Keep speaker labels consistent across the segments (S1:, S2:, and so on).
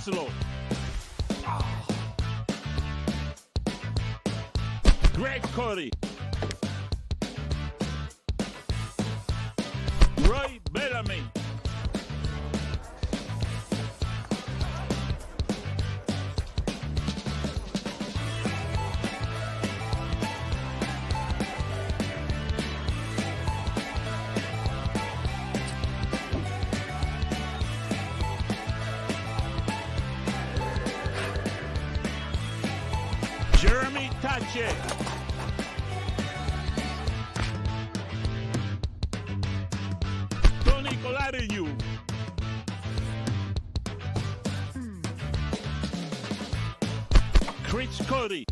S1: Zaslow. Greg Cody. Roy Bellamy. Jeremy Tache. Tony Colariu. Chris Cody.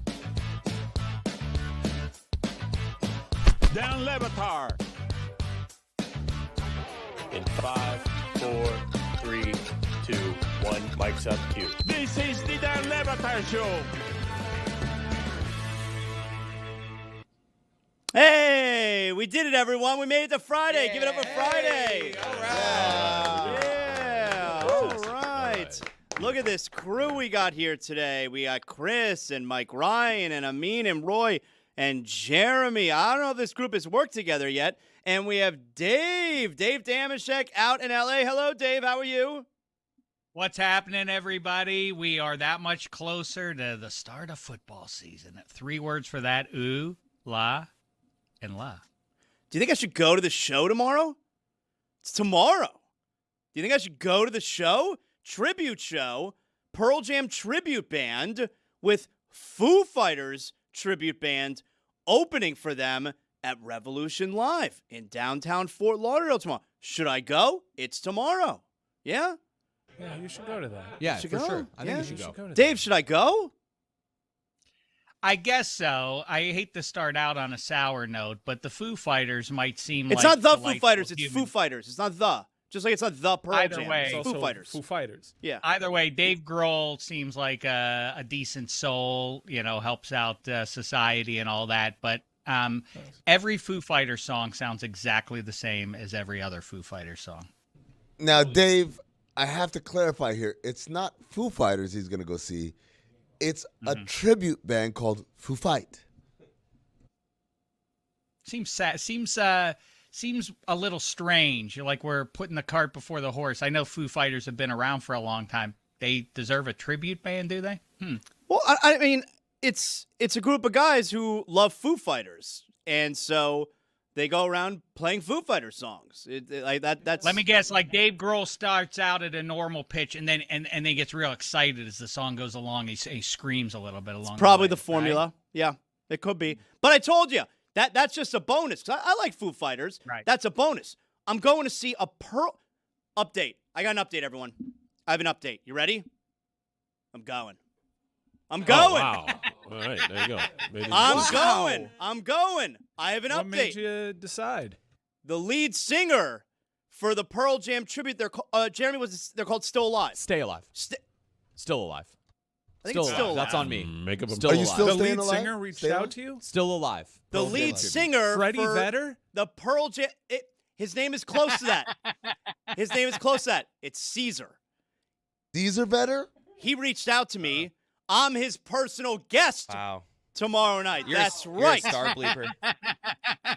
S1: Dan Le Batard.
S2: In 5, 4, 3, 2, 1. Mic's up. Cue.
S1: This is the Dan Le Batard Show.
S3: Hey, we did it, everyone. We made it to Friday. Give it up for Friday.
S4: All right.
S3: Yeah. All right. Look at this crew we got here today. We got Chris and Mike Ryan and Amin and Roy and Jeremy. I don't know if this group has worked together yet. And we have Dave Damashek out in L.A. Hello, Dave. How are you?
S5: What's happening, everybody? We are that much closer to the start of football season. 3 words for that: ooh, la, and la.
S3: Do you think I should go to the show tomorrow? It's tomorrow. Do you think I should go to the show? Tribute show, Pearl Jam tribute band with Foo Fighters tribute band opening for them at Revolution Live in downtown Fort Lauderdale tomorrow. Should I go? It's tomorrow. Yeah?
S4: Yeah, you should go to that.
S6: Yeah,
S3: Should
S6: for
S3: go?
S6: sure. I think
S3: Yeah.
S6: you should go.
S4: Go to
S3: Dave,
S4: that.
S3: should I go?
S5: I guess so. I hate to start out on a sour note, but the Foo Fighters might seem
S3: It's
S5: like
S3: not the Foo
S5: delightful
S3: Fighters. It's
S5: human-
S3: Foo Fighters. It's not the. Just like it's not the Pearl
S5: Either
S3: Jam.
S5: way.
S3: It's
S4: It's
S3: Foo
S4: also
S3: Fighters.
S4: Foo Fighters.
S3: Yeah.
S5: Either way, Dave Grohl seems like a decent soul, helps out society and all that. But every Foo Fighter song sounds exactly the same as every other Foo Fighter song.
S7: Now, Dave, I have to clarify here. It's not Foo Fighters he's going to go see. It's a tribute band called Foo Fight.
S5: Seems sad. Seems a little strange. You're like we're putting the cart before the horse. I know Foo Fighters have been around for a long time. They deserve a tribute band, do they?
S3: Well, I mean, it's a group of guys who love Foo Fighters, and so they go around playing Foo Fighters songs. That's.
S5: Let me guess. Like Dave Grohl starts out at a normal pitch, and then gets real excited as the song goes along. He screams a little bit along.
S3: Probably the
S5: way,
S3: formula.
S5: right?
S3: Yeah, it could be. But I told you that's just a bonus. 'Cause I like Foo Fighters.
S5: Right.
S3: That's a bonus. I'm going to see a Pearl update. I got an update, everyone. I have an update. You ready? I'm going.
S2: Oh, wow. All right, there you go.
S3: I'm going. I have an
S4: What
S3: update.
S4: made you decide?
S3: The lead singer for the Pearl Jam tribute, they're Jeremy they're called Still Alive.
S6: Stay alive. Still alive.
S3: I think
S6: Still
S3: it's Still
S6: alive.
S3: Alive.
S6: That's on me.
S2: Make up a
S6: Still
S7: Are you
S6: alive.
S7: still
S4: The
S7: staying
S4: lead
S7: alive?
S4: singer reached
S7: Staying
S4: out
S7: alive?
S4: to you?
S6: Still alive.
S3: The
S6: Pearl
S3: lead
S6: Jam.
S3: singer
S4: Freddie
S3: for
S4: Vedder?
S3: the Pearl Jam. His name is close to that. His name is close to that. It's Caesar.
S7: These are better?
S3: He reached out to me. I'm his personal guest
S8: Wow.
S3: tomorrow night. That's
S8: You're
S3: right.
S8: a star bleeper.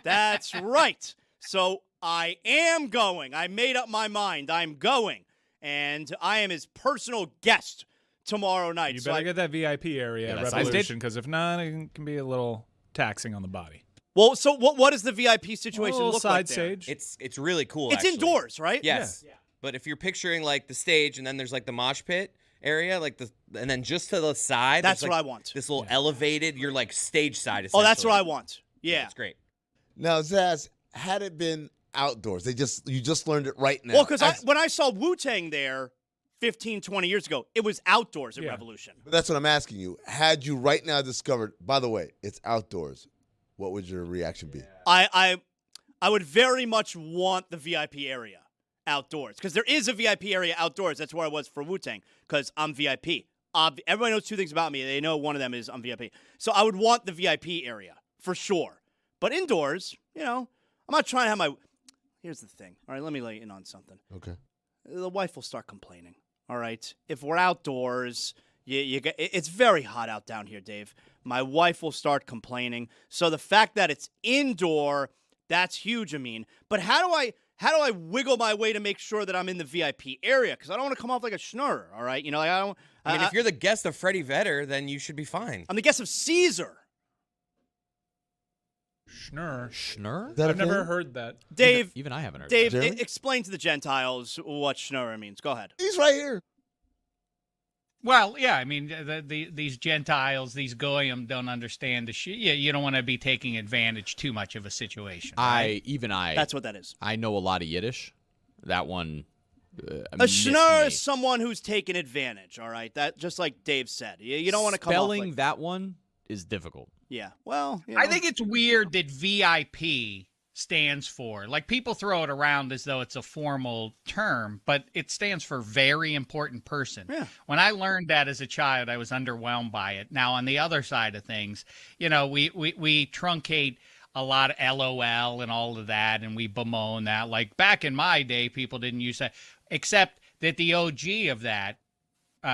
S3: That's right. So I am going. I made up my mind. I'm going. And I am his personal guest tomorrow night.
S4: You
S3: So
S4: better
S3: I-
S4: get that VIP area
S6: Yeah,
S4: at
S6: that's nice.
S4: Revolution, because if not, it can be a little taxing on the body.
S3: Well, so what does the VIP
S4: A
S3: situation
S4: little
S3: look
S4: side
S3: like there?
S4: stage.
S8: It's really cool.
S3: It's
S8: actually.
S3: indoors, right?
S8: Yes. But if you're picturing like the stage and then there's like the mosh pit area, and then just to the side,
S3: That's
S8: there's,
S3: what
S8: like,
S3: I want.
S8: This little elevated, you're like stage side.
S3: Oh, that's what I
S8: essentially.
S3: want. Yeah.
S8: It's great.
S7: Now, Zaz, had it been outdoors, you just learned it right now.
S3: Well, because when I saw Wu-Tang there 15, 20 years ago, it was outdoors at
S4: Yeah.
S3: Revolution.
S7: That's what I'm asking you. Had you right now discovered, by the way, it's outdoors, what would your reaction be?
S3: I would very much want the VIP area outdoors because there is a VIP area outdoors. That's where I was for Wu-Tang because I'm VIP. Everybody knows 2 things about me. They know one of them is I'm VIP. So I would want the VIP area for sure. But indoors, I'm not trying to have my – here's the thing. All right, let me lay in on something.
S7: Okay.
S3: The wife will start complaining. All right. If we're outdoors, it's very hot out down here, Dave. My wife will start complaining. So the fact that it's indoor, that's huge, Amin. But how do I wiggle my way to make sure that I'm in the VIP area? Because I don't want to come off like a schnurr, all right? You know, like I don't.
S8: I mean, if you're the guest of Freddie Vedder, then you should be fine.
S3: I'm the guest of Caesar.
S4: Schnurr.
S6: Schnurr?
S7: That a
S4: I've never
S7: thing?
S4: heard that.
S3: Dave,
S6: Even I haven't heard
S3: Dave,
S6: that.
S7: Jeremy?
S3: explain to the Gentiles what schnurr means. Go ahead.
S7: He's right here.
S5: Well, yeah, I mean, these Gentiles, these goyim, don't understand the shit. Yeah, you don't want to be taking advantage too much of a situation. Right?
S3: That's what that is.
S6: I know a lot of Yiddish. That one.
S3: A schnurr is someone who's taken advantage, all right? That just like Dave said. You don't want to come off
S6: Spelling
S3: like,
S6: that one is difficult.
S3: yeah. Well, you
S5: I
S3: know.
S5: think it's weird that VIP stands for, like, people throw it around as though it's a formal term, but it stands for very important person.
S3: Yeah.
S5: When I learned that as a child, I was underwhelmed by it. Now, on the other side of things, you know, we truncate a lot of LOL and all of that, and we bemoan that. Like, back in my day, people didn't use that, except that the OG of that,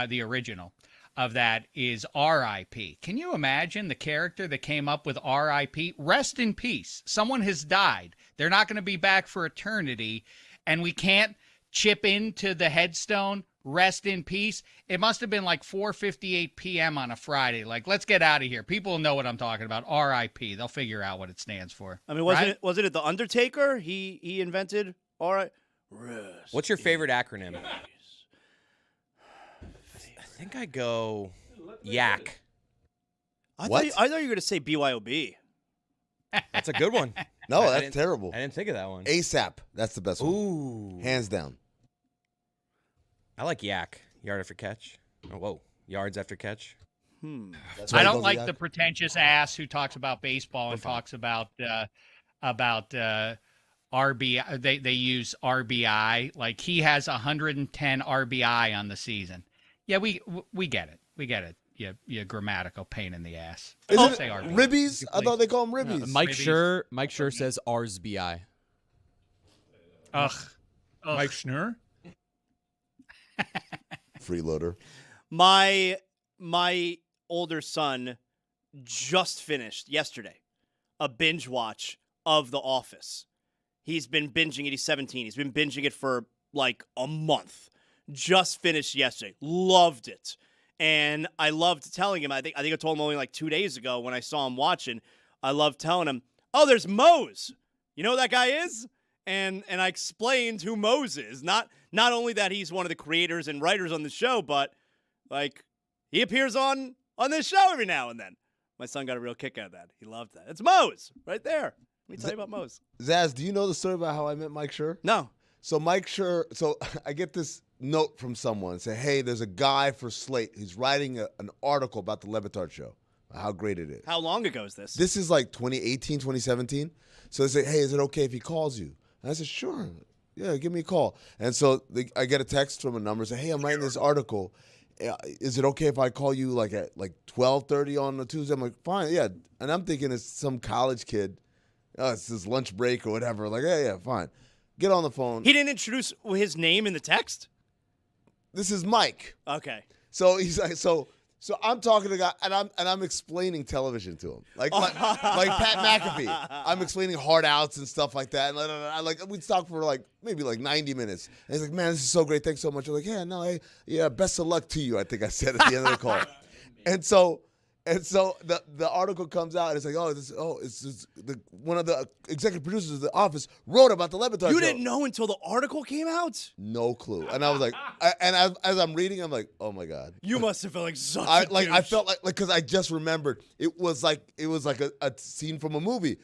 S5: the original of that, is RIP. Can you imagine the character that came up with RIP? Rest in peace. Someone has died. They're not going to be back for eternity, and we can't chip into the headstone, rest in peace. It must have been like 4:58 p.m. on a Friday. Like, let's get out of here. People know what I'm talking about. RIP. They'll figure out what it stands for.
S3: I mean,
S5: right?
S3: wasn't it the Undertaker? He invented. All right. Rest
S8: What's your favorite acronym?
S3: in
S8: I think I go Yak.
S3: I
S7: What?
S3: thought you were going to say BYOB.
S8: That's a good one.
S7: No,
S8: I
S7: that's
S8: didn't-
S7: terrible.
S8: I didn't think of that one.
S7: ASAP. That's the best one.
S8: Ooh.
S7: Hands down.
S8: I like Yak. Yard after catch. Oh, whoa. Yards after catch.
S7: That's why
S5: I
S7: he
S5: don't
S7: goes
S5: like
S7: Yak.
S5: the pretentious ass who talks about baseball and talks about RBI. They use RBI. Like, he has 110 RBI on the season. Yeah, we get it. We get it. You grammatical pain in the ass.
S7: Isn't it
S5: Say RBI.
S7: ribbies? I thought they call them ribbies.
S6: Mike Schur says RSBI.
S5: Ugh.
S4: Mike Schnurr?
S7: Freeloader.
S3: My older son just finished yesterday a binge watch of The Office. He's been binging it. He's 17. He's been binging it for like a month. Just finished yesterday. Loved it. And I loved telling him, I think I told him only like 2 days ago when I saw him watching, I loved telling him, oh, there's Mose. You know who that guy is? And I explained who Mose is. Not only that he's one of the creators and writers on the show, but like he appears on this show every now and then. My son got a real kick out of that. He loved that. It's Mose right there. Let me tell you about Mose.
S7: Zaz, do you know the story about how I met Mike Schur?
S3: No.
S7: So Mike Schur, so I get this note from someone say, hey, there's a guy for Slate. He's writing an article about the Le Batard Show, how great it is.
S3: How long ago is this?
S7: This is like 2018, 2017. So they say, hey, is it okay if he calls you? And I said, sure. Yeah, give me a call. And so I get a text from a number saying, hey, I'm writing this article. Is it okay if I call you like at like 12:30 on a Tuesday? I'm like, fine, yeah. And I'm thinking it's some college kid. Oh, it's his lunch break or whatever. Like, yeah, fine. Get on the phone.
S3: He didn't introduce his name in the text?
S7: This is Mike.
S3: Okay.
S7: So he's like, so I'm talking to a guy, and I'm explaining television to him, like Pat McAfee. I'm explaining hard outs and stuff like that, and I we'd talk for like maybe like 90 minutes. And he's like, "Man, this is so great. Thanks so much." I'm like, "Yeah, no, hey, yeah, best of luck to you." I think I said at the end of the call. And so the article comes out, and it's like, it's one of the executive producers of The Office wrote about the Le Batard
S3: You
S7: Show.
S3: didn't know until the article came out?
S7: No clue. And I was like, as I'm reading, I'm like, oh my god.
S3: You must have felt like such
S7: I
S3: a douche.
S7: felt like because I just remembered it was like a scene from a movie.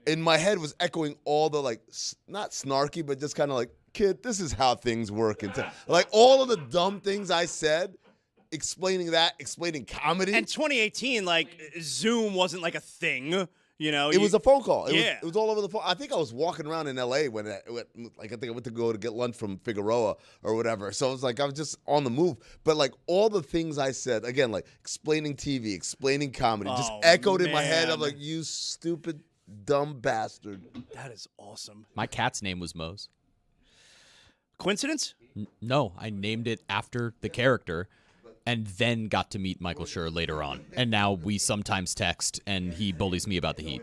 S7: In my head was echoing all the like not snarky but just kind of like, kid, this is how things work, and like all of the dumb things I said. Explaining comedy.
S3: And 2018, like Zoom wasn't like a thing, you know.
S7: It was a phone call.
S3: Yeah.
S7: It was all over the phone. I think I was walking around in LA when I think I went to go to get lunch from Figueroa or whatever. So it was like I was just on the move. But like all the things I said, again, like explaining TV, explaining comedy, just echoed in my head. I'm like, you stupid, dumb bastard.
S3: That is awesome.
S6: My cat's name was Mose.
S3: Coincidence?
S6: No, I named it after the character and then got to meet Michael Schur later on. And now we sometimes text, and he bullies me about the Heat.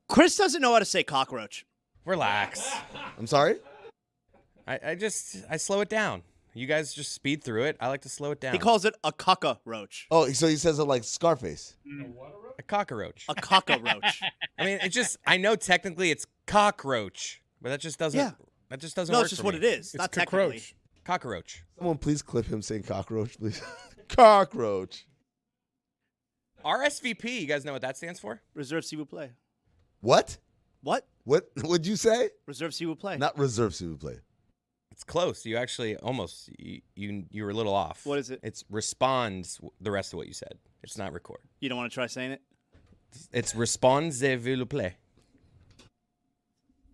S3: Chris doesn't know how to say cockroach.
S8: Relax.
S7: I'm sorry?
S8: I slow it down. You guys just speed through it. I like to slow it down.
S3: He calls it a cockroach.
S7: Oh, so he says it like Scarface.
S8: a cockroach.
S3: A cockroach.
S8: I mean, I know technically it's cockroach, but that just doesn't.
S3: Yeah.
S8: That just doesn't
S3: No,
S8: work
S3: it's just
S8: for
S3: what
S8: me.
S3: it is.
S4: It's
S3: Not
S4: cockroach.
S3: technically.
S8: Cockroach.
S7: Someone please clip him saying cockroach, please. Cockroach.
S8: RSVP. You guys know what that stands for?
S3: Reserve s'il vous plaît.
S7: What?
S3: What?
S7: What would you say?
S3: Reserve s'il vous plaît.
S7: Not reserve s'il vous plaît.
S8: It's close. You actually almost you were a little off.
S3: What is it?
S8: It's responds the rest of what you said. It's not record.
S3: You don't want to try saying it?
S8: It's respondez-vous plaît.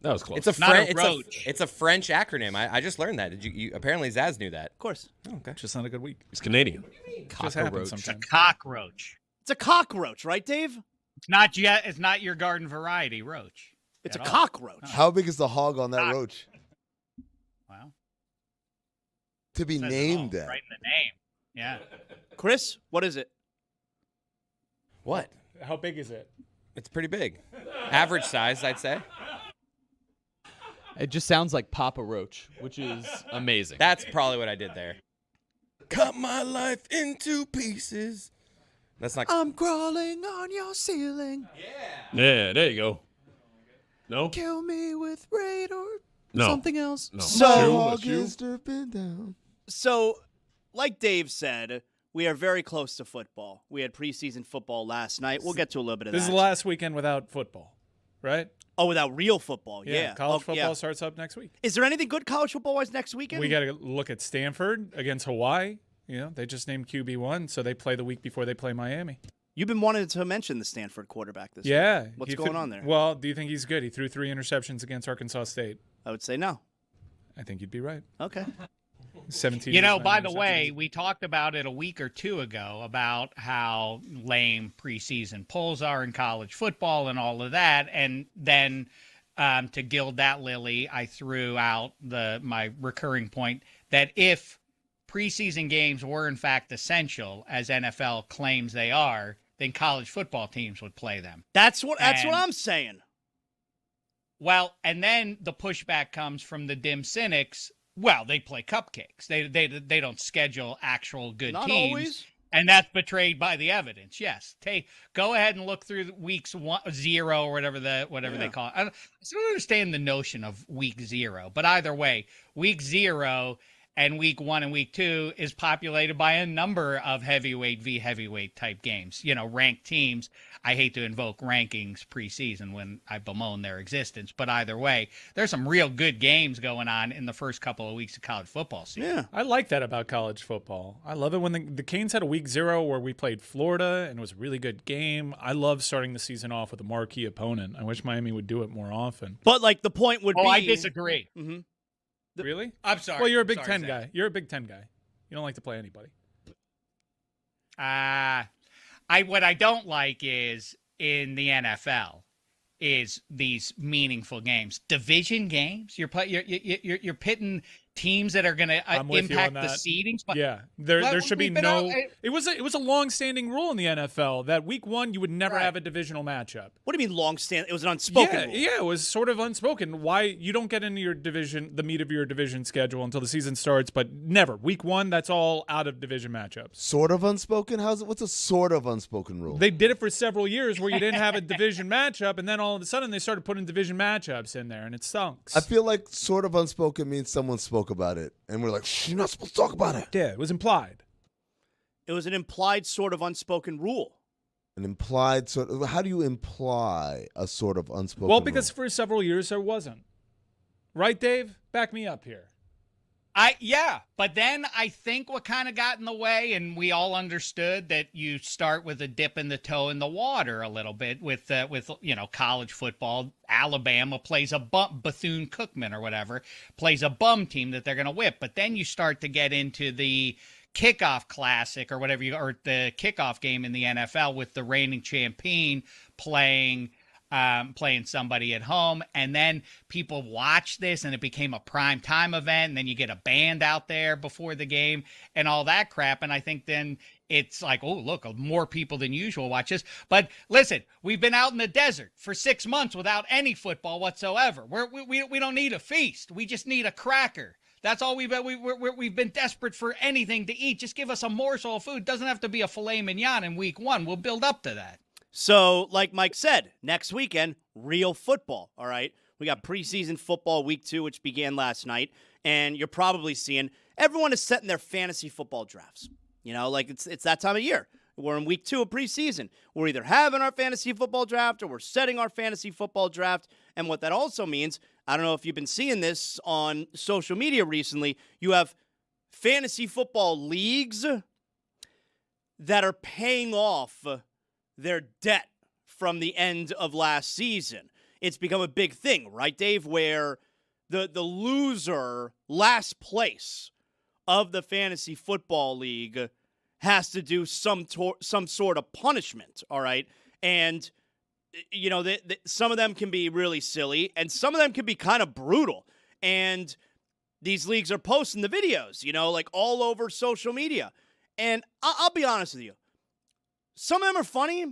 S2: That was close.
S8: It's a
S5: Not a
S8: French.
S5: roach.
S8: It's a French acronym. I just learned that. Did you? Apparently Zaz knew that.
S3: Of course.
S8: Oh, okay.
S4: Just not a good week.
S2: He's Canadian.
S4: Just happens
S6: Cockroach.
S4: sometimes.
S5: Cockroach.
S3: It's a cockroach, right, Dave?
S5: It's not your garden variety roach.
S3: It's a
S5: At all.
S3: cockroach.
S7: How big is the hog on that
S5: Cock.
S7: roach?
S5: Wow.
S7: To be
S5: Says it
S7: named
S5: all,
S7: that.
S5: right in the name. Yeah.
S3: Chris, what is it?
S8: What?
S4: How big is it?
S8: It's pretty big. Average size, I'd say.
S6: It just sounds like Papa Roach, which is amazing.
S8: That's probably what I did there. Cut my life into pieces. That's not.
S3: I'm crawling on your ceiling.
S2: Yeah, there you go. No?
S3: Kill me with raid or
S2: No.
S3: something else.
S2: No.
S3: So,
S2: Shoe,
S7: Hog
S2: shoe.
S7: is dripping down.
S3: so, like Dave said, we are very close to football. We had preseason football last night. We'll get to a little bit of
S4: This
S3: that.
S4: is the last weekend without football, right?
S3: Oh, without real football. Yeah.
S4: College
S3: Oh,
S4: football
S3: yeah.
S4: starts up next week.
S3: Is there anything good college football-wise next weekend?
S4: We got to look at Stanford against Hawaii. You know, they just named QB1, so they play the week before they play Miami.
S3: You've been wanting to mention the Stanford quarterback this week.
S4: Yeah.
S3: What's
S4: he
S3: going
S4: threw-
S3: on there?
S4: Well, do you think he's good? He threw 3 interceptions against Arkansas State.
S3: I would say no.
S4: I think you'd be right.
S3: Okay.
S4: 17.
S5: You know,
S4: years,
S5: by
S4: 9
S5: the
S4: interceptions.
S5: way, we talked about it a week or two ago about how lame preseason polls are in college football and all of that. And then to gild that lily, I threw out my recurring point that if preseason games were in fact essential, as NFL claims they are, then college football teams would play them.
S3: That's what
S5: And-
S3: I'm saying.
S5: Well, and then the pushback comes from the dim cynics. Well, they play cupcakes. They don't schedule actual good
S3: Not
S5: teams.
S3: always.
S5: And that's betrayed by the evidence. Yes, go ahead and look through weeks 0 or whatever they call it. I don't understand the notion of week 0, but either way, week 0 and week 1 and week 2 is populated by a number of heavyweight v heavyweight type games. You know, ranked teams. I hate to invoke rankings preseason when I bemoan their existence, but either way, there's some real good games going on in the first couple of weeks of college football season.
S3: Yeah.
S4: I like that about college football. I love it when the Canes had a week 0 where we played Florida and it was a really good game. I love starting the season off with a marquee opponent. I wish Miami would do it more often.
S3: But like the point would be.
S5: I disagree.
S3: Mhm.
S4: Really?
S5: I'm sorry.
S4: Well, you're a Big
S5: Sorry,
S4: Ten
S5: Zach.
S4: guy. You're a Big Ten guy. You don't like to play anybody.
S5: What I don't like is in the NFL is these meaningful games, division games. You're pitting teams that are going to
S4: I'm with you
S5: impact
S4: on
S5: the
S4: that.
S5: seedings. But
S4: Yeah, there
S5: Well,
S4: should be
S5: we've been
S4: no.
S5: all-
S4: It was a long-standing rule in the NFL that week 1 you would never
S5: Right.
S4: have a divisional matchup.
S3: What do you mean long stand? It was an unspoken rule.
S4: Yeah, it was sort of unspoken. Why you don't get into your division, the meat of your division schedule until the season starts, but never week 1. That's all out of division matchups.
S7: Sort of unspoken? What's a sort of unspoken rule?
S4: They did it for several years where you didn't have a division matchup, and then all of a sudden they started putting division matchups in there, and it stunk.
S7: I feel like sort of unspoken means someone spoke about it, and we're like, shh, you're not supposed to talk about it.
S4: Yeah, it was implied.
S3: It was an implied sort of unspoken rule.
S7: An implied sort of. How do you imply a sort of unspoken?
S4: Well, because
S7: rule?
S4: for several years there wasn't. Right, Dave? Back me up here.
S5: But then I think what kind of got in the way, and we all understood that you start with a dip in the toe in the water a little bit with college football. Alabama plays a Bethune-Cookman or whatever plays a bum team that they're going to whip, but then you start to get into the kickoff classic or whatever or the kickoff game in the NFL with the reigning champion playing playing somebody at home, and then people watch this and it became a prime time event, and then you get a band out there before the game and all that crap. And I think then it's like, oh, look, more people than usual watch this. But listen, we've been out in the desert for 6 months without any football whatsoever. We don't need a feast. We just need a cracker. That's all we've been desperate for anything to eat. Just give us a morsel of food. Doesn't have to be a filet mignon in week 1. We'll build up to that.
S3: So, like Mike said, next weekend, real football, all right? We got preseason football week 2, which began last night, and you're probably seeing everyone is setting their fantasy football drafts. You know, like it's that time of year. We're in week 2 of preseason. We're either having our fantasy football draft or we're setting our fantasy football draft. And what that also means, I don't know if you've been seeing this on social media recently, you have fantasy football leagues that are paying off their debt from the end of last season. It's become a big thing, right, Dave, where the loser, last place of the fantasy football league has to do some sort of punishment, all right? And, you know, some of them can be really silly, and some of them can be kind of brutal. And these leagues are posting the videos, you know, like all over social media. And I'll be honest with you. Some of them are funny,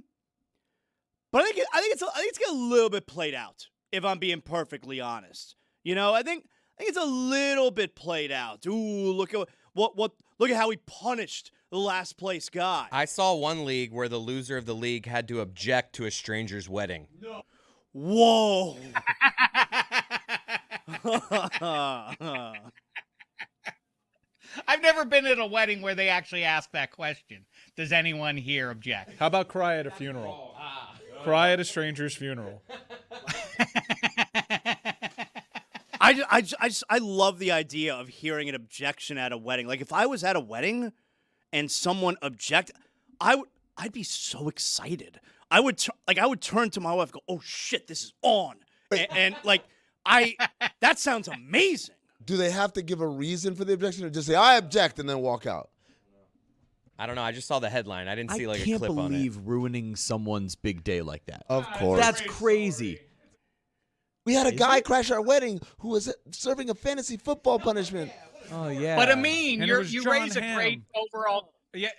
S3: but I think it's getting a little bit played out, if I'm being perfectly honest. You know, I think it's a little bit played out. Ooh, look at look at how he punished the last place guy.
S8: I saw one league where the loser of the league had to object to a stranger's wedding.
S3: No. Whoa.
S5: I've never been at a wedding where they actually ask that question. Does anyone here object?
S4: How about cry at a funeral? Cry at a stranger's funeral.
S3: I love the idea of hearing an objection at a wedding. Like if I was at a wedding and someone object, I'd be so excited. I would turn to my wife and go, "Oh shit, this is on." And that sounds amazing.
S7: Do they have to give a reason for the objection or just say, I object, and then walk out?
S8: I don't know. I just saw the headline. I didn't see like a clip on it.
S6: I can't believe ruining someone's big day like that.
S7: Of course.
S6: That's crazy.
S7: We had a guy crash our wedding who was serving a fantasy football punishment.
S6: Oh, yeah.
S5: But Amin,
S4: And
S5: you
S4: John
S5: raise a
S4: Hamm.
S5: great overall. Yeah,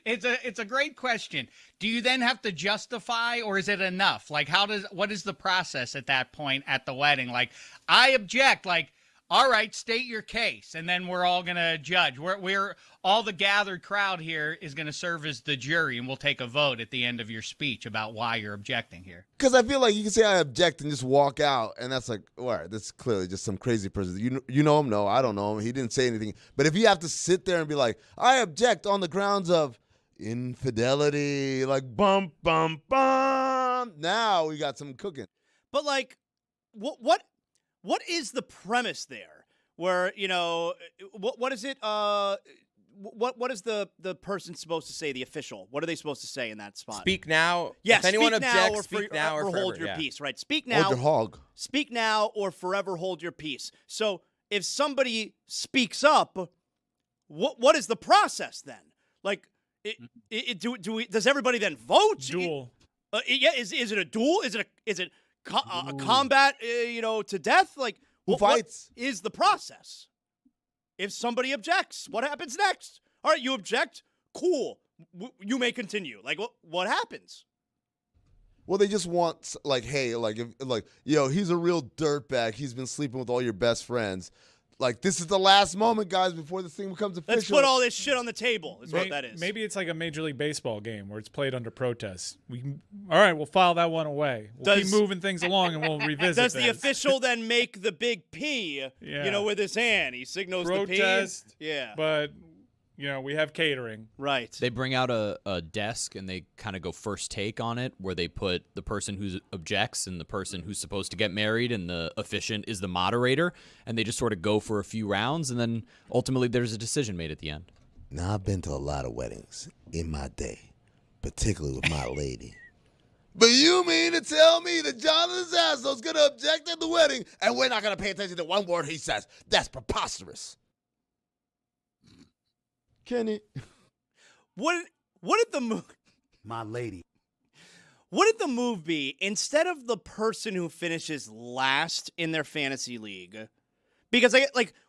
S5: it's a great question. Do you then have to justify, or is it enough? Like, what is the process at that point at the wedding? Like, I object. Like, all right, state your case, and then we're all gonna judge. We're all the gathered crowd here is gonna serve as the jury, and we'll take a vote at the end of your speech about why you're objecting here.
S7: Because I feel like you can say I object and just walk out, and that's like, all right, that's clearly just some crazy person. You know him? No, I don't know him. He didn't say anything. But if you have to sit there and be like, I object on the grounds of infidelity, like bum, bum, bum, now we got some cooking.
S3: But like, what is the premise there? Where, you know, what is it? What is the person supposed to say? The official. What are they supposed to say in that spot?
S8: Speak now.
S3: Yes.
S8: If anyone
S3: speak now
S8: objects,
S3: or
S8: speak now or
S3: hold
S8: forever,
S3: your
S8: yeah.
S3: peace. Right. Speak now.
S7: Hold your hog.
S3: Speak now or forever hold your peace. So if somebody speaks up, what is the process then? Like, does everybody then vote?
S4: Duel.
S3: Yeah. Is it a duel? Is it a combat? To death? Like,
S7: Who fights?
S3: What is the process? If somebody objects, what happens next? All right, you object. Cool. You may continue. Like, what happens?
S7: Well, they just want, like, hey, he's a real dirtbag. He's been sleeping with all your best friends. Like, this is the last moment, guys, before this thing becomes official.
S3: Let's put all this shit on the table, is what that is.
S4: Maybe it's like a Major League Baseball game where it's played under protest. All right, we'll file that one away. We'll keep moving things along, and we'll revisit
S3: Does
S4: this.
S3: the official then make the big P, with his hand? He signals
S4: protest,
S3: the P. Yeah.
S4: But, we have catering.
S3: Right.
S6: They bring out a desk, and they kind of go first take on it, where they put the person who objects and the person who's supposed to get married, and the officiant is the moderator, and they just sort of go for a few rounds, and then ultimately there's a decision made at the end.
S7: Now, I've been to a lot of weddings in my day, particularly with my lady. But you mean to tell me that Jonathan Zaslow's going to object at the wedding, and we're not going to pay attention to one word he says? That's preposterous. Kenny.
S3: What did the
S9: my lady.
S3: Wouldn't the move be, instead of the person who finishes last in their fantasy league, because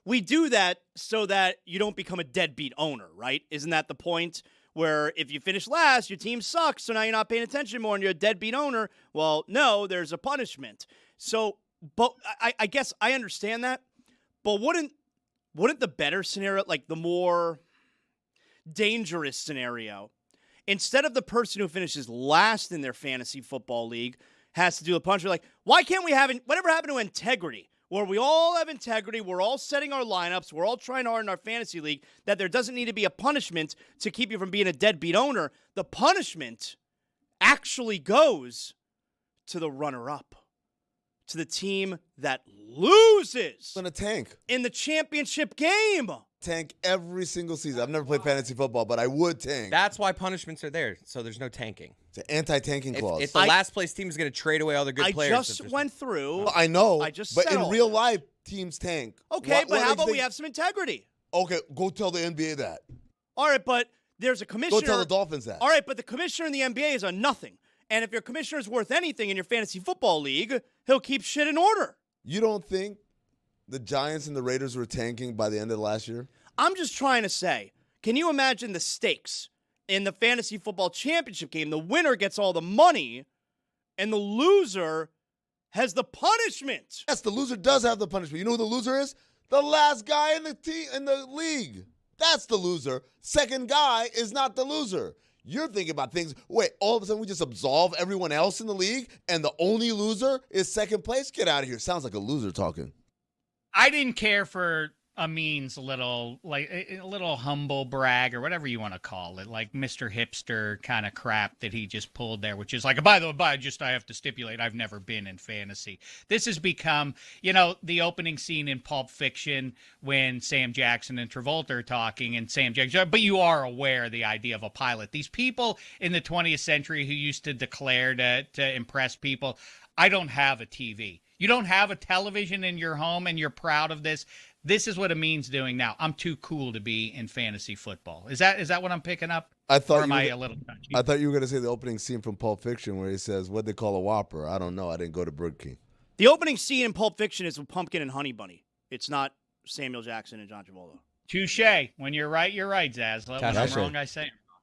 S3: we do that so that you don't become a deadbeat owner, right? Isn't that the point? Where if you finish last, your team sucks, so now you're not paying attention more and you're a deadbeat owner. Well, no, there's a punishment. So, but I guess I understand that. But wouldn't the better scenario, like the more dangerous scenario, instead of the person who finishes last in their fantasy football league has to do the punishment, like, why can't we have whatever happened to integrity? Where we all have integrity, we're all setting our lineups, we're all trying hard in our fantasy league, that there doesn't need to be a punishment to keep you from being a deadbeat owner. The punishment actually goes to the runner-up, to the team that loses
S7: I'm going to tank.
S3: in the championship game.
S7: Tank every single season. I've never played fantasy football, but I would tank.
S8: That's why punishments are there, so there's no tanking.
S7: It's an anti-tanking clause.
S8: If the last place team is going to trade away all their good players.
S3: I just went through.
S7: I know,
S3: I just
S7: but
S3: said
S7: in
S3: all
S7: real
S3: that.
S7: life, teams tank.
S3: Okay, but how about
S7: we
S3: we have some integrity?
S7: Okay, go tell the NBA that.
S3: All right, but there's a commissioner.
S7: Go tell the Dolphins that.
S3: All right, but the commissioner in the NBA is a nothing. And if your commissioner is worth anything in your fantasy football league, he'll keep shit in order.
S7: You don't think the Giants and the Raiders were tanking by the end of last year?
S3: I'm just trying to say, can you imagine the stakes in the fantasy football championship game? The winner gets all the money, and the loser has the punishment.
S7: Yes, the loser does have the punishment. You know who the loser is? The last guy in the league. That's the loser. Second guy is not the loser. You're thinking about things. Wait, all of a sudden we just absolve everyone else in the league, and the only loser is second place? Get out of here. Sounds like a loser talking.
S5: I didn't care for Amin's little humble brag or whatever you want to call it, like Mr. Hipster kind of crap that he just pulled there, which is like, by the way, I have to stipulate, I've never been in fantasy. This has become, the opening scene in Pulp Fiction when Sam Jackson and Travolta are talking, and Sam Jackson, but you are aware of the idea of a pilot. These people in the 20th century who used to declare to impress people, I don't have a TV. You don't have a television in your home and you're proud of this. This is what Amin's doing now. I'm too cool to be in fantasy football. Is that what I'm picking up?
S7: I thought
S5: or am I a little touchy?
S7: I thought you were going to say the opening scene from Pulp Fiction where he says, "What they call a Whopper?" I don't know. I didn't go to Burger King.
S3: The opening scene in Pulp Fiction is with Pumpkin and Honey Bunny. It's not Samuel Jackson and John Travolta.
S5: Touche. When you're right, Zaslow. When I'm wrong, I say I'm wrong.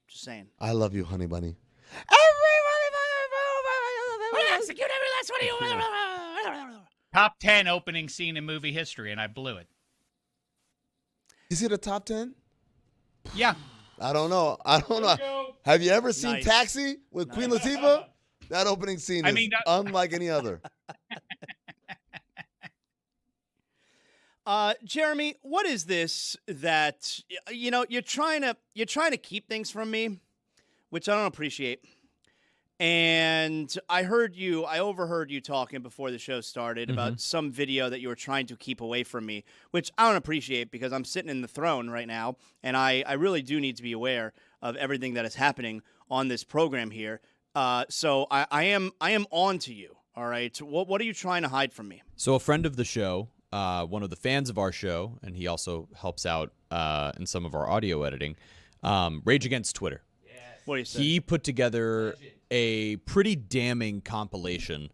S3: Just saying.
S7: I love you, Honey Bunny.
S3: Execute every last one of you.
S5: Top 10 opening scene in movie history, and I blew it.
S7: Is it a top 10?
S5: Yeah.
S7: I don't know. Have you ever seen
S3: Nice.
S7: Taxi with Queen Latifah? That opening scene is unlike any other.
S3: Jeremy, what is this that you're trying to keep things from me, which I don't appreciate. And I overheard you talking before the show started about some video that you were trying to keep away from me, which I don't appreciate because I'm sitting in the throne right now, and I really do need to be aware of everything that is happening on this program here. So I am on to you. All right. What are you trying to hide from me?
S6: So a friend of the show, one of the fans of our show, and he also helps out in some of our audio editing, Rage Against Twitter.
S3: What do you say?
S6: He put together a pretty damning compilation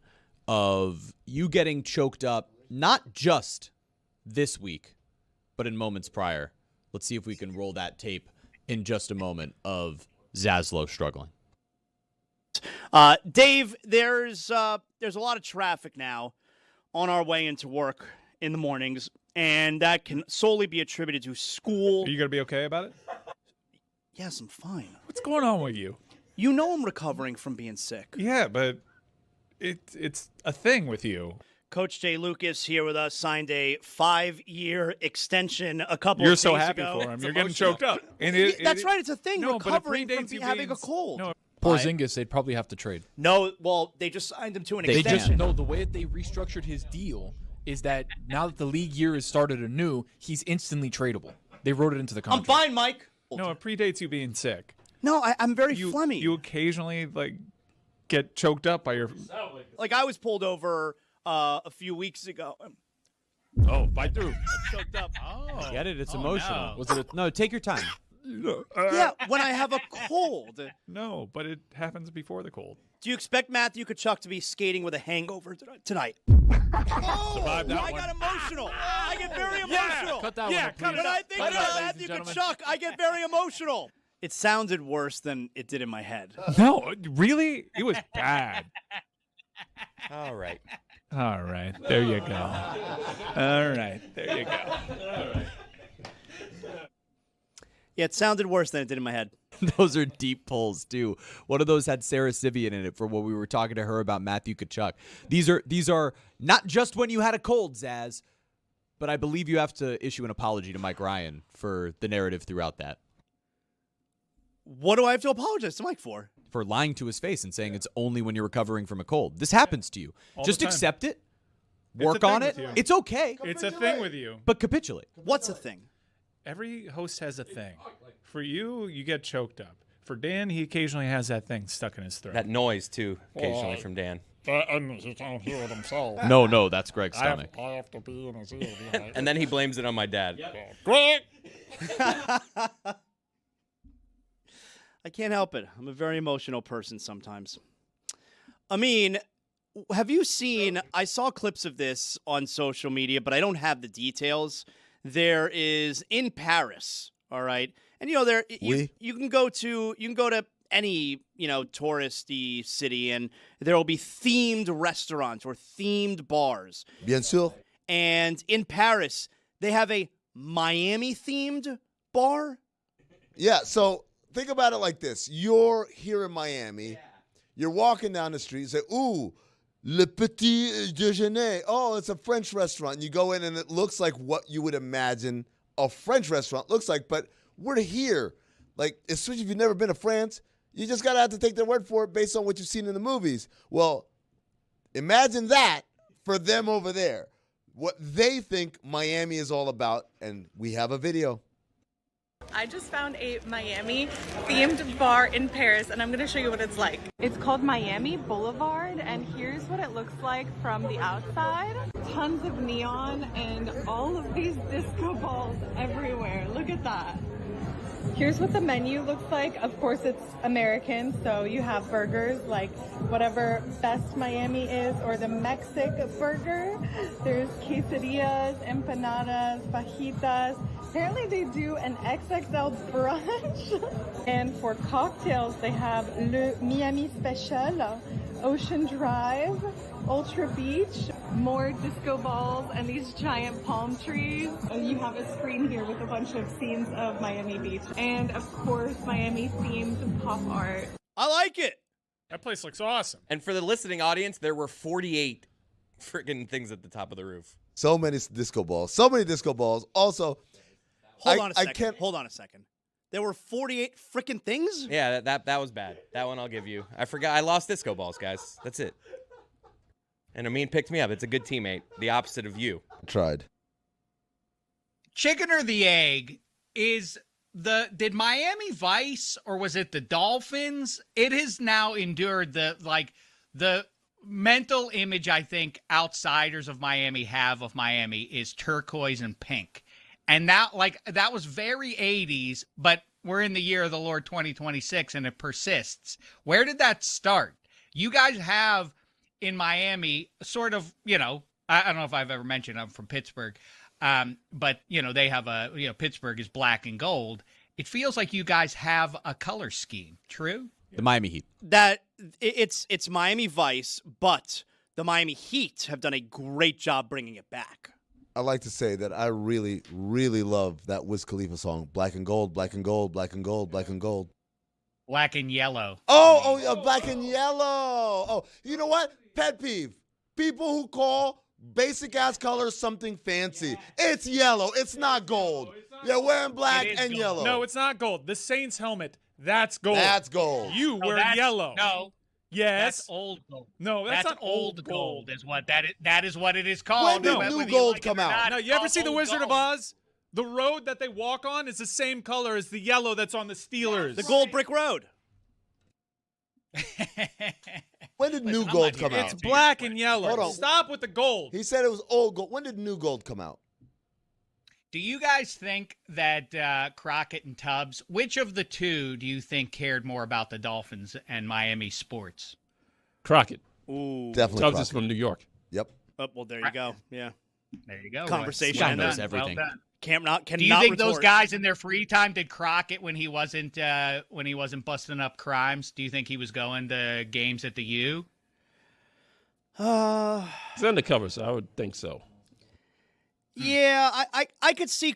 S6: of you getting choked up, not just this week, but in moments prior. Let's see if we can roll that tape in just a moment of Zaslow struggling.
S3: Dave, there's a lot of traffic now on our way into work in the mornings, and that can solely be attributed to school.
S4: Are you going to be okay about it?
S3: Yes, I'm fine.
S4: What's going on with you?
S3: You know I'm recovering from being sick.
S4: Yeah, but it's a thing with you.
S3: Coach Jay Lucas here with us signed a 5-year extension a couple
S4: You're
S3: of days
S4: so happy
S3: ago.
S4: for him. You're getting choked up. And
S3: That's right. It's a thing.
S4: No, but it
S3: recovering from
S4: predates you
S3: having
S4: being
S3: a cold.
S4: No,
S9: Porzingis, they'd probably have to trade.
S3: No, well, they just signed him to an
S9: They
S3: extension.
S9: just know the way that they restructured his deal is that now that the league year has started anew, he's instantly tradable. They wrote it into the
S3: I'm
S9: contract.
S3: fine, Mike.
S4: no, it predates you being sick.
S3: No, I'm very
S4: You
S3: phlegmy.
S4: You occasionally get choked up by your.
S3: Like I was pulled over a few weeks ago.
S4: Oh, fight through.
S3: Choked up.
S6: Get it? It's emotional.
S5: no.
S6: Was it? No, take your time.
S3: Yeah, when I have a cold.
S4: No, but it happens before the cold.
S3: Do you expect Matthew Tkachuk to be skating with a hangover tonight?
S4: Survived that
S3: I
S4: one.
S3: got emotional. I get very emotional.
S9: Cut that one up,
S3: When
S9: please.
S3: I think
S9: Cut it out,
S3: about
S9: ladies
S3: Matthew
S9: and gentlemen.
S3: Tkachuk, I get very emotional. It sounded worse than it did in my head.
S4: No, really? It was bad.
S8: All right.
S4: All right, there you go. All right, there you go.
S3: Yeah, it sounded worse than it did in my head.
S6: Those are deep pulls too. One of those had Sarah Sivian in it for when we were talking to her about Matthew Tkachuk. These are not just when you had a cold, Zaz, but I believe you have to issue an apology to Mike Ryan for the narrative throughout that.
S3: What do I have to apologize to Mike for?
S6: For lying to his face and saying it's only when you're recovering from a cold. This happens to you.
S4: All
S6: Just
S4: the time.
S6: accept it.
S4: It's a
S6: Work
S4: thing
S6: on
S4: with
S6: it.
S4: you.
S6: It's okay.
S4: It's a thing with you.
S6: But capitulate.
S3: What's the thing?
S4: Every host has a thing. For you, you get choked up. For Dan, he occasionally has that thing stuck in his throat.
S8: That noise too, occasionally from Dan.
S10: He can't hear it himself.
S6: No, that's Greg's stomach.
S10: I have to be in his ear.
S8: And then he blames it on my dad.
S10: Greg!
S3: I can't help it. I'm a very emotional person sometimes. I mean, have you seen, I saw clips of this on social media, but I don't have the details. There is in Paris, all right? And there you can go to any, touristy city and there will be themed restaurants or themed bars.
S7: Bien sûr.
S3: And in Paris, they have a Miami themed bar.
S7: Yeah, so think about it like this. You're here in Miami. You're walking down the street. You say, ooh, Le Petit Déjeuner. Oh, it's a French restaurant. And you go in and it looks like what you would imagine a French restaurant looks like. But we're here. Like, especially if you've never been to France, you just got to have to take their word for it based on what you've seen in the movies. Well, imagine that for them over there. What they think Miami is all about. And we have a video.
S11: I just found a Miami-themed bar in Paris, and I'm going to show you what it's like. It's called Miami Boulevard, and here's what it looks like from the outside. Tons of neon and all of these disco balls everywhere. Look at that. Here's what the menu looks like. Of course, it's American, so you have burgers like whatever Best Miami is, or the Mexic burger. There's quesadillas, empanadas, fajitas. Apparently they do an XXL brunch. And for cocktails, they have Le Miami Special, Ocean Drive, Ultra Beach, more disco balls, and these giant palm trees. And you have a screen here with a bunch of scenes of Miami Beach. And of course, Miami-themed pop art.
S3: I like it.
S4: That place looks awesome.
S8: And for the listening audience, there were 48 freaking things at the top of the roof.
S7: So many disco balls. So many disco balls. Also,
S3: Hold on a second. There were 48 freaking things?
S8: Yeah, that was bad. That one I'll give you. I forgot. I lost disco balls, guys. That's it. And Amin picked me up. It's a good teammate. The opposite of you.
S7: Tried.
S5: Chicken or the egg did Miami Vice or was it the Dolphins? It has now endured the mental image I think outsiders of Miami have of Miami is turquoise and pink. And that was very 80s, but we're in the year of the Lord 2026 and it persists. Where did that start? You guys have in Miami sort of, I don't know if I've ever mentioned I'm from Pittsburgh, but they have Pittsburgh is black and gold. It feels like you guys have a color scheme. True?
S6: The Miami Heat.
S3: That it's Miami Vice, but the Miami Heat have done a great job bringing it back.
S7: I like to say that I really, really love that Wiz Khalifa song, Black and Gold, Black and Gold, Black and Gold, Black and Gold.
S5: Black and yellow.
S7: Black and yellow. Oh, you know what? Pet peeve. People who call basic-ass colors something fancy. It's yellow. It's not gold. You're wearing black and yellow.
S4: No, it's not gold. The Saints helmet, that's gold.
S7: That's gold.
S4: You wear yellow.
S5: No.
S4: Yes.
S5: That's old gold.
S4: No, that's not
S5: old gold. Is what that is what it is called.
S7: When did new gold come out?
S4: Now, you ever see The Wizard of Oz? The road that they walk on is the same color as the yellow that's on the Steelers.
S3: The gold brick road.
S7: When did new gold come out?
S4: It's black and yellow.
S7: Hold on.
S4: Stop with the gold.
S7: He said it was old gold. When did new gold come out?
S5: Do you guys think that Crockett and Tubbs, which of the two do you think cared more about the Dolphins and Miami sports?
S12: Crockett.
S3: Ooh.
S7: Definitely
S12: Tubbs
S7: Crockett.
S12: is from New York.
S7: Yep.
S3: Oh, well, there you go. Yeah.
S5: There you go.
S3: Conversation.
S6: Guy
S5: Well
S6: knows
S5: done.
S6: everything.
S5: Well done.
S3: Cannot
S5: Do you think those
S3: retort.
S5: guys in their free time did Crockett when he wasn't busting up crimes? Do you think he was going to games at the U?
S12: It's undercover, so I would think so.
S3: Yeah, I could see,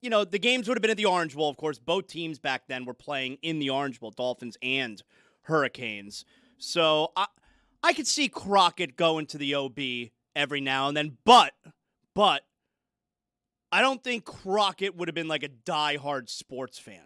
S3: the games would have been at the Orange Bowl, of course. Both teams back then were playing in the Orange Bowl, Dolphins and Hurricanes. So I could see Crockett going to the OB every now and then, but I don't think Crockett would have been like a diehard sports fan.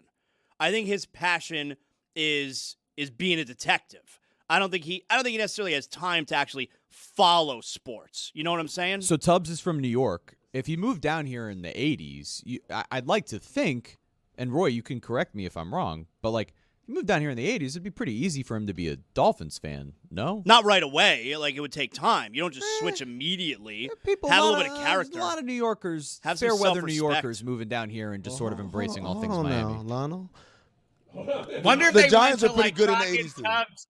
S3: I think his passion is being a detective. I don't think he necessarily has time to actually follow sports. You know what I'm saying?
S6: So Tubbs is from New York. If he moved down here in the 80s, I'd like to think, and Roy, you can correct me if I'm wrong, but like, if he moved down here in the 80s, it'd be pretty easy for him to be a Dolphins fan, no?
S3: Not right away. Like, it would take time. You don't just switch immediately.
S6: People,
S3: have a little bit of character.
S6: A lot of New Yorkers,
S3: Have some
S6: fair weather New
S3: self-respect.
S6: Yorkers moving down here and just sort of embracing all things
S7: Hold on
S6: Miami.
S7: now, Lionel.
S5: Wonder if
S7: The
S5: they
S7: Giants
S5: went
S7: are
S5: to,
S7: pretty good in the
S5: Crockett
S7: 80s, too.
S5: Tubbs.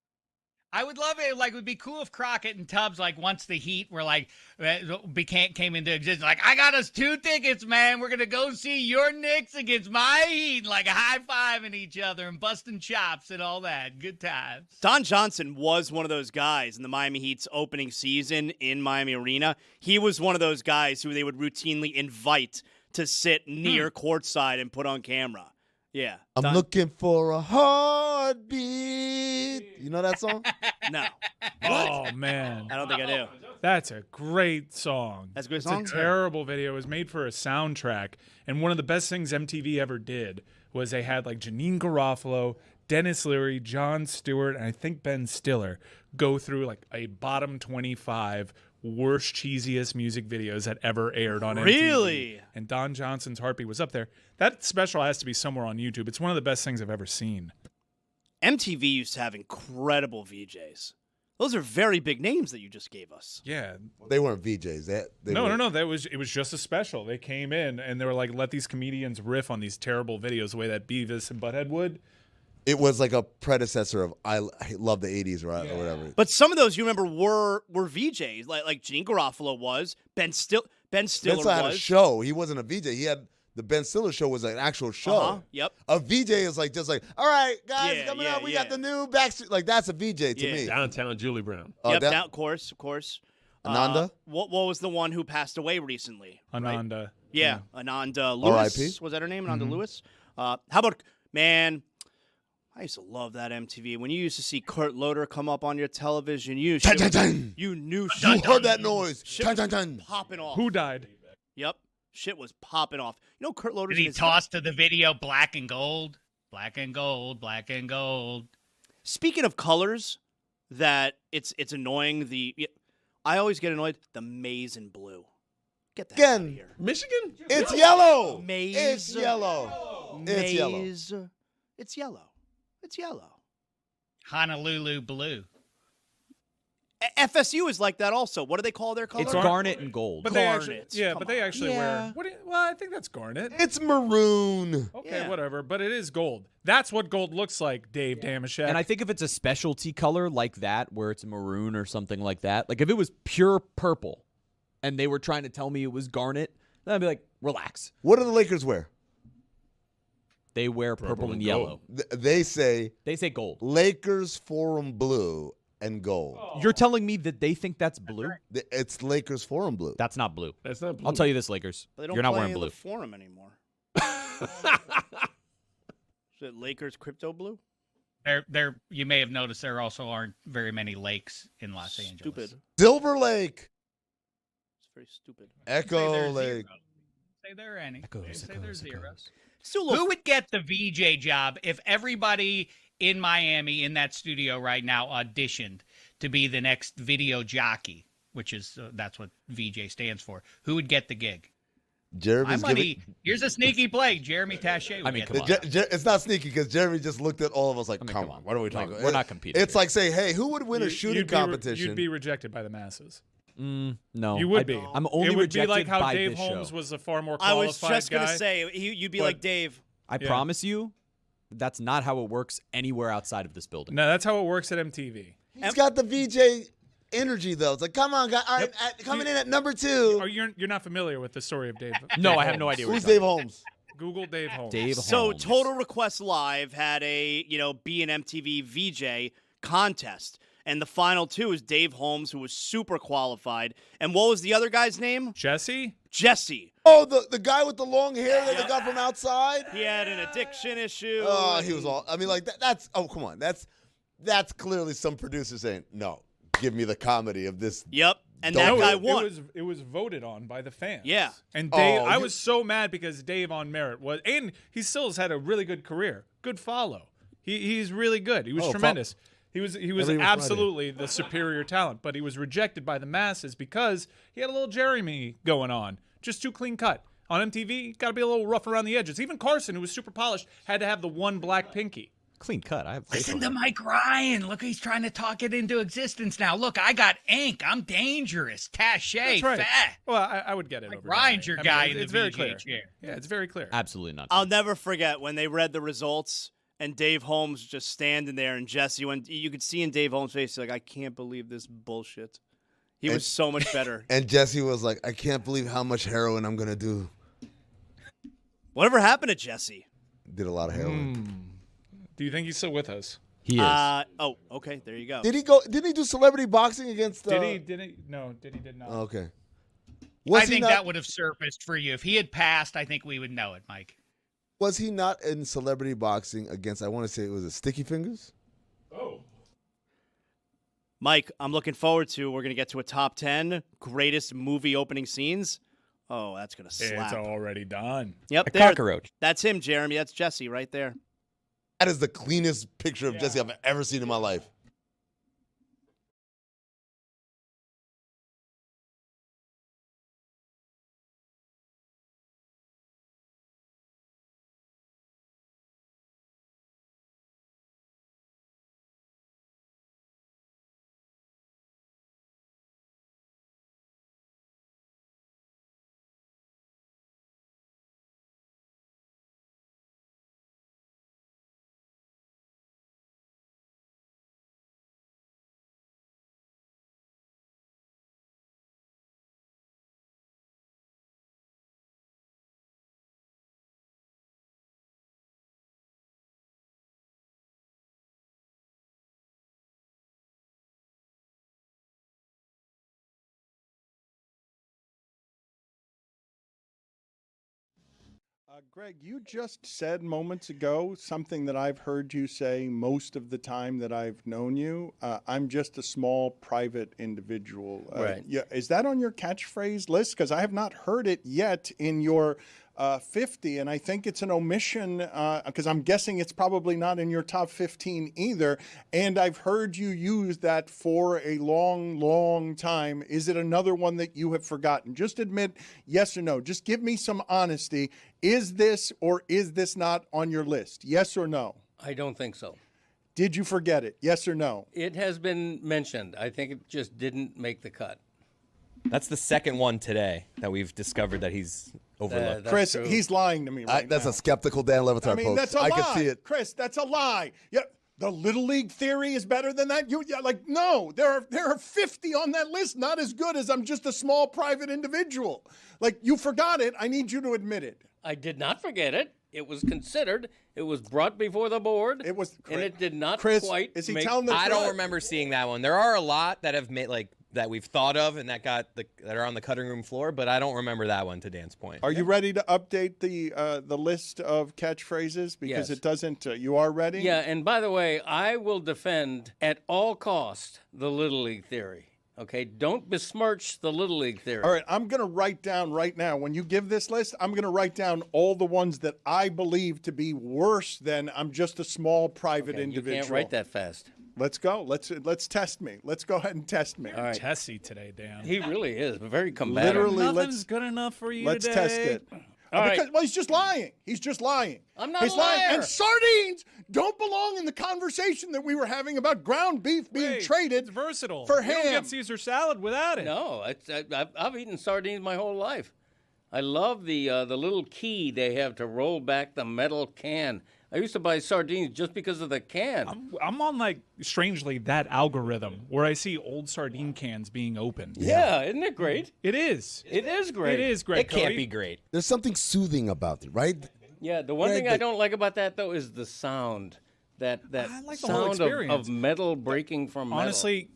S5: I would love it. Like, it would be cool if Crockett and Tubbs, like, once the Heat were like came into existence, like, I got us 2 tickets, man. We're gonna go see your Knicks against my Heat, like high-fiving each other and busting chops and all that. Good times.
S3: Don Johnson was one of those guys in the Miami Heat's opening season in Miami Arena. He was one of those guys who they would routinely invite to sit near courtside and put on camera. Yeah.
S7: I'm looking for a heartbeat. You know that song?
S3: No.
S4: Oh, man.
S3: I don't think I do.
S4: That's a great song.
S3: That's a great
S4: It's
S3: song?
S4: a terrible video. It was made for a soundtrack. And one of the best things MTV ever did was they had like Janine Garofalo, Dennis Leary, Jon Stewart, and I think Ben Stiller go through like a bottom 25 worst, cheesiest music videos that ever aired on MTV.
S3: Really?
S4: And Don Johnson's Heartbeat was up there. That special has to be somewhere on YouTube. It's one of the best things I've ever seen.
S3: MTV used to have incredible VJs. Those are very big names that you just gave us.
S4: Yeah.
S7: They weren't VJs.
S4: No. It was just a special. They came in and they were like, let these comedians riff on these terrible videos the way that Beavis and Butthead would.
S7: It was like a predecessor of I Love the 80s or whatever.
S3: But some of those you remember were VJs, like Janine Garofalo was, Ben Stiller
S7: Ben Stiller had a
S3: was.
S7: show. He wasn't a VJ. He had the Ben Stiller show was an actual show.
S3: Yep.
S7: A VJ is like just like, all right, guys,
S3: Yeah,
S7: coming
S3: yeah,
S7: up, we
S3: yeah.
S7: got the new Backstreet. Like that's a VJ to
S3: Yeah.
S7: me.
S12: Downtown Julie Brown.
S7: Oh,
S3: Yep,
S7: that-
S3: of course.
S7: Ananda?
S3: What was the one who passed away recently?
S4: Ananda.
S3: Right? Yeah, Ananda Lewis.
S7: R.I.P.?
S3: Was that her name? Ananda Lewis? How about, man, I used to love that MTV. When you used to see Kurt Loder come up on your television, you
S7: Dun, dun, dun.
S3: knew
S7: You heard that noise.
S3: shit
S7: Dun,
S3: was
S7: dun, dun.
S3: popping off.
S4: Who died?
S3: Yep. Shit was popping off. You know Kurt Loder's
S5: Did he
S3: in his-
S5: toss to the video black and gold? Black and gold, black and gold.
S3: Speaking of colors, that it's annoying. I always get annoyed. The maize and blue. Get that out of
S7: Again,
S3: here.
S12: Michigan?
S7: it's yellow.
S3: Maize.
S7: It's yellow. It's yellow.
S3: Maize. It's yellow. It's yellow.
S5: Honolulu blue.
S3: FSU is like that also. What do they call their color?
S6: It's garnet and gold.
S4: But they actually,
S3: Garnet.
S4: yeah,
S3: Come
S4: but they
S3: on.
S4: actually wear. Well, I think that's garnet.
S7: It's maroon.
S4: Okay,
S3: Yeah.
S4: whatever. But it is gold. That's what gold looks like, Dave Damashek.
S6: And I think if it's a specialty color like that, where it's maroon or something like that, like if it was pure purple and they were trying to tell me it was garnet, then I'd be like, relax.
S7: What do the Lakers wear?
S6: They wear purple and
S12: and
S6: yellow.
S7: They say
S6: They say gold.
S7: Lakers Forum blue and gold.
S6: You're telling me that they think that's blue?
S7: It's Lakers Forum blue.
S6: That's not blue.
S12: That's not blue.
S6: I'll tell you this, Lakers.
S3: But they don't
S6: You're not
S3: play
S6: wearing
S3: in
S6: blue.
S3: the Forum anymore. Is it Lakers crypto blue?
S5: There. You may have noticed there also aren't very many lakes in Los Angeles.
S3: Stupid.
S7: Silver Lake.
S3: It's very stupid.
S5: Say
S7: Echo
S5: there's
S7: Lake.
S5: zero. Say there are any.
S6: Echoes,
S5: Say there's zero.
S3: Still a little
S5: Who would get the VJ job if everybody in Miami in that studio right now auditioned to be the next video jockey, which is that's what VJ stands for? Who would get the gig? My
S7: Jeremy's
S5: money.
S7: giving.
S5: Here's a sneaky play. Jeremy Taché would get
S6: come
S5: the
S6: on.
S5: job.
S7: It's not sneaky because Jeremy just looked at all of us like, come on, what are we
S6: Like,
S7: talking?
S6: we're not competing
S7: It's
S6: here.
S7: like saying, hey, who would win a shooting competition?
S4: You'd be rejected by the masses.
S6: No,
S4: You would be.
S6: I'm only
S4: It would
S6: rejected
S4: be like how
S6: by
S4: Dave
S6: this
S4: Holmes
S6: show.
S4: was a far more
S3: I
S4: qualified
S3: was just
S4: guy.
S3: gonna say you'd be
S4: but-
S3: like Dave.
S6: I promise you, that's not how it works anywhere outside of this building.
S4: No, that's how it works at MTV.
S7: He's got the VJ energy, though. It's like, come on, guys. All right, coming in at number 2.
S4: Oh, you're not familiar with the story of Dave?
S6: No,
S4: Dave
S6: I have no
S4: Holmes.
S6: idea. What
S7: Who's
S6: you're
S7: Dave
S6: talking
S7: Holmes?
S4: Google Dave Holmes.
S6: Dave
S3: So
S6: Holmes.
S3: Total Request Live had a, be an MTV VJ contest. And the final 2 is Dave Holmes, who was super qualified. And what was the other guy's name?
S4: Jesse?
S3: Jesse.
S7: Oh, the guy with the long hair that they got from outside?
S3: He had an addiction issue.
S7: Oh, he was all. I mean, like, that's. Oh, come on. That's clearly some producer saying, no, give me the comedy of this.
S3: Yep. And
S7: Don't
S3: that
S7: do
S3: guy
S7: it.
S3: won.
S4: It was voted on by the fans.
S3: Yeah.
S4: And Dave,
S7: Oh,
S4: I
S7: you-
S4: was so mad because Dave on merit was, and he still has had a really good career. Good follow. He's really good. He was tremendous. He was
S7: Every
S4: absolutely the superior talent, but he was rejected by the masses because he had a little Jeremy going on, just too clean cut. On MTV, got to be a little rough around the edges. Even Carson, who was super polished, had to have the one black pinky.
S6: Clean cut. I have faith
S5: Listen
S6: in
S5: to
S6: him.
S5: Mike Ryan. Look, he's trying to talk it into existence now. Look, I got ink. I'm dangerous. Tache.
S4: That's right.
S5: Fat.
S4: Well, I would get it over.
S5: Ryan's your guy in
S4: it's
S5: the
S4: very
S5: VJ
S4: clear.
S5: chair.
S4: Yeah, it's very clear.
S6: Absolutely not.
S3: I'll never forget when they read the results and Dave Holmes just standing there and Jesse, when you could see in Dave Holmes' face, like, I can't believe this bullshit. He was so much better.
S7: And Jesse was like, I can't believe how much heroin I'm going to do.
S3: Whatever happened to Jesse?
S7: Did a lot of heroin.
S4: Do you think he's still with us?
S6: He is.
S3: Oh, okay. There you go.
S7: Didn't he do celebrity boxing against?
S4: Did he? No, did not.
S7: Okay.
S5: I think that would have surfaced for you. If he had passed, I think we would know it, Mike.
S7: Was he not in celebrity boxing against? I want to say it was Sticky Fingers.
S4: Oh.
S3: Mike, I'm looking forward to. We're gonna get to a top 10 greatest movie opening scenes. Oh, that's gonna slap.
S4: It's already done.
S3: Yep,
S8: A
S3: there.
S8: cockroach.
S3: That's him, Jeremy. That's Jesse right there.
S7: That is the cleanest picture of Jesse I've ever seen in my life.
S13: Greg, you just said moments ago something that I've heard you say most of the time that I've known you. I'm just a small private individual.
S14: Right.
S13: Yeah, is that on your catchphrase list? Because I have not heard it yet in your 50, and I think it's an omission because I'm guessing it's probably not in your top 15 either. And I've heard you use that for a long, long time. Is it another one that you have forgotten? Just admit yes or no. Just give me some honesty. Is this or is this not on your list? Yes or no?
S14: I don't think so.
S13: Did you forget it? Yes or no?
S14: It has been mentioned. I think it just didn't make the cut.
S8: That's the second one today that we've discovered that he's overlooked.
S13: Chris, he's lying to me right
S7: That's
S13: now.
S7: a skeptical Dan Le Batard,
S13: I mean,
S7: folks.
S13: that's a lie.
S7: I can see it.
S13: Chris, that's a lie. Yeah, the Little League theory is better than that. No, there are 50 on that list, not as good as I'm just a small private individual. Like, you forgot it. I need you to admit it.
S14: I did not forget it. It was considered. It was brought before the board.
S13: It was,
S14: and it did not
S13: Chris,
S14: quite.
S13: is he
S14: make,
S13: telling the
S8: I
S13: truth?
S8: don't remember seeing that one. There are a lot that have made that we've thought of and that are on the cutting room floor, but I don't remember that one. To Dan's point,
S13: Are you ready to update the list of catchphrases because
S14: Yes.
S13: it doesn't? You are ready?
S14: Yeah, and by the way, I will defend at all cost the Little League theory. Okay, don't besmirch the Little League theory.
S13: All right, I'm going to write down right now, when you give this list, I'm going to write down all the ones that I believe to be worse than I'm just a small private
S14: Okay,
S13: individual.
S14: You can't write that fast.
S13: Let's go. Let's test me. Let's go ahead and test me.
S14: All right.
S4: Tessie today, Dan.
S14: He really is, but very combative.
S13: Literally,
S4: Nothing's good enough for you
S13: let's
S4: today.
S13: test it.
S14: All right.
S13: Well, he's just lying. He's just lying.
S14: I'm not
S13: He's
S14: a liar.
S13: lying. And sardines don't belong in the conversation that we were having about ground beef being traded.
S4: It's versatile.
S13: For
S4: You don't
S13: ham.
S4: get Caesar salad without it.
S14: No, I've eaten sardines my whole life. I love the little key they have to roll back the metal can. I used to buy sardines just because of the can.
S4: I'm on, like, strangely, that algorithm where I see old sardine cans being opened.
S14: Yeah, isn't it great?
S4: It is.
S14: It is great.
S4: It is great.
S8: It can't
S4: Cody.
S8: be great.
S7: There's something soothing about it, right?
S14: Yeah, the one thing I don't like about that, though, is the sound. That
S4: I like the whole
S14: sound
S4: experience.
S14: of metal breaking from metal.
S4: Honestly,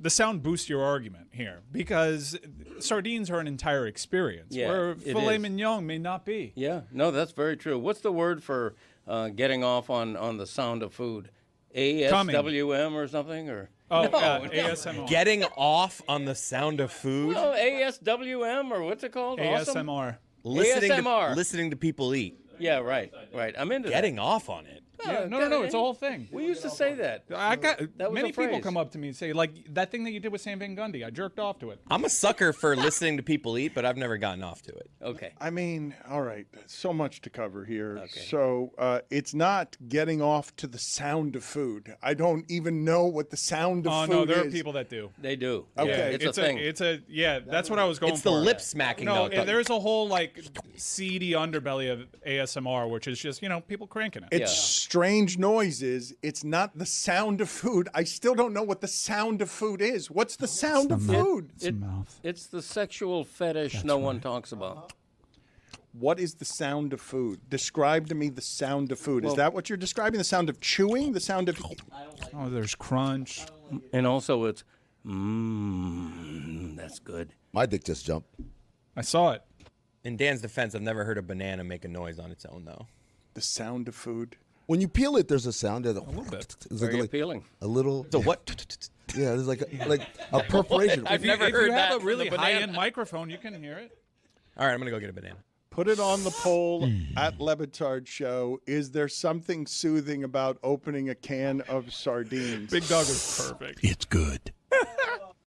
S4: the sound boosts your argument here because sardines are an entire experience where
S14: it
S4: filet
S14: is.
S4: mignon may not be.
S14: Yeah, no, that's very true. What's the word for getting off on the sound of food? ASWM or something? Or
S4: Oh,
S14: no,
S4: ASMR.
S8: Getting off on the sound of food.
S14: No, ASWM or what's it called? Awesome?
S4: ASMR.
S14: ASMR.
S8: Listening to people eat.
S14: Yeah, right. I'm into
S8: Getting off on it.
S4: Yeah, no, it's a whole thing.
S14: We used to say that.
S4: I got
S14: That was
S4: many
S14: a
S4: people
S14: phrase.
S4: come up to me and say, like, that thing that you did with Sam Van Gundy, I jerked off to it.
S8: I'm a sucker for listening to people eat, but I've never gotten off to it.
S14: Okay.
S13: I mean, all right, so much to cover here. Okay. So it's not getting off to the sound of food. I don't even know what the sound of food is.
S4: Oh, no, there are people that do.
S14: They do.
S13: Okay.
S14: It's a thing.
S4: That's what I was going for.
S8: It's the lip smacking,
S4: No,
S8: though.
S4: there's a whole, like, seedy underbelly of ASMR, which is just, people cranking it.
S13: It's strange noises. It's not the sound of food. I still don't know what the sound of food is. What's the sound of food?
S14: It's the sexual fetish no one talks about.
S13: What is the sound of food? Describe to me the sound of food. Is that what you're describing? The sound of chewing? The sound of...
S4: Oh, there's crunch.
S14: And also it's, that's good.
S7: My dick just jumped.
S4: I saw it.
S8: In Dan's defense, I've never heard a banana make a noise on its own, though.
S13: The sound of food.
S7: When you peel it, there's a sound. There's
S4: a little bit.
S7: It's
S14: Are you
S7: like
S14: peeling?
S7: a little.
S8: The what?
S7: Yeah, there's like a perforation.
S14: I've never
S4: If
S14: heard
S4: you
S14: that.
S4: have a
S14: from
S4: really
S14: the banana.
S4: high-end microphone, you can hear it.
S8: All right, I'm going to go get a banana.
S13: Put it on the poll at Le Batard Show. Is there something soothing about opening a can of sardines?
S4: Big Dog is perfect.
S10: It's good.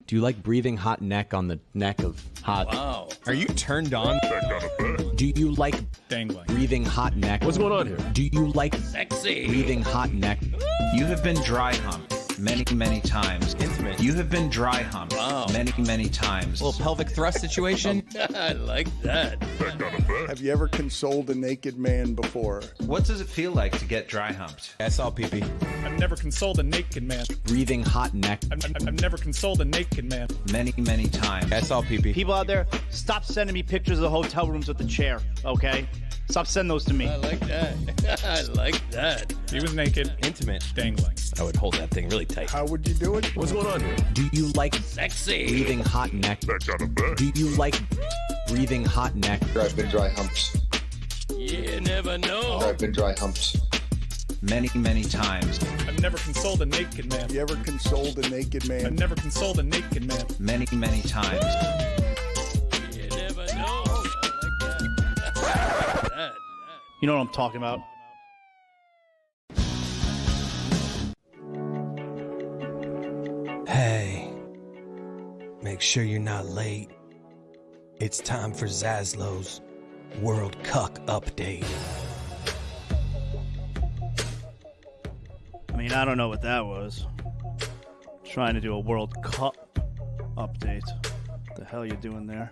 S6: Do you like breathing hot neck on the neck of hot?
S14: Wow.
S8: Are you turned on?
S6: Do you like
S4: Dangling.
S6: breathing hot neck?
S12: What's going on here?
S6: Do you like
S14: Sexy.
S6: breathing hot neck?
S15: You have been dry humped many, many times.
S8: Intimate.
S15: You have been dry humped many, many times.
S6: Little pelvic thrust situation?
S14: I like that.
S13: Have you ever consoled a naked man before?
S15: What does it feel like to get dry humped?
S8: I saw pee-pee.
S4: I've never consoled a naked man.
S6: Breathing hot neck.
S4: I've never consoled a naked man.
S15: Many, many times.
S8: I saw pee-pee.
S3: People out there, stop sending me pictures of the hotel rooms with the chair, okay? Stop sending those to me.
S14: I like that. I like that.
S4: He was naked,
S8: Intimate.
S4: dangling.
S8: I would hold that thing really tight.
S13: How would you do it?
S12: What's going on here?
S6: Do you like
S14: Sexy.
S6: breathing hot neck? Do you like breathing hot neck?
S16: I've been dry humps.
S14: You never know.
S16: I've been dry humps.
S15: Many, many times.
S4: I've never consoled a naked man.
S13: Have you ever consoled a naked man?
S4: I've never consoled a naked man.
S15: Many, many times.
S14: You never know. I like that.
S3: You know what I'm talking about.
S17: Hey, make sure you're not late. It's time for Zaslow's World Cuck update.
S3: I mean, I don't know what that was. Trying to do a World Cup update. What the hell you doing there?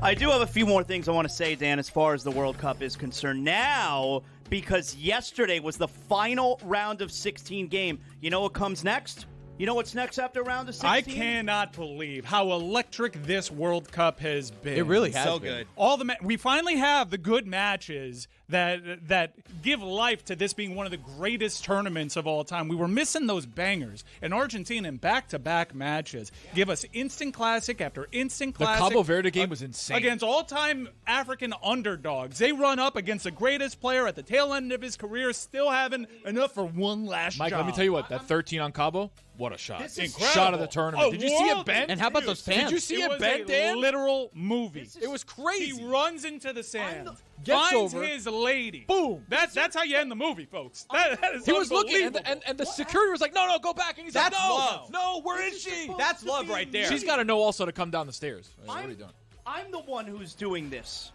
S3: I do have a few more things I want to say, Dan, as far as the World Cup is concerned. Now, because yesterday was the final round of 16 game. You know what comes next? You know what's next after round of 16?
S4: I cannot believe how electric this World Cup has been.
S6: It really has
S8: So
S6: been.
S8: good.
S4: We finally have the good matches that give life to this being one of the greatest tournaments of all time. We were missing those bangers. And Argentina in back-to-back matches give us instant classic after instant
S9: The
S4: classic.
S9: Cabo Verde game was insane.
S4: Against all-time African underdogs. They run up against the greatest player at the tail end of his career, still having enough for one last
S9: Mike,
S4: job.
S9: let me tell you what, that 13 on Cabo, what a shot.
S4: This is
S9: Shot of the
S4: incredible.
S9: tournament.
S4: A
S9: Did you see it
S4: world-
S9: bend?
S6: And how about those fans?
S9: Did you see
S4: It
S9: it
S4: was
S9: bend,
S4: a
S9: Dan?
S4: literal movie.
S9: It was crazy.
S4: He runs into the sand,
S9: Gets
S4: finds
S9: over.
S4: his lady.
S9: Boom.
S4: That's how you end the movie, folks. That is
S9: He was looking, and
S4: unbelievable.
S9: the security was like, no, go back. And he's
S6: That's
S9: like, no,
S6: love.
S9: no, where is she?
S6: That's love right there.
S9: She's got to know also to come down the stairs. What are you doing?
S3: I'm the one who's doing this.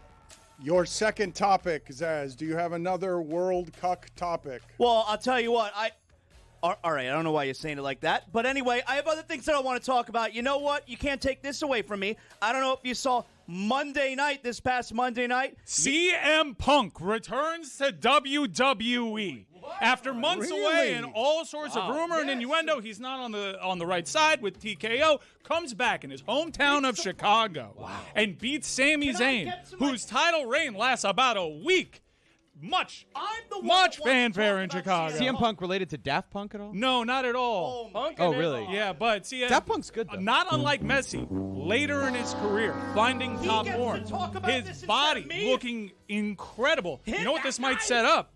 S13: Your second topic, Zaz. Do you have another World Cuck topic?
S3: Well, I'll tell you what. All right, I don't know why you're saying it like that. But anyway, I have other things that I want to talk about. You know what? You can't take this away from me. I don't know if you saw this past Monday night.
S4: CM Punk returns to WWE. After months away and all sorts of rumor and innuendo, he's not on the right side with TKO, comes back in his hometown of Chicago and beats Sami Zayn, whose title reign lasts about a week. Much fanfare in Chicago.
S6: CM Punk related to Daft Punk at all?
S4: No, not at all.
S6: Oh, really?
S4: Yeah, but CM
S6: Daft Punk's good, though.
S4: Not unlike Messi, later in his career, finding top form, his body looking incredible. You know what this might set up?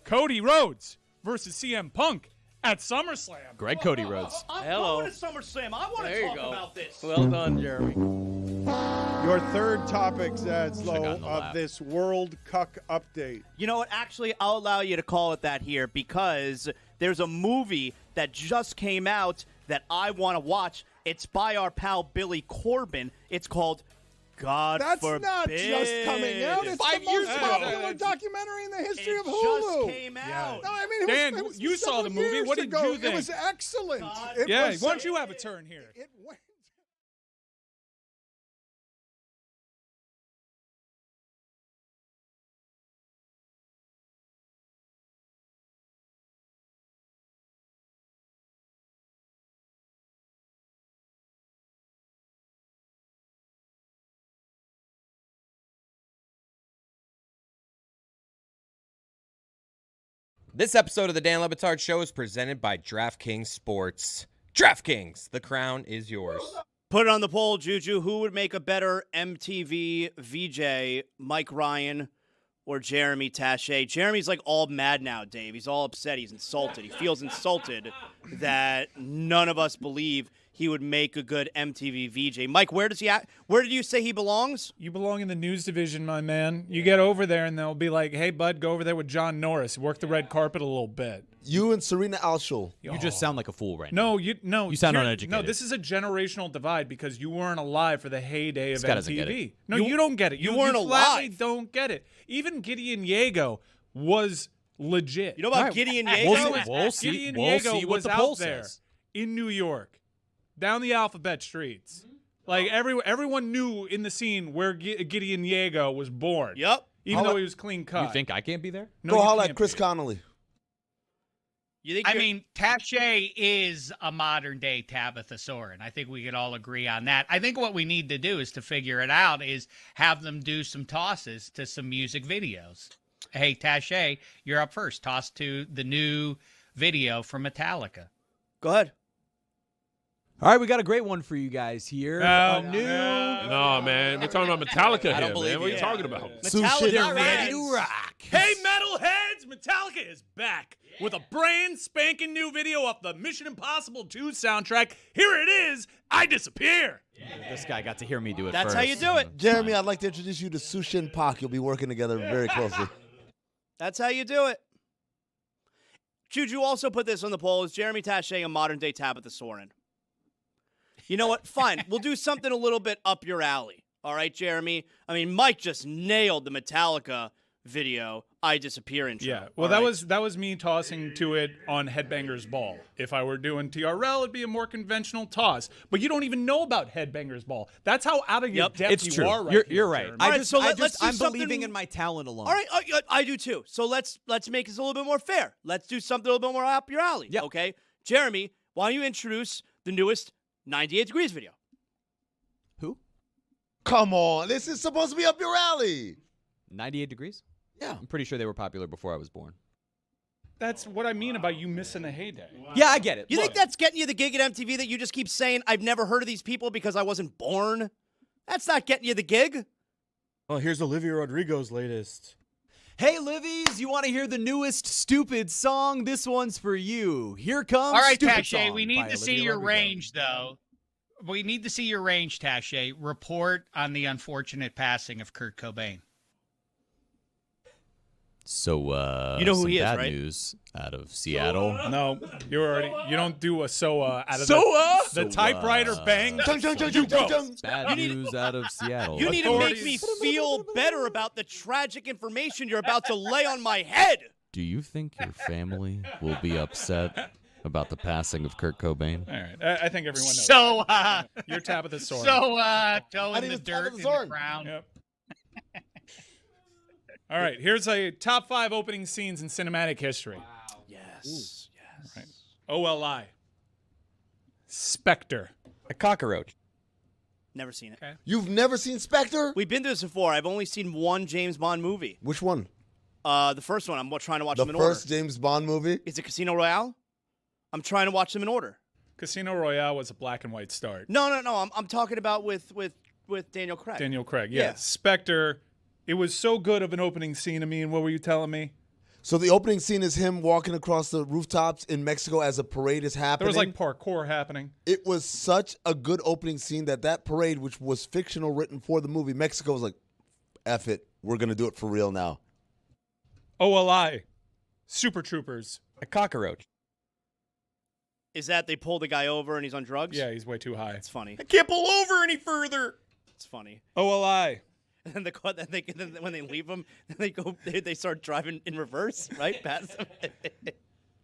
S4: Cody Rhodes versus CM Punk at SummerSlam.
S6: Greg Cody Rhodes.
S3: I'm
S14: Hello.
S3: going to SummerSlam. I want to talk about this.
S14: Well done, Jeremy.
S13: Your third topic, Zaslow, of this World Cuck update.
S3: You know what? Actually, I'll allow you to call it that here because there's a movie that just came out that I want to watch. It's by our pal Billy Corbin. It's called God
S13: That's
S3: Forbid.
S13: not just coming out. It's the most popular documentary in the history of Hulu.
S3: Just came out.
S13: No, I mean,
S4: Dan,
S13: it was
S4: you saw the movie.
S13: years
S4: What did
S13: ago.
S4: you think?
S13: It was excellent.
S3: God.
S4: Why don't you have a turn here?
S13: It went.
S8: This episode of the Dan Le Batard Show is presented by DraftKings Sports. DraftKings, the crown is yours.
S3: Put it on the poll, Juju. Who would make a better MTV VJ, Mike Ryan or Jeremy Taché? Jeremy's like all mad now, Dave. He's all upset. He's insulted. He feels insulted that none of us believe he would make a good MTV VJ. Mike, where did you say he belongs?
S4: You belong in the news division, my man. You get over there and they'll be like, hey, bud, go over there with John Norris. Work the red carpet a little bit.
S7: You and Serena Alshul.
S6: You just sound like a fool right now.
S4: No, you
S6: sound
S4: you're-
S6: uneducated.
S4: No, this is a generational divide because you weren't alive for the heyday of
S6: This guy doesn't get
S4: MTV.
S6: it.
S4: No, you don't get it.
S3: you weren't
S4: flatly
S3: alive.
S4: Don't get it. Even Gideon Yago was legit.
S3: You know about Gideon Yago?
S6: We'll see.
S4: Gideon
S6: We'll
S4: Yago
S6: see what
S4: was
S6: the poll
S4: out there
S6: says.
S4: in New York, down the alphabet streets. Like everyone knew in the scene where Gideon Yago was born.
S3: Yep.
S4: Even though he was clean cut.
S6: You think I can't be there?
S4: No,
S7: Go
S4: you
S7: holler
S4: can't
S7: at Chris
S4: be.
S7: Connolly.
S3: You think
S5: I mean, Taché is a modern-day Tabitha Soren. I think we could all agree on that. I think what we need to do is to figure it out is have them do some tosses to some music videos. Hey, Taché, you're up first. Toss to the new video from Metallica.
S3: Go ahead.
S6: All right, we got a great one for you guys here.
S4: Oh,
S6: A new
S12: No, man. We're talking about Metallica
S8: I don't
S12: here,
S8: believe
S12: man. What are you
S8: you.
S12: talking about?
S3: Metallica
S6: They're ready
S3: fans.
S6: to rock.
S4: Hey, metalheads! Metallica is back with a brand spanking new video off the Mission Impossible 2 soundtrack. Here it is, I Disappear.
S6: This guy got to hear me do it
S3: That's
S6: first.
S3: how you do it.
S7: Jeremy, I'd like to introduce you to Sushin Pak. You'll be working together very closely.
S3: That's how you do it. Juju also put this on the poll. Is Jeremy Taché a modern-day Tabitha Soren? You know what? Fine. We'll do something a little bit up your alley. All right, Jeremy? I mean, Mike just nailed the Metallica video, I Disappear intro.
S4: Yeah, well, that was me tossing to it on Headbangers Ball. If I were doing TRL, it'd be a more conventional toss. But you don't even know about Headbangers Ball. That's how out of your depth
S6: It's
S4: you
S6: true.
S4: are right
S6: You're
S4: here,
S6: right.
S4: Jeremy.
S3: All right, so let's do
S6: I'm
S3: something-
S6: believing in my talent alone.
S3: All right, I do too. So let's make this a little bit more fair. Let's do something a little bit more up your alley.
S6: Yep.
S3: Okay? Jeremy, why don't you introduce the newest 98 Degrees video?
S6: Who?
S7: Come on. This is supposed to be up your alley.
S6: 98 Degrees?
S7: Yeah.
S6: I'm pretty sure they were popular before I was born.
S4: That's what I mean about you missing the heyday.
S6: Yeah, I get it.
S3: You
S6: Look,
S3: think that's getting you the gig at MTV that you just keep saying, I've never heard of these people because I wasn't born? That's not getting you the gig.
S2: Well, here's Olivia Rodrigo's latest.
S6: Hey, Livies, you want to hear the newest Stupid song? This one's for you. Here comes
S5: All right,
S6: Stupid
S5: Taché,
S6: Song
S5: we
S6: by
S5: need to see
S6: Olivia
S5: your
S6: Rodrigo.
S5: range, though. We need to see your range, Taché. Report on the unfortunate passing of Kurt Cobain.
S6: So,
S3: You know who
S6: some
S3: he is,
S6: bad
S3: right?
S6: news out of Seattle.
S4: No, you don't do a out of
S6: So,
S4: the typewriter bang.
S7: Chung, chung, chung, chung, chung, chung.
S6: Bad news out of Seattle.
S3: You need to make me feel better about the tragic information you're about to lay on my head.
S6: Do you think your family will be upset about the passing of Kurt Cobain?
S4: All right, I think everyone knows.
S5: So,
S4: you're Tabitha Soren.
S5: So, toe in
S7: think
S5: the
S7: it's
S5: dirt,
S7: Tabitha
S5: in
S7: Soren.
S5: the ground.
S4: Yep. All right, here's a top 5 opening scenes in cinematic history.
S3: Yes.
S4: Right. OLI. Spectre.
S8: A cockroach.
S3: Never seen it.
S7: You've never seen Spectre?
S3: We've been to this before. I've only seen one James Bond movie.
S7: Which one?
S3: The first one. I'm trying to watch
S7: The
S3: them in order.
S7: first James Bond movie?
S3: Is it Casino Royale? I'm trying to watch them in order.
S4: Casino Royale was a black and white start.
S3: No. I'm talking about with Daniel Craig.
S4: Daniel Craig, yeah.
S3: Yeah.
S4: Spectre. It was so good of an opening scene. I mean, what were you telling me?
S7: So the opening scene is him walking across the rooftops in Mexico as a parade is happening.
S4: There was like parkour happening.
S7: It was such a good opening scene that parade, which was fictional, written for the movie, Mexico was like, F it, we're going to do it for real now.
S4: OLI. Super Troopers.
S8: A cockroach.
S3: Is that they pull the guy over and he's on drugs?
S4: Yeah, he's way too high.
S3: It's funny.
S8: I can't pull over any further.
S3: It's funny.
S4: OLI.
S3: And then when they leave him, they start driving in reverse, right? Past him.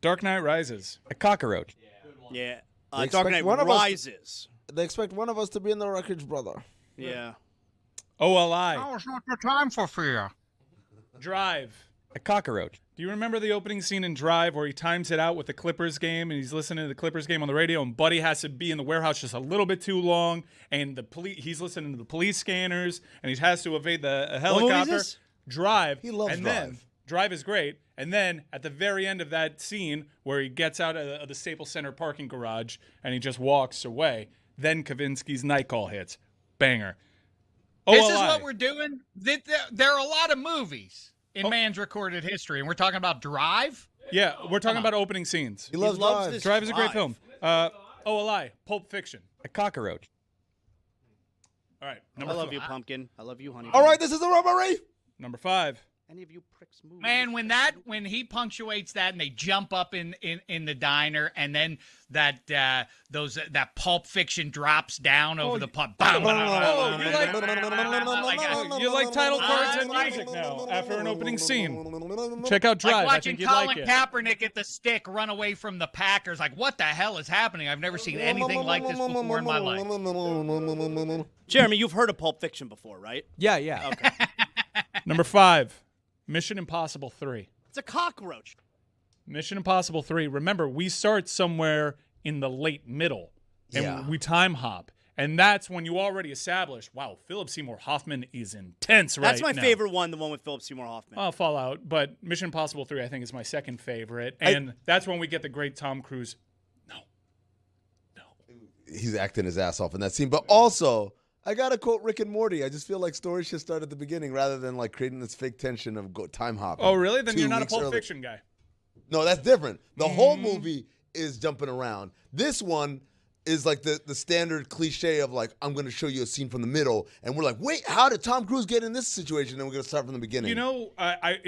S4: Dark Knight Rises.
S8: A cockroach.
S3: Yeah.
S7: They
S3: Dark
S7: expect
S3: Knight
S7: one of us-
S3: Rises.
S7: They expect one of us to be in the wreckage, brother.
S3: Yeah.
S4: OLI.
S10: Now it's not the time for fear.
S4: Drive.
S8: A cockroach.
S4: Do you remember the opening scene in Drive where he times it out with the Clippers game and he's listening to the Clippers game on the radio and Buddy has to be in the warehouse just a little bit too long and he's listening to the police scanners and he has to evade a helicopter.
S3: What movie is this?
S4: Drive.
S7: He loves
S4: and
S7: Drive.
S4: Then, Drive is great. And then at the very end of that scene where he gets out of the Staples Center parking garage and he just walks away, then Kavinsky's night call hits. Banger.
S5: This is
S4: OLI.
S5: what we're doing. There are a lot of movies in man's recorded history, and we're talking about Drive?
S4: Yeah, we're talking about opening scenes.
S7: He loves Drive.
S3: this
S4: Drive is a great film. OLI. Pulp Fiction.
S8: A cockroach.
S4: All right.
S3: I love you, Pumpkin. I love you, Honey.
S7: All right, this is a robbery.
S4: Number 5.
S3: Any of you pricks move.
S5: Man, when he punctuates that and they jump up in the diner and then that Pulp Fiction drops down over the pub.
S4: You like title cards and music now after an opening scene. Check out Drive.
S5: Like
S4: I
S5: watching
S4: think you'd
S5: Colin
S4: like it.
S5: Kaepernick at the stick run away from the Packers. Like, what the hell is happening? I've never seen anything like this before in my life.
S3: Jeremy, you've heard of Pulp Fiction before, right?
S6: Yeah, yeah.
S3: Okay.
S4: Number 5. Mission Impossible 3.
S3: It's a cockroach.
S4: Mission Impossible 3. Remember, we start somewhere in the late middle, and we time hop. And that's when you already establish, wow, Philip Seymour Hoffman is intense
S3: That's my
S4: now.
S3: favorite one, the one with Philip Seymour Hoffman.
S4: Oh, Fallout. But Mission Impossible 3, I think, is my second favorite. And that's when we get the great Tom Cruise.
S7: He's acting his ass off in that scene. But also, I got to quote Rick and Morty. I just feel like stories should start at the beginning rather than like creating this fake tension of time hopping.
S4: Oh, really? Then
S7: 2
S4: you're not a
S7: weeks
S4: Pulp
S7: early.
S4: Fiction guy.
S7: No, that's different. The whole movie is jumping around. This one is like the standard cliche of like, I'm going to show you a scene from the middle. And we're like, wait, how did Tom Cruise get in this situation? And we're going to start from the beginning.
S4: You know,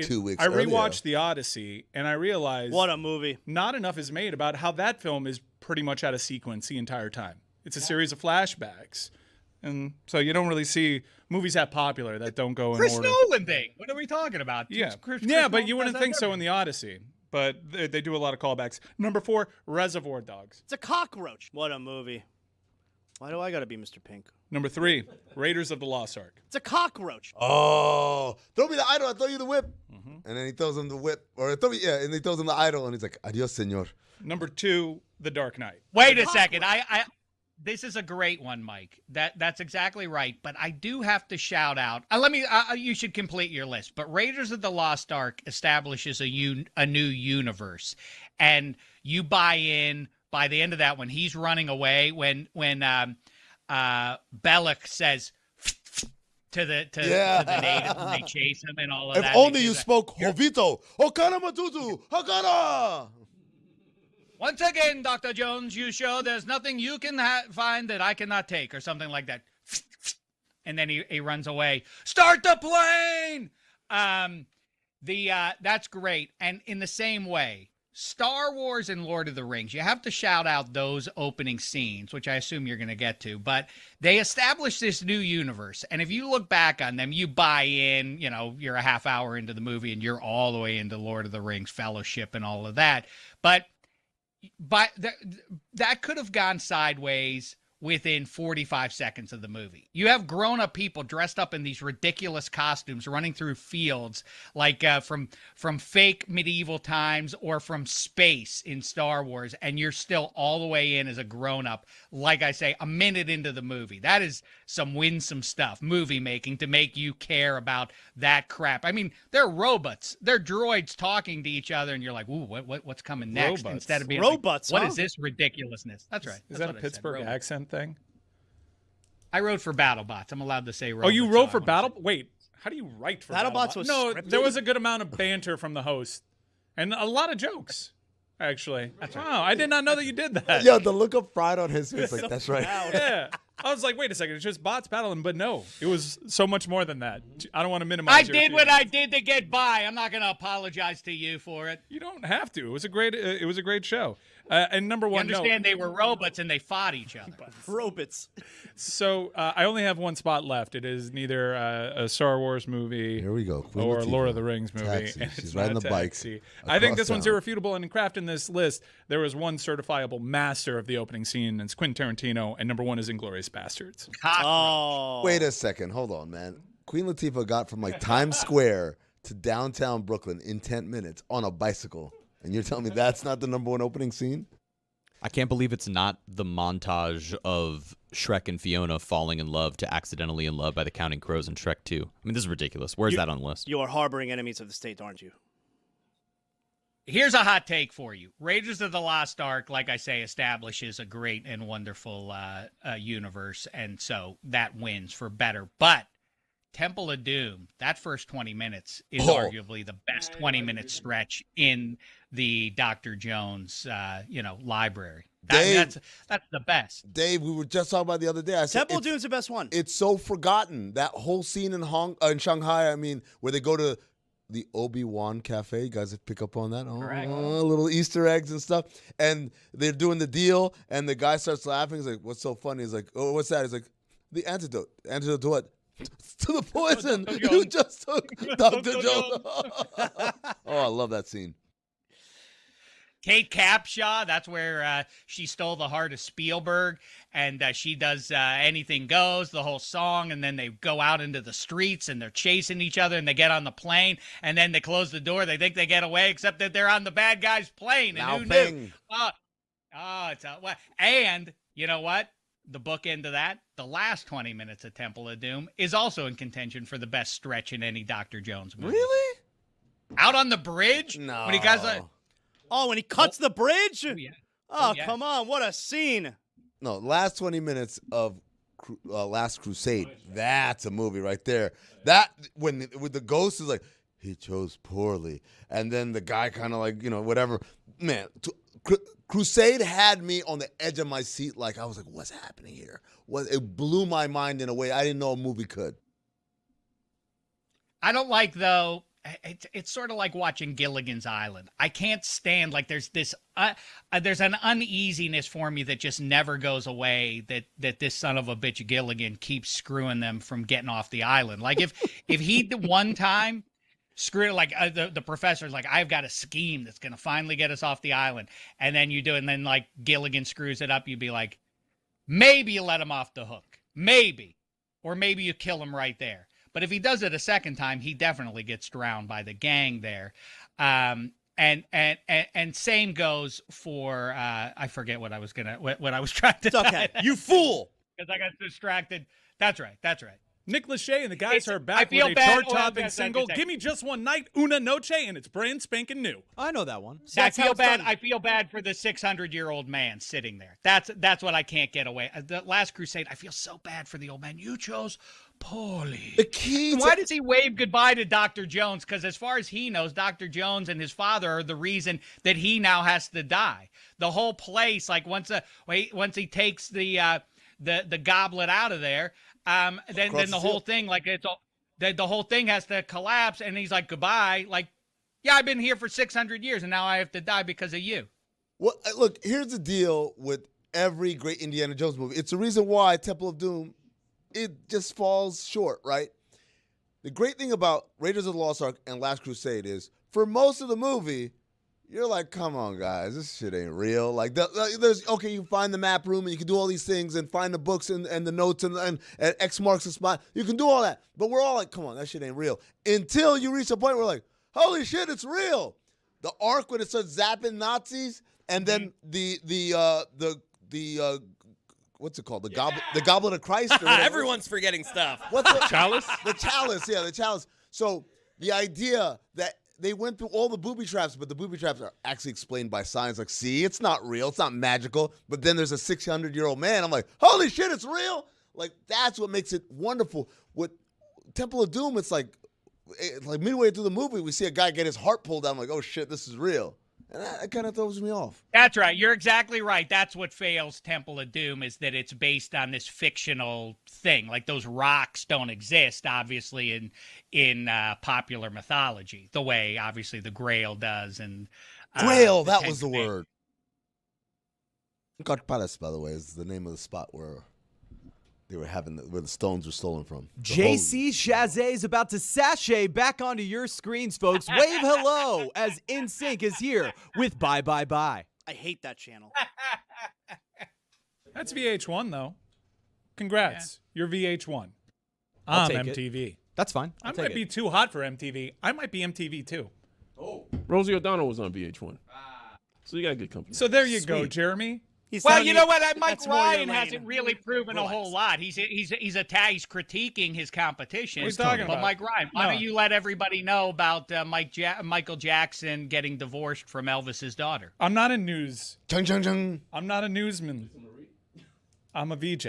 S7: 2 weeks
S4: I
S7: earlier.
S4: rewatched The Odyssey, and I realized
S3: What a movie.
S4: not enough is made about how that film is pretty much out of sequence the entire time. It's a series of flashbacks. And so you don't really see movies that popular that don't go in
S5: Chris
S4: order.
S5: Nolan thing. What are we talking about?
S4: Yeah,
S5: Chris
S4: yeah, but
S5: Nolan
S4: you wouldn't
S5: does
S4: think
S5: that
S4: so in The Odyssey. But they do a lot of callbacks. Number 4, Reservoir Dogs.
S3: It's a cockroach. What a movie. Why do I got to be Mr. Pink?
S4: Number 3, Raiders of the Lost Ark.
S3: It's a cockroach.
S7: Oh, throw me the idol. I'll throw you the whip. And then he throws him the whip. And he throws him the idol. And he's like, adios, senor.
S4: Number 2, The Dark Knight.
S5: Wait a second. This is a great one, Mike. That's exactly right. But I do have to shout out. You should complete your list. But Raiders of the Lost Ark establishes a new universe, and you buy in. By the end of that, when he's running away, when Belloc says to the natives and they chase him and all of that.
S7: If only you spoke Jovito. Okana Matutu. Hakana.
S5: Once again, Dr. Jones, you show there's nothing you can find that I cannot take, or something like that. And then he runs away. Start the plane! That's great. And in the same way, Star Wars and Lord of the Rings, you have to shout out those opening scenes, which I assume you're going to get to, but they established this new universe. And if you look back on them, you buy in, you're a half hour into the movie and you're all the way into Lord of the Rings, Fellowship and all of that. But that could have gone sideways within 45 seconds of the movie. You have grown-up people dressed up in these ridiculous costumes running through fields like from fake medieval times or from space in Star Wars, and you're still all the way in as a grown-up, like I say, a minute into the movie. That is some winsome stuff, movie making, to make you care about that crap. I mean, they're robots. They're droids talking to each other, and you're like, ooh, what's coming next?
S4: Robots.
S5: Instead of being
S3: robots,
S5: like, what
S3: huh?
S5: is this ridiculousness? That's right.
S4: Is
S5: That's
S4: that a
S5: what I said,
S4: Pittsburgh
S5: robots.
S4: accent thing?
S5: I wrote for BattleBots. I'm allowed to say robots.
S4: Oh, you wrote for Battle? Wait, how do you write for
S3: BattleBots
S4: BattleBots?
S3: was
S4: No,
S3: scripted?
S4: there was a good amount of banter from the host and a lot of jokes, actually. Wow, I did not know that you did that.
S7: Yo, the look of pride on his face, like, that's right.
S4: Yeah. I was like, wait a second, it's just bots battling, but no, it was so much more than that. I don't want to minimize
S5: I did what I did to get by. I'm not going to apologize to you for it.
S4: You don't have to. It was a great show. And number one,
S5: You understand they were robots and they fought each other.
S3: Robots.
S4: So I only have one spot left. It is neither a Star Wars movie
S7: Here we go. Queen
S4: or a
S7: Latifah.
S4: Lord of the Rings movie.
S7: Taxi.
S4: And
S7: She's
S4: it's
S7: riding
S4: not
S7: the bike
S4: Taxi. I think this
S7: across
S4: one's
S7: town.
S4: irrefutable. And in crafting this list, there was one certifiable master of the opening scene, and it's Quentin Tarantino, and number one is Inglourious Bastards.
S3: Oh.
S7: Wait a second. Hold on, man. Queen Latifah got from like Times Square to downtown Brooklyn in 10 minutes on a bicycle. And you're telling me that's not the number one opening scene?
S6: I can't believe it's not the montage of Shrek and Fiona falling in love to Accidentally in Love by the Counting Crows in Shrek 2. I mean, this is ridiculous. Where's that on the list?
S3: You are harboring enemies of the state, aren't you?
S5: Here's a hot take for you. Raiders of the Lost Ark, like I say, establishes a great and wonderful universe, and so that wins for better. But Temple of Doom, that first 20 minutes is arguably the best 20-minute stretch in the Dr. Jones, library. That's the best.
S7: Dave, we were just talking about the other day. I said
S3: Temple of Doom's the best one.
S7: It's so forgotten. That whole scene in Shanghai, I mean, where they go to the Obi-Wan Cafe. You guys pick up on that?
S5: Correct.
S7: Little Easter eggs and stuff. And they're doing the deal, and the guy starts laughing. He's like, what's so funny? He's like, oh, what's that? He's like, the antidote. Antidote to what? To the poison you just took, Dr. Jones. Oh, I love that scene.
S5: Kate Capshaw, that's where she stole the heart of Spielberg, and she does Anything Goes, the whole song, and then they go out into the streets, and they're chasing each other, and they get on the plane, and then they close the door. They think they get away, except that they're on the bad guy's plane, and
S7: Now
S5: who
S7: bing.
S5: knew? And you know what? The bookend of that, the last 20 minutes of Temple of Doom, is also in contention for the best stretch in any Dr. Jones movie.
S7: Really?
S5: Out on the bridge?
S7: No.
S5: When he guys
S3: when he cuts the bridge?
S5: Oh, yeah.
S3: Oh,
S5: yeah.
S3: come on. What a scene.
S7: No, last 20 minutes of Last Crusade. That's a movie right there. That, with the ghost is like, he chose poorly. And then the guy kind of like, whatever. Man, Crusade had me on the edge of my seat. Like, I was like, what's happening here? It blew my mind in a way I didn't know a movie could.
S5: I don't like, though, it's sort of like watching Gilligan's Island. I can't stand, like, there's this, there's an uneasiness for me that just never goes away, that this son of a bitch Gilligan keeps screwing them from getting off the island. Like, if he one time screwed, like, the professor's like, I've got a scheme that's going to finally get us off the island. And then you do it, and then, like, Gilligan screws it up. You'd be like, maybe you let him off the hook. Maybe. Or maybe you kill him right there. But if he does it a second time, he definitely gets drowned by the gang there. And same goes for I forget what I was trying to.
S3: It's okay. You fool.
S5: Because I got distracted. That's right.
S4: Nick Lachey and the guys are back
S5: feel
S4: with a
S5: bad-
S4: chart-topping single. Give me just one night, Una Noche, and it's brand spanking new.
S6: I know that one.
S5: I feel bad. I feel bad for the 600-year-old man sitting there. That's what I can't get away. The Last Crusade. I feel so bad for the old man. You chose poorly.
S7: The key.
S5: Why does he wave goodbye to Dr. Jones? Because as far as he knows, Dr. Jones and his father are the reason that he now has to die. The whole place, like once he takes the goblet out of there. Then the whole thing, like, it's all, The whole thing has to collapse, and he's like, goodbye. Like, yeah, I've been here for 600 years, and now I have to die because of you.
S7: Well, look, here's the deal with every great Indiana Jones movie. It's the reason why Temple of Doom, it just falls short, right? The great thing about Raiders of the Lost Ark and Last Crusade is, for most of the movie, you're like, come on, guys, this shit ain't real. Like, there's okay, you find the map room and you can do all these things and find the books and the notes and X marks the spot. You can do all that, but we're all like, come on, that shit ain't real. Until you reach a point where we're like, holy shit, it's real. The Ark when it starts zapping Nazis, and then the what's it called? The Goblet of Christ. Or
S8: Everyone's forgetting stuff.
S7: What's the
S12: chalice?
S7: The chalice, yeah, the chalice. So the idea that they went through all the booby traps, but the booby traps are actually explained by science. Like, see, it's not real. It's not magical. But then there's a 600-year-old man. I'm like, holy shit, it's real. Like, that's what makes it wonderful. With Temple of Doom, it's like midway through the movie, we see a guy get his heart pulled out. I'm like, oh shit, this is real. And that kind of throws me off.
S5: That's right. You're exactly right. That's what fails Temple of Doom, is that it's based on this fictional thing. Like, those rocks don't exist, obviously, in popular mythology, the way, obviously, the Grail does. And
S7: Grail, that was the word. God Palace, by the way, is the name of the spot where they were where the stones were stolen from.
S6: JC Chazé is about to sashay back onto your screens, folks. Wave hello as NSYNC is here with Bye Bye Bye.
S3: I hate that channel.
S4: That's VH1, though. Congrats. You're VH1.
S6: I'll
S4: I'm
S6: take
S4: MTV.
S6: it. That's fine.
S4: I might be too hot for MTV. I might be MTV, too.
S12: Rosie O'Donnell was on VH1. So you got good company.
S4: So there you go, Jeremy.
S5: Well, you know what? Mike Ryan hasn't really proven a whole lot. He's critiquing his competition.
S4: What are you talking
S5: but
S4: about?
S5: Mike Ryan, why don't you let everybody know about Michael Jackson getting divorced from Elvis's daughter?
S4: I'm not in news.
S7: Chung, chung, chung.
S4: I'm not a newsman. I'm a VJ.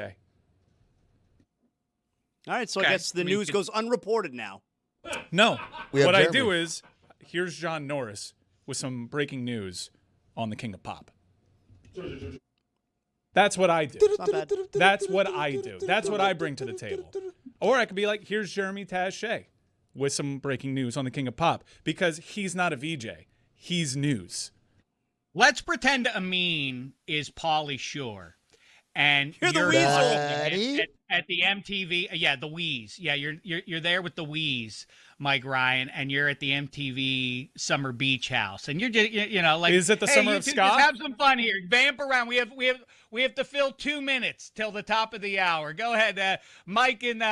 S3: All right, so
S5: Okay.
S3: I guess the news goes unreported now.
S4: No.
S7: We have
S4: What I
S7: Jeremy.
S4: do is, here's John Norris with some breaking news on the King of Pop. That's what I do.
S3: It's not bad.
S4: That's what I do. That's what I bring to the table. Or I could be like, here's Jeremy Taché with some breaking news on the King of Pop, because he's not a VJ. He's news.
S5: Let's pretend Amin is Pauly Shore, and
S3: You're the
S7: Weasel.
S5: at the MTV. Yeah, the Wheeze. Yeah, you're there with the Wheeze, Mike Ryan, and you're at the MTV Summer Beach House, and you're just like,
S4: Is it the
S5: hey,
S4: Summer
S5: you
S4: of
S5: two
S4: Ska?
S5: Just have some fun here. Vamp around. We have to fill 2 minutes till the top of the hour. Go ahead, Mike and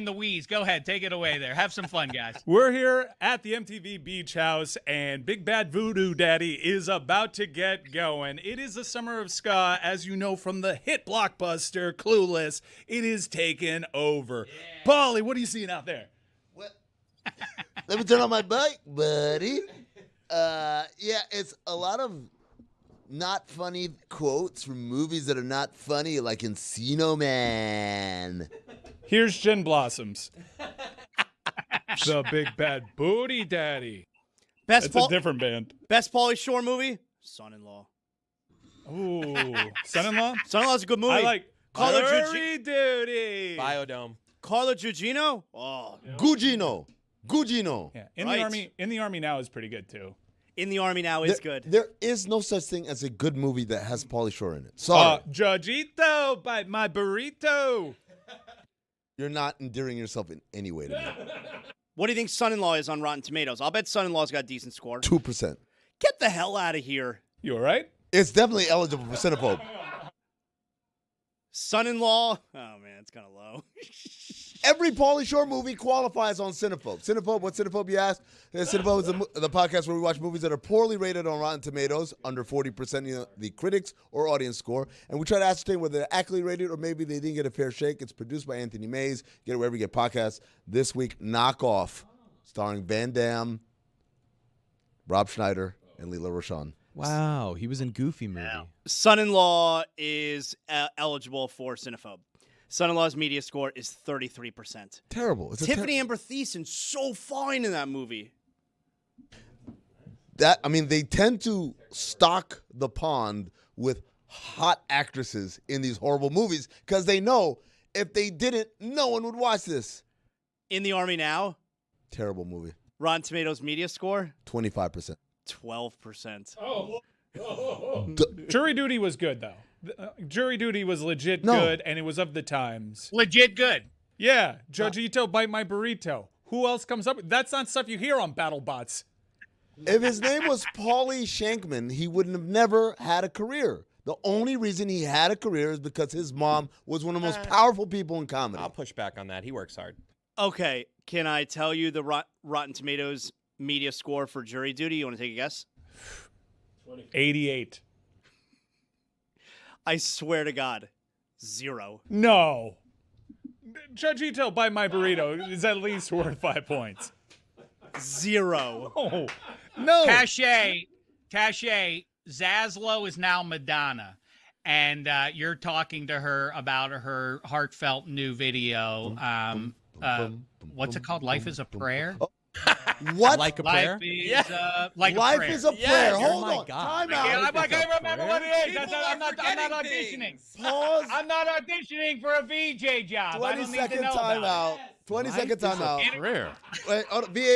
S5: the Wheeze. Go ahead, take it away there. Have some fun, guys.
S4: We're here at the MTV Beach House, and Big Bad Voodoo Daddy is about to get going. It is the Summer of Ska, as you know from the hit blockbuster Clueless. It is taken over. Pauly, what are you seeing out there?
S7: Let me turn on my bike, buddy. Yeah, it's a lot of not funny quotes from movies that are not funny, like Encino Man.
S4: Here's Gin Blossoms. The Big Bad Booty Daddy. It's a different band.
S3: Best Pauly Shore movie? Son-in-Law.
S4: Ooh, Son-in-Law?
S3: Son-in-law's a good movie.
S4: I like
S3: Carla
S4: Jury Duty.
S8: Biodome.
S3: Carla Gugino? Oh,
S7: Gugino.
S4: Yeah,
S3: Right.
S4: In the Army Now is pretty good too.
S3: In the Army Now is good.
S7: There is no such thing as a good movie that has Pauly Shore in it. Sorry.
S4: Judgito, bite my burrito.
S7: You're not endearing yourself in any way to me.
S3: What do you think Son-in-Law is on Rotten Tomatoes? I'll bet Son-in-Law's got a decent score.
S7: 2%.
S3: Get the hell out of here.
S4: You all right?
S7: It's definitely eligible for Cinephobe.
S3: Son-in-Law? Oh, man, it's kind of low.
S7: Every Pauly Shore movie qualifies on Cinephobe. Cinephobe, what Cinephobe you ask? Cinephobe is the podcast where we watch movies that are poorly rated on Rotten Tomatoes, under 40% of the critics or audience score, and we try to ascertain whether they're accurately rated or maybe they didn't get a fair shake. It's produced by Anthony Mays. Get it wherever you get podcasts. This week, Knock Off, starring Van Damme, Rob Schneider, and Leela Roshan.
S6: Wow, he was in Goofy movie.
S3: Son-in-Law is eligible for Cinephobe. Son-in-law's media score is 33%.
S7: Terrible. It's
S3: Tiffany Amber Thiessen, so fine in that movie.
S7: They tend to stock the pond with hot actresses in these horrible movies because they know if they didn't, no one would watch this.
S3: In the Army Now.
S7: Terrible movie.
S3: Rotten Tomatoes media score.
S7: 25%.
S3: 12%.
S4: Jury Duty was good, though. Jury Duty was legit good, and it was of the times.
S5: Legit good.
S4: Yeah. Judge Ito, bite my burrito. Who else comes up? That's not stuff you hear on BattleBots.
S7: If his name was Paulie Shankman, he wouldn't have never had a career. The only reason he had a career is because his mom was one of the most powerful people in comedy.
S8: I'll push back on that. He works hard.
S3: Okay, can I tell you the Rotten Tomatoes media score for Jury Duty? You want to take a guess?
S4: 88.
S3: I swear to God, 0.
S4: No. Judge Ito, bite my burrito is at least worth 5 points.
S3: 0.
S4: Oh,
S3: no.
S5: Cachet. Zaslow is now Madonna. And you're talking to her about her heartfelt new video. What's it called? Life is a Prayer?
S7: What?
S6: Like a prayer?
S5: Like
S7: Life
S5: a prayer.
S7: is a prayer. Hold
S6: my
S7: on.
S6: God.
S7: Time out.
S5: I can't remember what it is. I'm not auditioning.
S7: Pause.
S5: I'm not auditioning for a VJ job.
S7: 20-second timeout. 20-second timeout.
S12: Prayer.
S7: Wait,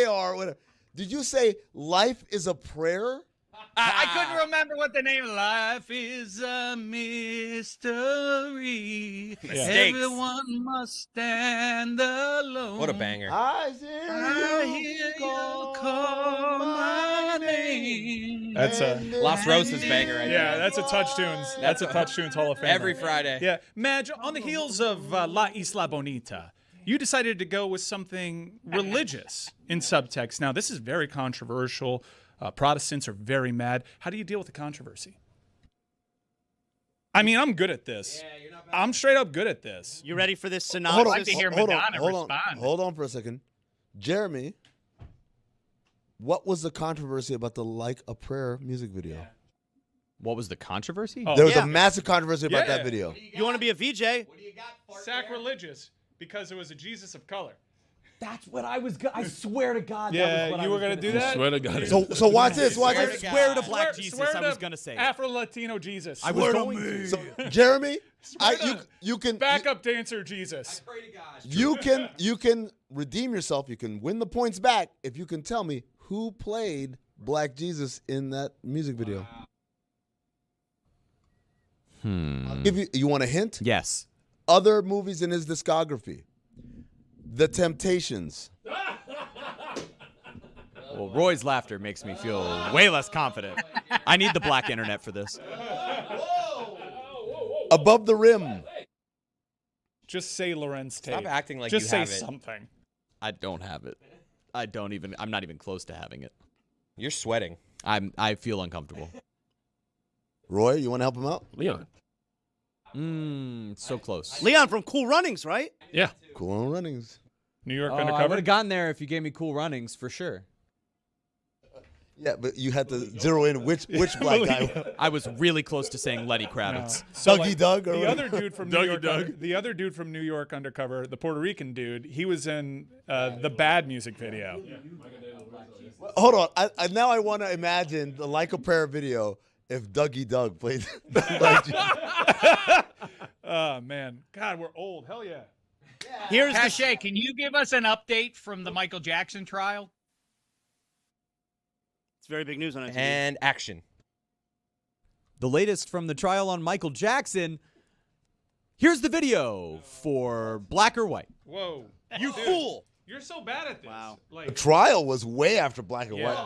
S7: VAR. Wait. Did you say life is a prayer?
S5: I couldn't remember what the name of Life is a Mystery.
S8: Mistakes.
S5: Everyone must stand alone.
S8: What a banger.
S7: I
S5: hear you call my name.
S4: That's a
S8: Los Rosas banger right
S4: yeah.
S8: there.
S4: That's a Touch Tunes. That's a Touch Tunes Hall of Fame.
S8: Every Friday.
S4: Yeah, Madge. On the heels of La Isla Bonita, you decided to go with something religious in subtext. Now, this is very controversial. Protestants are very mad. How do you deal with the controversy? I mean, I'm good at this. I'm straight up good at this.
S3: You ready for this synopsis?
S7: Hold on.
S5: I'd like to hear Madonna respond.
S7: Hold on for a second. Jeremy, what was the controversy about the Like a Prayer music video?
S6: What was the controversy?
S4: Oh,
S7: There was a massive controversy about
S4: Yeah.
S7: that video.
S3: You want to be a VJ?
S4: Sacrilegious because it was a Jesus of color.
S6: That's what I was. I swear to God.
S4: Yeah, you were gonna do that.
S12: Swear to God.
S7: So watch this. Watch this.
S6: Swear to Black Jesus.
S4: Swear
S6: I was
S4: to
S6: gonna say.
S4: Afro-Latino Jesus.
S6: I was going to.
S7: So Jeremy, you can
S4: Backup dancer Jesus.
S7: you can redeem yourself. You can win the points back if you can tell me who played Black Jesus in that music video. I'll give you. You want a hint?
S6: Yes.
S7: Other movies in his discography. The Temptations.
S6: Well, Roy's laughter makes me feel way less confident. I need the black internet for this.
S7: Above the Rim.
S4: Just say Lorenz Tate.
S8: Stop acting like
S4: Just
S8: you
S4: say
S8: have it.
S4: something.
S6: I don't have it. I'm not even close to having it.
S8: You're sweating.
S6: I feel uncomfortable.
S7: Roy, you want to help him out?
S12: Leon.
S6: So close.
S3: Leon from Cool Runnings, right?
S12: Yeah.
S7: Cool Runnings.
S4: New York
S6: I
S4: Undercover.
S6: would have gotten there if you gave me Cool Runnings for sure.
S7: Yeah, but you had to zero in which black guy.
S6: I was really close to saying Lenny Kravitz.
S7: Dougie Doug or
S4: the
S7: whatever.
S4: other dude from New York. The other dude from New York Undercover, the Puerto Rican dude. He was in the Bad music video.
S7: Hold on. Now I want to imagine the Like a Prayer video if Dougie Doug played.
S4: Oh man, God, we're old. Hell yeah.
S3: Here's
S5: Cachet, can you give us an update from the Michael Jackson trial?
S3: It's very big news on it.
S8: And action.
S6: The latest from the trial on Michael Jackson. Here's the video for Black or White.
S4: Whoa.
S6: You fool!
S4: You're so bad at this.
S3: Wow.
S7: The trial was way after Black and White.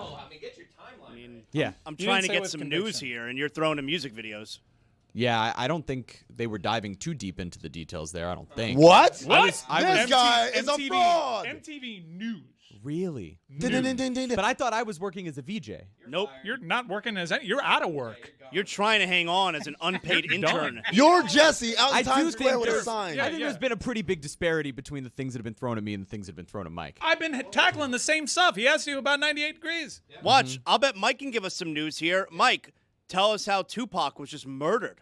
S6: Yeah.
S3: I'm
S4: You
S3: trying
S4: didn't
S3: to
S4: say
S3: get
S4: with
S3: some
S4: conviction.
S3: news here, and you're throwing to music videos.
S6: Yeah, I don't think they were diving too deep into the details there. I don't think.
S7: What?
S6: This
S7: This guy is a
S4: MTV
S7: fraud.
S4: MTV News.
S6: Really?
S7: Ding.
S6: But I thought I was working as a VJ.
S3: Nope.
S4: You're not working as you're out of work.
S3: You're trying to hang on as an unpaid intern.
S7: You're Jesse out in
S6: I do
S7: Times Square
S6: think
S7: with a
S6: there's-
S7: sign.
S6: I think there's been a pretty big disparity between the things that have been thrown at me and the things that have been thrown at Mike.
S4: I've been tackling the same stuff. He asked you about 98 Degrees.
S3: Watch. I'll bet Mike can give us some news here. Mike, tell us how Tupac was just murdered.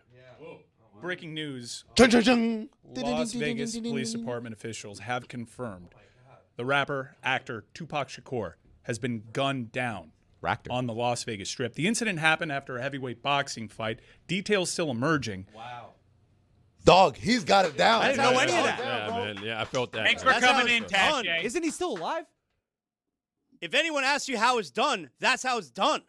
S4: Breaking news.
S7: Chung, chung, chung.
S4: Las Vegas Police Department officials have confirmed the rapper, actor Tupac Shakur has been gunned down on the Las Vegas Strip. The incident happened after a heavyweight boxing fight. Details still emerging. Wow.
S7: Dog, he's got it down.
S3: I didn't know any of that.
S12: Yeah, man. Yeah, I felt that.
S5: Thanks for coming in, Tash.
S6: Isn't he still alive?
S3: If anyone asks you how it's done, that's how it's done.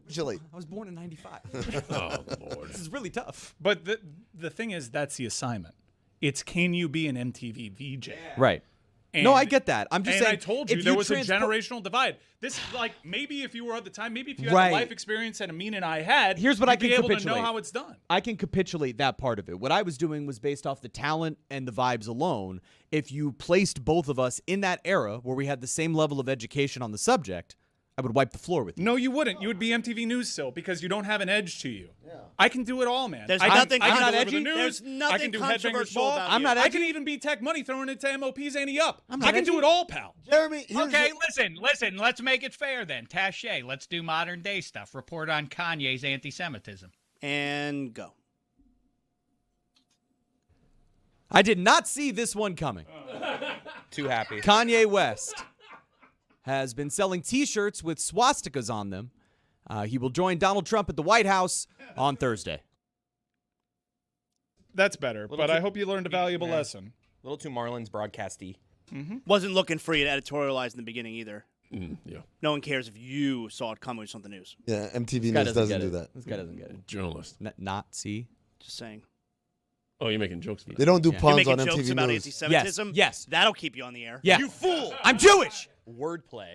S7: Chili.
S6: I was born in 95.
S12: Oh, Lord.
S6: This is really tough.
S4: But the thing is, that's the assignment. It's can you be an MTV VJ?
S6: Right. No, I get that. I'm just saying.
S4: I told you there was a generational divide. This, like, maybe if you were at the time, maybe if you had the life experience that Amin and I had,
S6: here's what I can
S4: you'd be able
S6: capitulate.
S4: to know how it's done.
S6: I can capitulate that part of it. What I was doing was based off the talent and the vibes alone. If you placed both of us in that era where we had the same level of education on the subject, I would wipe the floor with you.
S4: No, you wouldn't. You would be MTV News still because you don't have an edge to you. Yeah. I can do it all, man.
S3: There's
S4: I
S3: nothing.
S4: can
S3: I'm not
S4: deliver
S3: edgy.
S4: the news.
S3: There's nothing
S4: I can do
S3: controversial
S4: Headbangers Ball.
S3: about
S6: I'm
S3: you.
S6: not edgy.
S4: I can even be Tech Money throwing it to MOP's Ante Up.
S6: I'm
S4: I
S6: not
S4: can do
S6: edgy.
S4: it all, pal.
S7: Jeremy,
S5: Okay, listen. Let's make it fair then. Taché, let's do modern day stuff. Report on Kanye's anti-Semitism.
S3: And go.
S6: I did not see this one coming.
S8: Too happy.
S6: Kanye West has been selling T-shirts with swastikas on them. He will join Donald Trump at the White House on Thursday.
S4: That's better,
S8: Little
S4: but
S8: too-
S4: I hope you learned a valuable
S8: Yeah.
S4: lesson.
S8: A little too Marlins broadcasty.
S3: Wasn't looking for you to editorialize in the beginning either.
S12: Yeah.
S3: No one cares if you saw it coming with something news.
S7: Yeah, MTV
S6: This guy
S7: News doesn't
S6: get
S7: do
S6: it.
S7: that.
S6: This guy doesn't get it.
S12: Journalist.
S6: Not see.
S3: Just saying.
S12: Oh, you're making jokes.
S7: They don't do
S6: Yeah.
S3: You're
S7: puns
S3: making
S7: on
S3: jokes
S7: MTV
S3: about
S7: News.
S3: anti-Semitism?
S6: Yes.
S3: That'll keep you on the air.
S6: Yeah.
S3: You fool!
S6: I'm Jewish.
S8: Wordplay.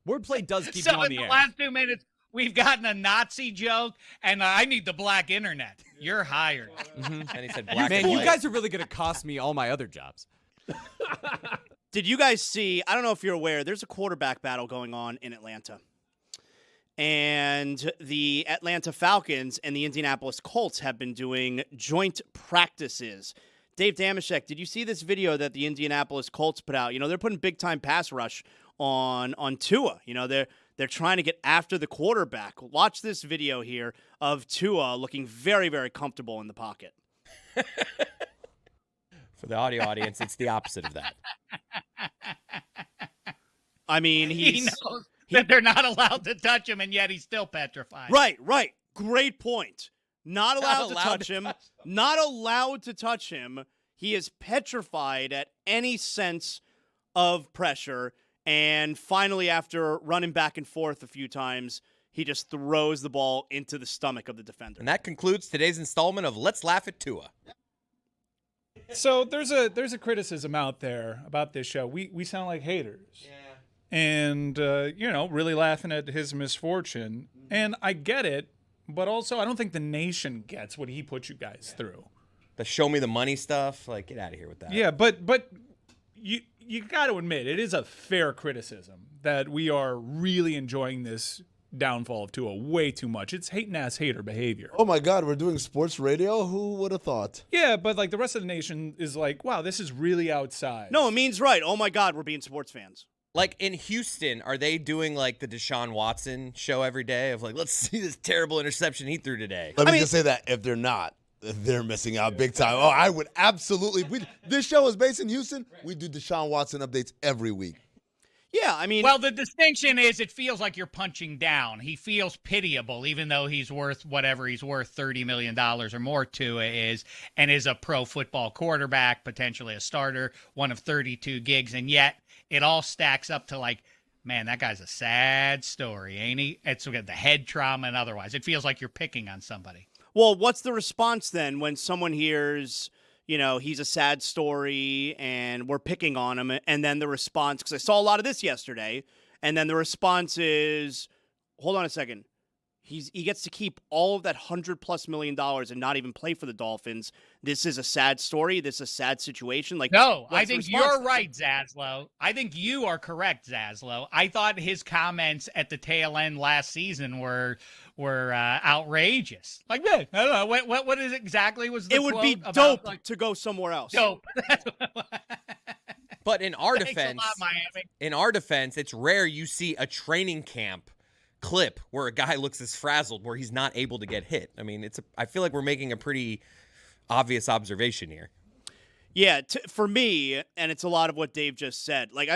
S6: Wordplay does keep
S5: So
S6: you on
S5: in
S6: the
S5: the
S6: air.
S5: last 2 minutes, we've gotten a Nazi joke, and I need the black internet. You're hired.
S8: And he said black
S6: Man,
S8: and
S6: you
S8: white.
S6: guys are really going to cost me all my other jobs.
S3: Did you guys see, I don't know if you're aware, there's a quarterback battle going on in Atlanta. And the Atlanta Falcons and the Indianapolis Colts have been doing joint practices. Dave Damashek, did you see this video that the Indianapolis Colts put out? You know, they're putting big-time pass rush on Tua. You know, they're trying to get after the quarterback. Watch this video here of Tua looking very, very comfortable in the pocket.
S8: For the audio audience, it's the opposite of that.
S3: I mean,
S5: He knows that they're not allowed to touch him, and yet he's still petrified.
S3: Right. Great point. Not allowed to
S5: allowed
S3: touch
S5: to
S3: him. Not allowed to touch him. He is petrified at any sense of pressure. And finally, after running back and forth a few times, he just throws the ball into the stomach of the defender.
S8: And that concludes today's installment of Let's Laugh at Tua.
S4: So there's a criticism out there about this show. We sound like haters. Yeah. And, really laughing at his misfortune. And I get it, but also I don't think the nation gets what he put you guys through.
S8: The show me the money stuff, like, get out of here with that.
S4: Yeah, but you got to admit, it is a fair criticism that we are really enjoying this downfall of Tua way too much. It's hating-ass hater behavior.
S7: Oh, my God, we're doing sports radio? Who would have thought?
S4: Yeah, but, like, the rest of the nation is like, wow, this is really outside.
S3: No, it means right. Oh, my God, we're being sports fans.
S8: Like in Houston, are they doing like the Deshaun Watson show every day of like, let's see this terrible interception he threw today?
S7: Let me just say that if they're not, they're missing out big time. Oh, I would absolutely. This show is based in Houston. We do Deshaun Watson updates every week.
S3: Yeah, I mean.
S5: Well, the distinction is it feels like you're punching down. He feels pitiable, even though he's worth whatever he's worth, $30 million or more to is, and is a pro football quarterback, potentially a starter, one of 32 gigs, and yet it all stacks up to like, man, that guy's a sad story, ain't he? It's the head trauma and otherwise. It feels like you're picking on somebody.
S3: Well, what's the response then when someone hears, he's a sad story and we're picking on him, and then the response, because I saw a lot of this yesterday, and then the response is, hold on a second. He gets to keep all of that $100+ million and not even play for the Dolphins. This is a sad story. This is a sad situation. Like,
S5: no, I
S3: what's the
S5: think
S3: response
S5: you're
S3: then?
S5: right, Zaslow. I think you are correct, Zaslow. I thought his comments at the tail end last season were outrageous. Like, I don't know what is exactly was the
S3: It would
S5: quote
S3: be
S5: about,
S3: dope
S5: like,
S3: to go somewhere else.
S5: dope.
S8: But in our
S5: Thanks a
S8: defense,
S5: lot, Miami.
S8: it's rare you see a training camp clip where a guy looks as frazzled where he's not able to get hit. I mean, I feel like we're making a pretty obvious observation here.
S3: Yeah, for me, and it's a lot of what Dave just said. Like,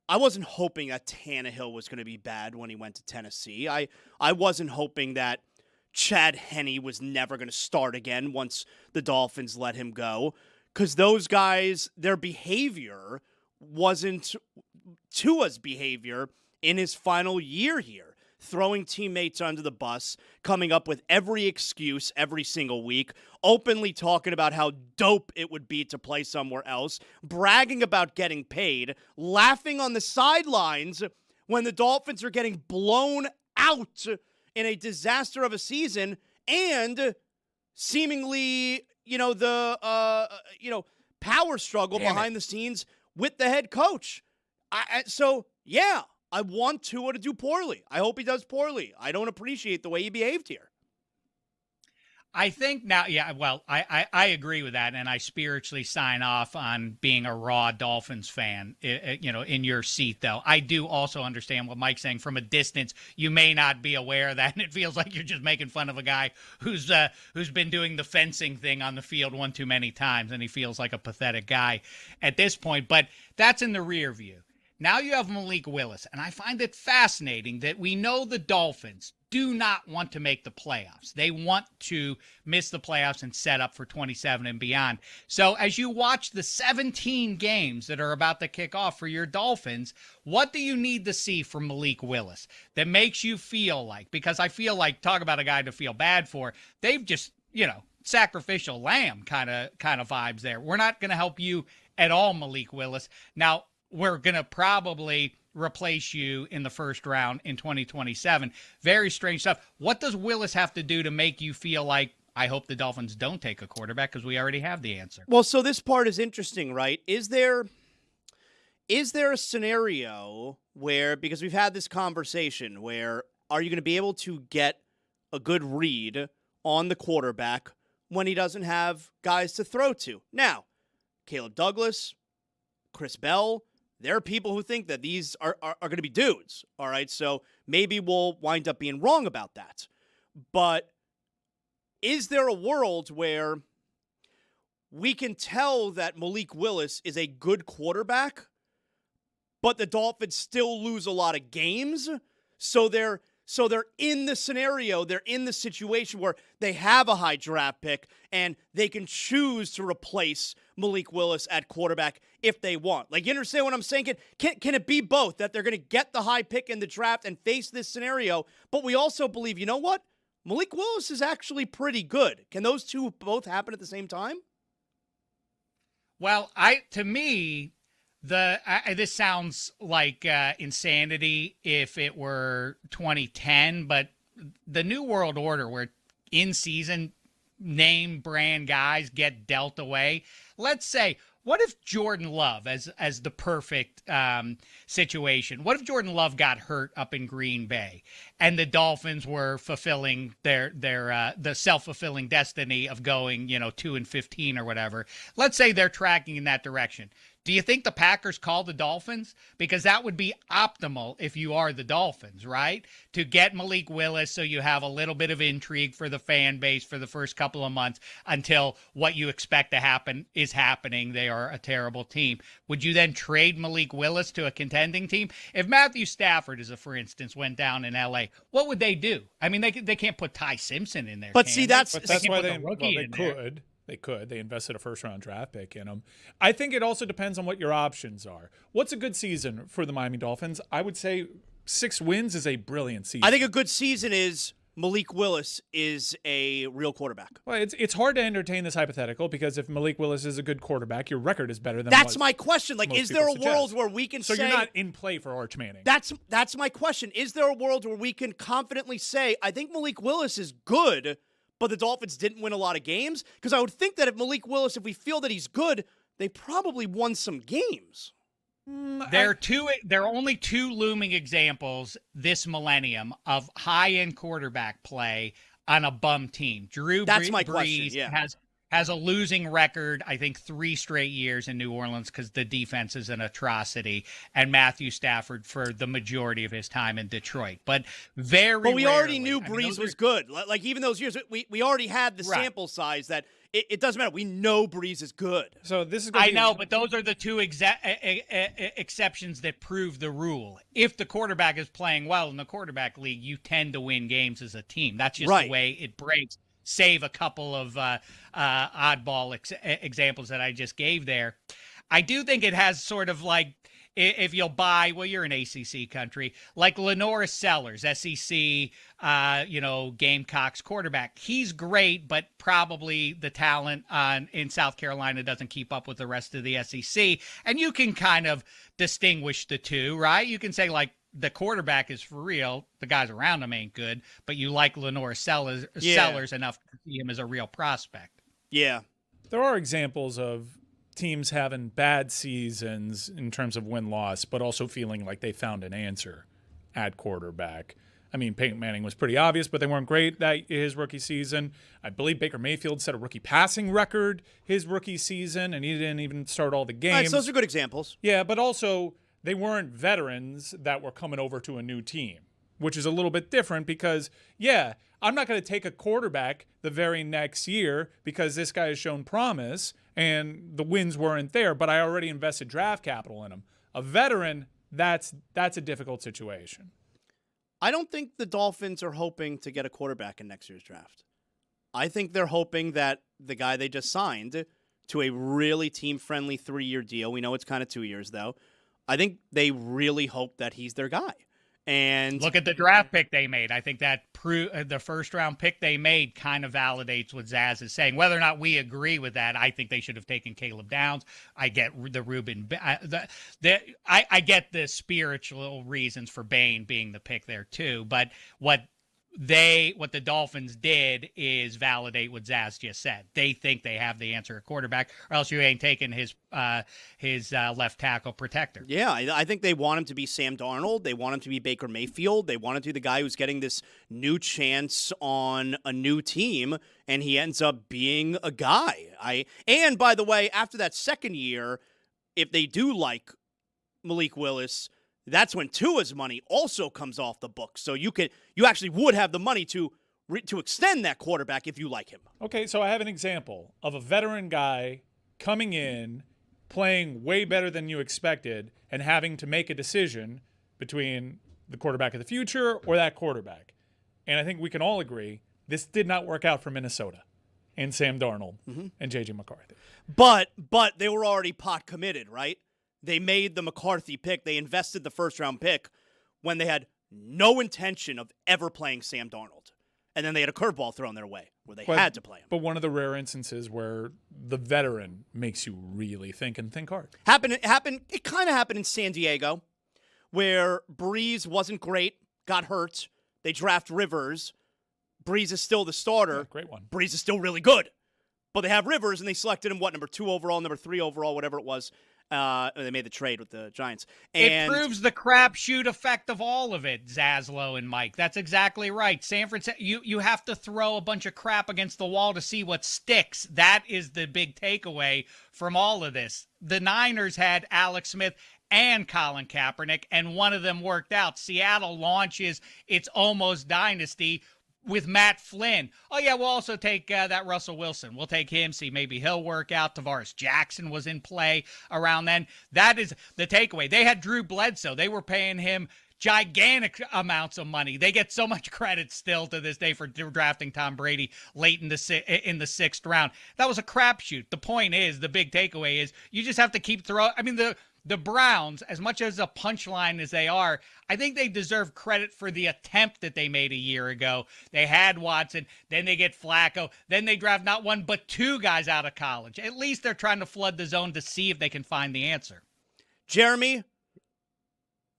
S3: I wasn't hoping that Tannehill was going to be bad when he went to Tennessee. I wasn't hoping that Chad Henne was never going to start again once the Dolphins let him go. Because those guys, their behavior wasn't Tua's behavior in his final year here. Throwing teammates under the bus, coming up with every excuse every single week, openly talking about how dope it would be to play somewhere else, bragging about getting paid, laughing on the sidelines when the Dolphins are getting blown out in a disaster of a season, and seemingly, power struggle behind the scenes with the head coach. I want Tua to do poorly. I hope he does poorly. I don't appreciate the way he behaved here.
S5: I think now, I agree with that, and I spiritually sign off on being a raw Dolphins fan. In your seat, though, I do also understand what Mike's saying. From a distance, you may not be aware of that, and it feels like you're just making fun of a guy who's been doing the fencing thing on the field one too many times, and he feels like a pathetic guy at this point. But that's in the rear view. Now you have Malik Willis, and I find it fascinating that we know the Dolphins do not want to make the playoffs. They want to miss the playoffs and set up for 27 and beyond. So as you watch the 17 games that are about to kick off for your Dolphins, what do you need to see from Malik Willis that makes you feel like, because I feel like, talk about a guy to feel bad for, they've just, sacrificial lamb kind of vibes there. We're not going to help you at all, Malik Willis. Now, we're going to probably replace you in the first round in 2027. Very strange stuff. What does Willis have to do to make you feel like, I hope the Dolphins don't take a quarterback, because we already have the answer?
S3: Well, so this part is interesting, right? Is there a scenario where, because we've had this conversation, where are you going to be able to get a good read on the quarterback when he doesn't have guys to throw to? Now, Caleb Douglas, Chris Bell, there are people who think that these are going to be dudes, all right? So maybe we'll wind up being wrong about that. But is there a world where we can tell that Malik Willis is a good quarterback, but the Dolphins still lose a lot of games? So they're in the scenario, they're in the situation where they have a high draft pick and they can choose to replace Malik Willis at quarterback if they want. Like, you understand what I'm saying? Can it be both, that they're going to get the high pick in the draft and face this scenario, but we also believe, you know what? Malik Willis is actually pretty good. Can those two both happen at the same time?
S5: Well, to me, this sounds like insanity if it were 2010, but the New World Order, where in-season name brand guys get dealt away. Let's say, what if Jordan Love, as the perfect situation, what if Jordan Love got hurt up in Green Bay and the Dolphins were fulfilling the self-fulfilling destiny of going 2-15 or whatever? Let's say they're tracking in that direction. Do you think the Packers call the Dolphins? Because that would be optimal if you are the Dolphins, right? To get Malik Willis so you have a little bit of intrigue for the fan base for the first couple of months until what you expect to happen is happening. They are a terrible team. Would you then trade Malik Willis to a contending team? If Matthew Stafford, for instance, went down in L.A., what would they do? I mean, they can't put Ty Simpson in there.
S3: But see, that's
S4: why they could. They could. They invested a first-round draft pick in him. I think it also depends on what your options are. What's a good season for the Miami Dolphins? I would say 6 wins is a brilliant season.
S3: I think a good season is Malik Willis is a real quarterback.
S4: Well, it's hard to entertain this hypothetical, because if Malik Willis is a good quarterback, your record is better than
S3: That's my question. Like, is there a world where we can
S4: say... So you're not in play for Arch Manning.
S3: That's my question. Is there a world where we can confidently say, I think Malik Willis is good, but the Dolphins didn't win a lot of games? Because I would think that if Malik Willis, if we feel that he's good, they probably won some games.
S5: There are only 2 looming examples this millennium of high-end quarterback play on a bum team. Drew
S3: That's my
S5: Brees
S3: question, yeah.
S5: has a losing record, I think 3 straight years in New Orleans because the defense is an atrocity, and Matthew Stafford for the majority of his time in Detroit. But
S3: But we already
S5: rarely-
S3: knew
S5: I mean,
S3: Breeze
S5: those
S3: was
S5: are-
S3: good. Like even those years, we already had the
S5: Right.
S3: sample size that it doesn't matter. We know Breeze is good.
S4: So this is.
S5: I know, but those are the two exceptions that prove the rule. If the quarterback is playing well in the quarterback league, you tend to win games as a team. That's just
S3: Right.
S5: the way it breaks. Save a couple of oddball examples that I just gave there. I do think it has sort of like, if you'll buy, well, you're an ACC country, like Lenora Sellers, SEC, Gamecocks quarterback. He's great, but probably the talent in South Carolina doesn't keep up with the rest of the SEC. And you can kind of distinguish the two, right? You can say, like, the quarterback is for real. The guys around him ain't good, but you like Lenora Sellers enough to see him as a real prospect.
S3: Yeah.
S4: There are examples of teams having bad seasons in terms of win-loss, but also feeling like they found an answer at quarterback. I mean, Peyton Manning was pretty obvious, but they weren't great his rookie season. I believe Baker Mayfield set a rookie passing record his rookie season, and he didn't even start all the games.
S3: All right, so those are good examples.
S4: Yeah, but also they weren't veterans that were coming over to a new team, which is a little bit different because, yeah, I'm not going to take a quarterback the very next year because this guy has shown promise and the wins weren't there, but I already invested draft capital in him. A veteran, that's a difficult situation.
S3: I don't think the Dolphins are hoping to get a quarterback in next year's draft. I think they're hoping that the guy they just signed to a really team-friendly 3-year deal, we know it's kind of 2 years, though, I think they really hope that he's their guy. And
S5: look at the draft pick they made. I think that the first-round pick they made kind of validates what Zaz is saying. Whether or not we agree with that, I think they should have taken Caleb Downs. I get the Ruben. I get the spiritual reasons for Bain being the pick there too. But what the Dolphins did is validate what Zaz just said. They think they have the answer at quarterback, or else you ain't taking his left tackle protector.
S3: yeah, I think they want him to be Sam Darnold. They want him to be Baker Mayfield. They want him to be the guy who's getting this new chance on a new team, and he ends up being a guy. And by the way, after that second year, if they do like Malik Willis, that's when Tua's money also comes off the books. So you actually would have the money to extend that quarterback if you like him.
S4: Okay, so I have an example of a veteran guy coming in, playing way better than you expected, and having to make a decision between the quarterback of the future or that quarterback. And I think we can all agree this did not work out for Minnesota and Sam Darnold and J.J. McCarthy.
S3: But they were already pot committed, right? They made the McCarthy pick. They invested the first-round pick when they had no intention of ever playing Sam Darnold. And then they had a curveball thrown their way where they had to play him.
S4: But one of the rare instances where the veteran makes you really think and think hard.
S3: It kind of happened in San Diego where Breeze wasn't great, got hurt. They draft Rivers. Breeze is still the starter.
S4: Yeah, great one.
S3: Breeze is still really good. But they have Rivers, and they selected him, number 2 overall, number 3 overall, whatever it was. They made the trade with the Giants. And
S5: it proves the crapshoot effect of all of it, Zaslow and Mike. That's exactly right. San Francisco, you have to throw a bunch of crap against the wall to see what sticks. That is the big takeaway from all of this. The Niners had Alex Smith and Colin Kaepernick, and one of them worked out. Seattle launches its almost dynasty with Matt Flynn. Oh, yeah, we'll also take that Russell Wilson. We'll take him, see maybe he'll work out. Tavares Jackson was in play around then. That is the takeaway. They had Drew Bledsoe. They were paying him gigantic amounts of money. They get so much credit still to this day for drafting Tom Brady late in the 6th round. That was a crapshoot. The point is, the big takeaway is you just have to keep throwing. I mean, the Browns, as much as a punchline as they are, I think they deserve credit for the attempt that they made a year ago. They had Watson, then they get Flacco, then they draft not 1 but 2 guys out of college. At least they're trying to flood the zone to see if they can find the answer.
S3: Jeremy,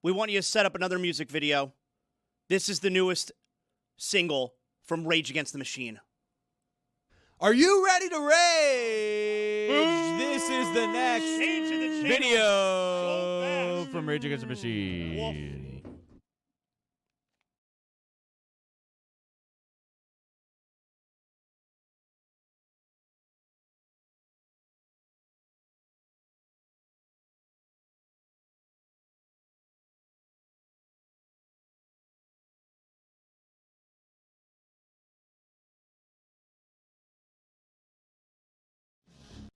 S3: we want you to set up another music video. This is the newest single from Rage Against the Machine.
S6: Are you ready to rage? This is the next video from Rage Against the Machine.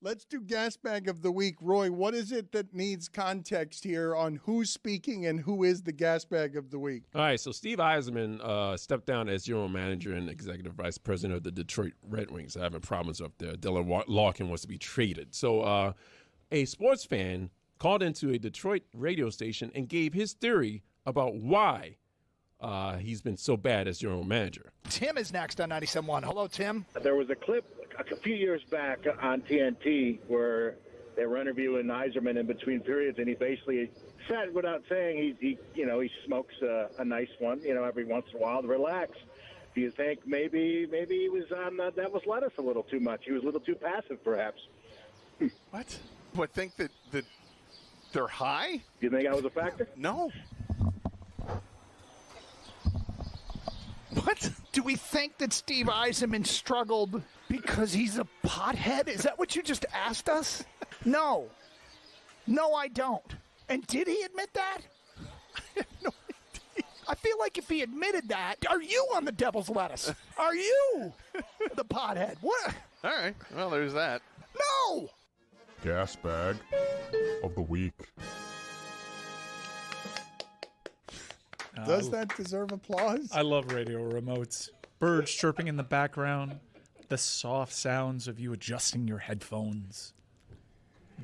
S13: Let's do gas bag of the week. Roy, what is it that needs context here on who's speaking and who is the gas bag of the week?
S12: All right, so Steve Eisman stepped down as general manager and executive vice president of the Detroit Red Wings. Having problems up there. Dylan Larkin wants to be traded. So a sports fan called into a Detroit radio station and gave his theory about why he's been so bad as general manager.
S18: Tim is next on 97.1. Hello, Tim.
S19: There was a clip a few years back on TNT where they were interviewing Yzerman in between periods, and he basically said, without saying, he smokes a nice one, every once in a while to relax. Do you think maybe he was on Devil's Lettuce a little too much? He was a little too passive, perhaps.
S18: What? What, think that they're high?
S19: Do you think that was a factor?
S18: No. What? Do we think that Steve Yzerman struggled because he's a pothead? Is that what you just asked us? No. No, I don't. And did he admit that? No, I feel like if he admitted that, are you on the Devil's Lettuce? Are you the pothead? What?
S20: All right. Well, there's that.
S18: No!
S21: Gas bag of the week.
S13: Does that deserve applause?
S4: I love radio remotes. Birds chirping in the background. The soft sounds of you adjusting your headphones.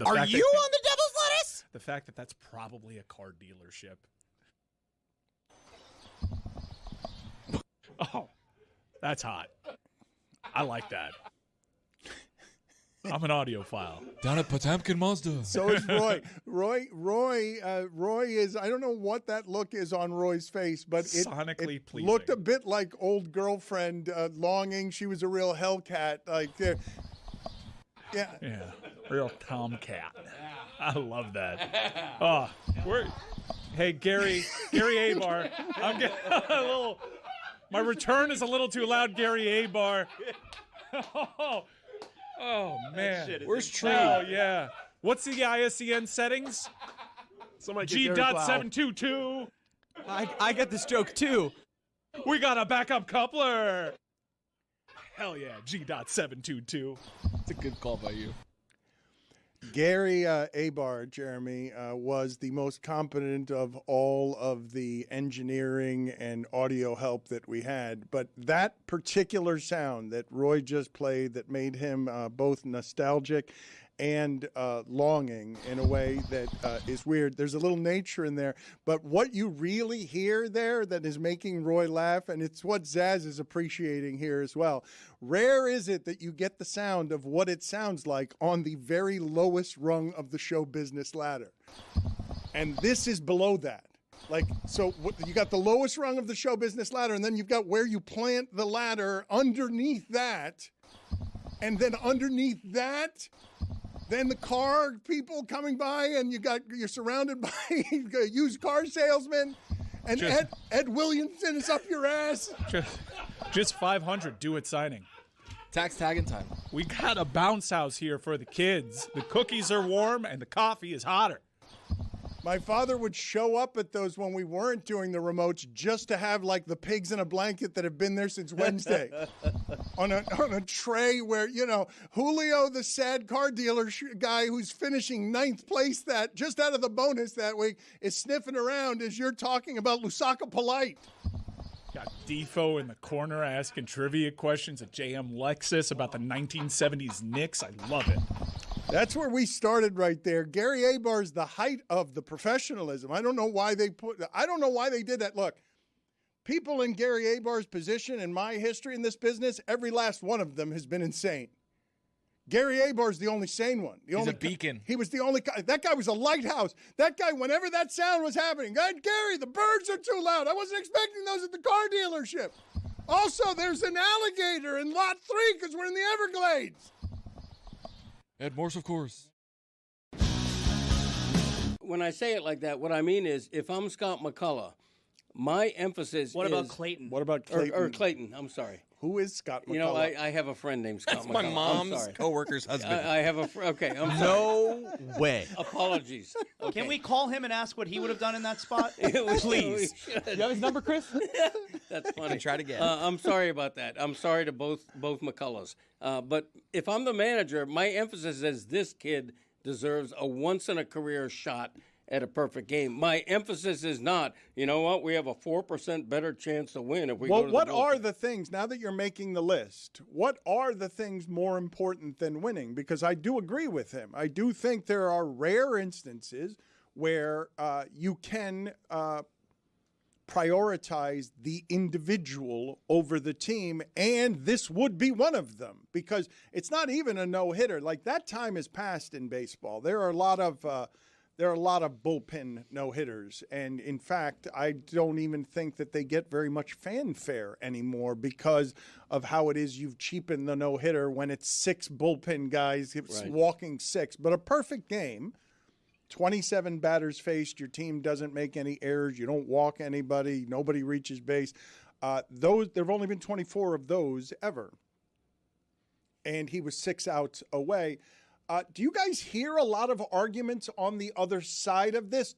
S18: Are you on the Devil's Lettuce?
S4: The fact that that's probably a car dealership. Oh, that's hot. I like that. I'm an audiophile.
S9: Down at Potemkin Mazda.
S13: So is Roy. Roy is, I don't know what that look is on Roy's face, but
S4: Sonically
S13: it
S4: pleasing.
S13: looked a bit like old girlfriend longing. She was a real Hellcat. Like, yeah.
S4: Yeah, real tomcat. I love that. Oh, hey, Gary Abar. I'm getting a little, my return is a little too loud, Gary Abar. Oh man,
S12: Where's Tree?
S4: Oh yeah. What's the ISDN settings?
S12: Somebody
S4: G.722.
S6: I get this joke too.
S4: We got a backup coupler. Hell yeah, G.722.
S9: It's a good call by you.
S13: Gary Abar, Jeremy, was the most competent of all of the engineering and audio help that we had. But that particular sound that Roy just played that made him both nostalgic and longing in a way that is weird. There's a little nature in there. But what you really hear there that is making Roy laugh, and it's what Zaz is appreciating here as well. Rare is it that you get the sound of what it sounds like on the very lowest rung of the show business ladder. And this is below that. Like, so you got the lowest rung of the show business ladder, and then you've got where you plant the ladder underneath that. And then underneath that, then the car people coming by, and you're surrounded by used car salesmen, and Ed Williamson is up your ass.
S4: Just 500 due at signing.
S9: Tax tagging time.
S4: We got a bounce house here for the kids. The cookies are warm and the coffee is hotter.
S13: My father would show up at those when we weren't doing the remotes just to have like the pigs in a blanket that have been there since Wednesday on a tray where, Julio, the sad car dealer guy who's finishing 9th place that just out of the bonus that week is sniffing around as you're talking about Lusaka Polite.
S4: Got Defo in the corner asking trivia questions at JM Lexus about the 1970s Knicks. I love it.
S13: That's where we started right there. Gary Abar is the height of the professionalism. I don't know why they did that. Look, people in Gary Abar's position in my history in this business, every last one of them has been insane. Gary Abar's the only sane one.
S9: He's a beacon.
S13: He was the only guy. That guy was a lighthouse. That guy, whenever that sound was happening, Gary, the birds are too loud. I wasn't expecting those at the car dealership. Also, there's an alligator in lot 3 because we're in the Everglades.
S9: Ed Morse, of course.
S14: When I say it like that, what I mean is if I'm Scott McCullough, My emphasis
S3: What
S14: is...
S3: about Clayton?
S13: What about Clayton?
S14: Or Clayton, I'm sorry.
S13: Who is Scott McCullough?
S14: You know, I have a friend named Scott
S8: That's
S14: McCullough.
S8: my
S14: I'm
S8: mom's
S14: sorry.
S8: coworker's husband.
S14: I have a okay, I'm sorry.
S6: No way.
S14: Apologies. Okay.
S3: Can we call him and ask what he would have done in that spot? Please.
S14: We should.
S6: You have his number, Chris?
S14: That's funny.
S8: Can try it again.
S14: I'm sorry about that. I'm sorry to both McCulloughs. But if I'm the manager, my emphasis is this kid deserves a once-in-a-career shot at a perfect game. My emphasis is not, you know what, we have a 4% better chance to win if we go to the
S13: what
S14: bullpen.
S13: are the things, now that you're making the list, what are the things more important than winning? Because I do agree with him. I do think there are rare instances where you can prioritize the individual over the team, and this would be one of them because it's not even a no-hitter. Like, that time is past in baseball. There are a lot of bullpen no-hitters, and in fact, I don't even think that they get very much fanfare anymore because of how it is you've cheapened the no-hitter when it's 6 bullpen guys walking 6. But a perfect game, 27 batters faced, your team doesn't make any errors, you don't walk anybody, nobody reaches base. There have only been 24 of those ever, and he was 6 outs away. Do you guys hear a lot of arguments on the other side of this?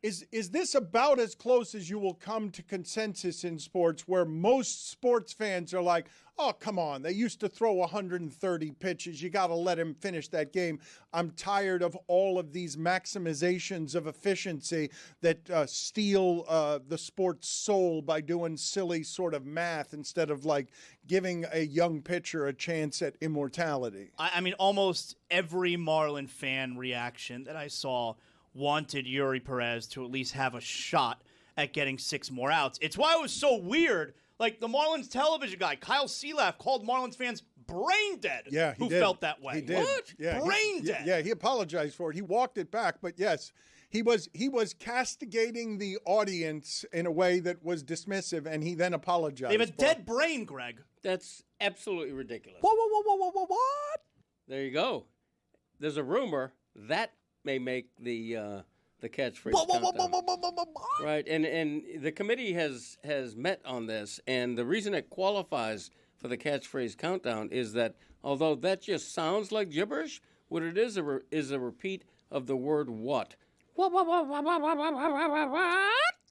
S13: Is this about as close as you will come to consensus in sports, where most sports fans are like, oh, come on, they used to throw 130 pitches. You got to let him finish that game. I'm tired of all of these maximizations of efficiency that steal the sport's soul by doing silly sort of math instead of like giving a young pitcher a chance at immortality.
S3: I mean, almost every Marlin fan reaction that I saw wanted Yuri Perez to at least have a shot at getting 6 more outs. It's why it was so weird. Like, the Marlins television guy, Kyle Sealaff, called Marlins fans brain dead.
S13: Yeah, he
S3: who
S13: did.
S3: felt that way.
S13: He did.
S3: What?
S13: Yeah,
S3: Brain dead.
S13: Yeah, he apologized for it. He walked it back, but yes, he was castigating the audience in a way that was dismissive, and he then apologized.
S3: They have a dead brain, Greg.
S14: That's absolutely ridiculous.
S6: What?
S14: There you go. There's a rumor that may make the catchphrase. Right, and the committee has met on this, and the reason it qualifies for the catchphrase countdown is that although that just sounds like gibberish, what it is a repeat of the word what.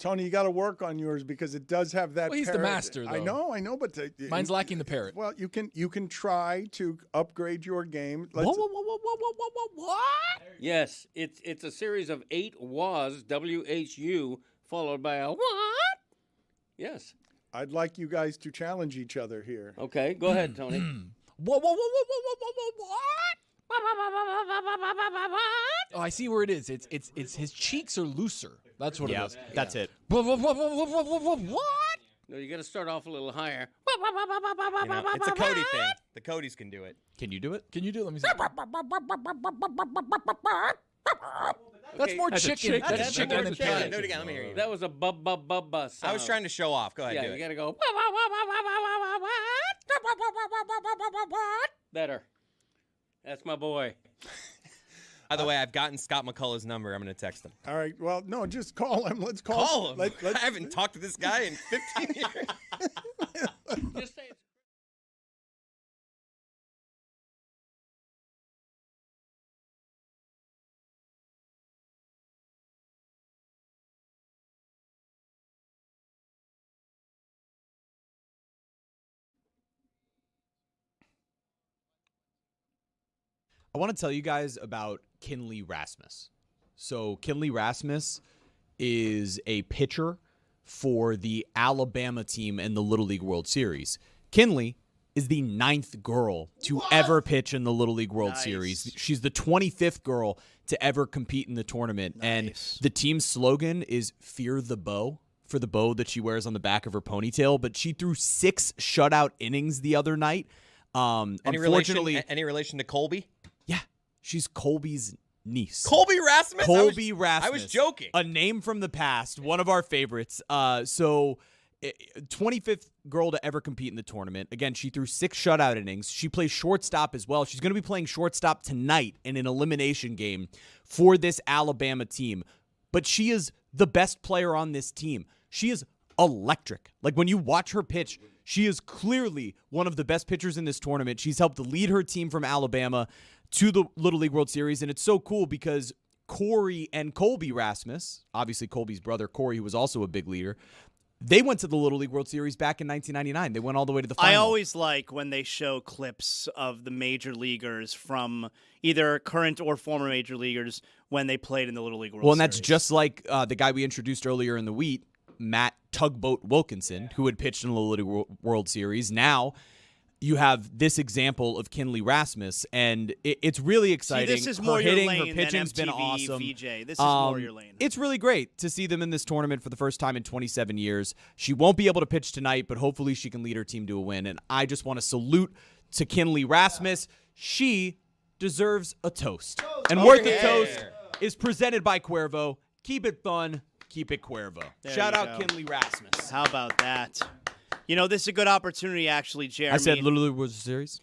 S13: Tony, you got to work on yours because it does have that.
S9: Well, he's the master, though.
S13: I know, but
S9: mine's lacking the parrot.
S13: Well, you can try to upgrade your game.
S6: What?
S14: Yes, it's a series of 8 whas, W-H-U, followed by a what? Yes.
S13: I'd like you guys to challenge each other here.
S14: Okay, go ahead, Tony.
S6: What?
S9: Oh, I see where it is. It's his cheeks are looser. That's what it is.
S6: That's it.
S9: What?
S14: No, you got to start off a little higher.
S8: You know, it's a Cody thing. The Codys can do it.
S6: Can you do it?
S9: Can you do it? Let me see. That's more chicken. That's chicken than parrot.
S8: Do it again. Let me hear you.
S14: That was a bub sound.
S8: I was trying to show off. Go ahead.
S14: Yeah,
S8: do
S14: you
S8: it.
S14: got to go. Better. That's my boy.
S8: By the way, I've gotten Scott McCullough's number. I'm going to text him.
S13: All right. Well, no, just call him. Let's call
S8: him. I haven't talked to this guy in 15 years.
S14: Just say it's
S6: I want to tell you guys about Kinley Rasmus. So Kinley Rasmus is a pitcher for the Alabama team in the Little League World Series. Kinley is the 9th girl to ever pitch in the Little League World Series. She's the 25th girl to ever compete in the tournament. And the team's slogan is Fear the Bow, for the bow that she wears on the back of her ponytail. But she threw 6 shutout innings the other night. Unfortunately,
S8: any relation to Colby?
S6: Yeah, she's Colby's niece.
S8: Colby Rasmus?
S6: Colby Rasmus.
S8: I was joking.
S6: A name from the past, one of our favorites. 25th girl to ever compete in the tournament. Again, she threw 6 shutout innings. She plays shortstop as well. She's going to be playing shortstop tonight in an elimination game for this Alabama team. But she is the best player on this team. She is electric. Like when you watch her pitch, she is clearly one of the best pitchers in this tournament. She's helped lead her team from Alabama to the Little League World Series, and it's so cool because Corey and Colby Rasmus, obviously Colby's brother Corey, who was also a big leader, they went to the Little League World Series back in 1999. They went all the way to the final.
S3: I always like when they show clips of the major leaguers from either current or former major leaguers when they played in the Little League World Series.
S6: Well, and that's just like the guy we introduced earlier in the week, Matt Tugboat Wilkinson, who had pitched in the Little League World Series. Now you have this example of Kinley Rasmus, and it's really exciting.
S3: See, this is more
S6: hitting,
S3: your lane
S6: her pitching's
S3: than
S6: been
S3: MTV,
S6: awesome.
S3: VJ. This is more your lane.
S6: It's really great to see them in this tournament for the first time in 27 years. She won't be able to pitch tonight, but hopefully she can lead her team to a win. And I just want to salute to Kinley Rasmus. She deserves a toast. And Worth a Toast is presented by Cuervo. Keep it fun. Keep it Cuervo. Shout out Kinley Rasmus.
S3: How about that? You know, this is a good opportunity, actually, Jeremy.
S6: I said Little League World Series.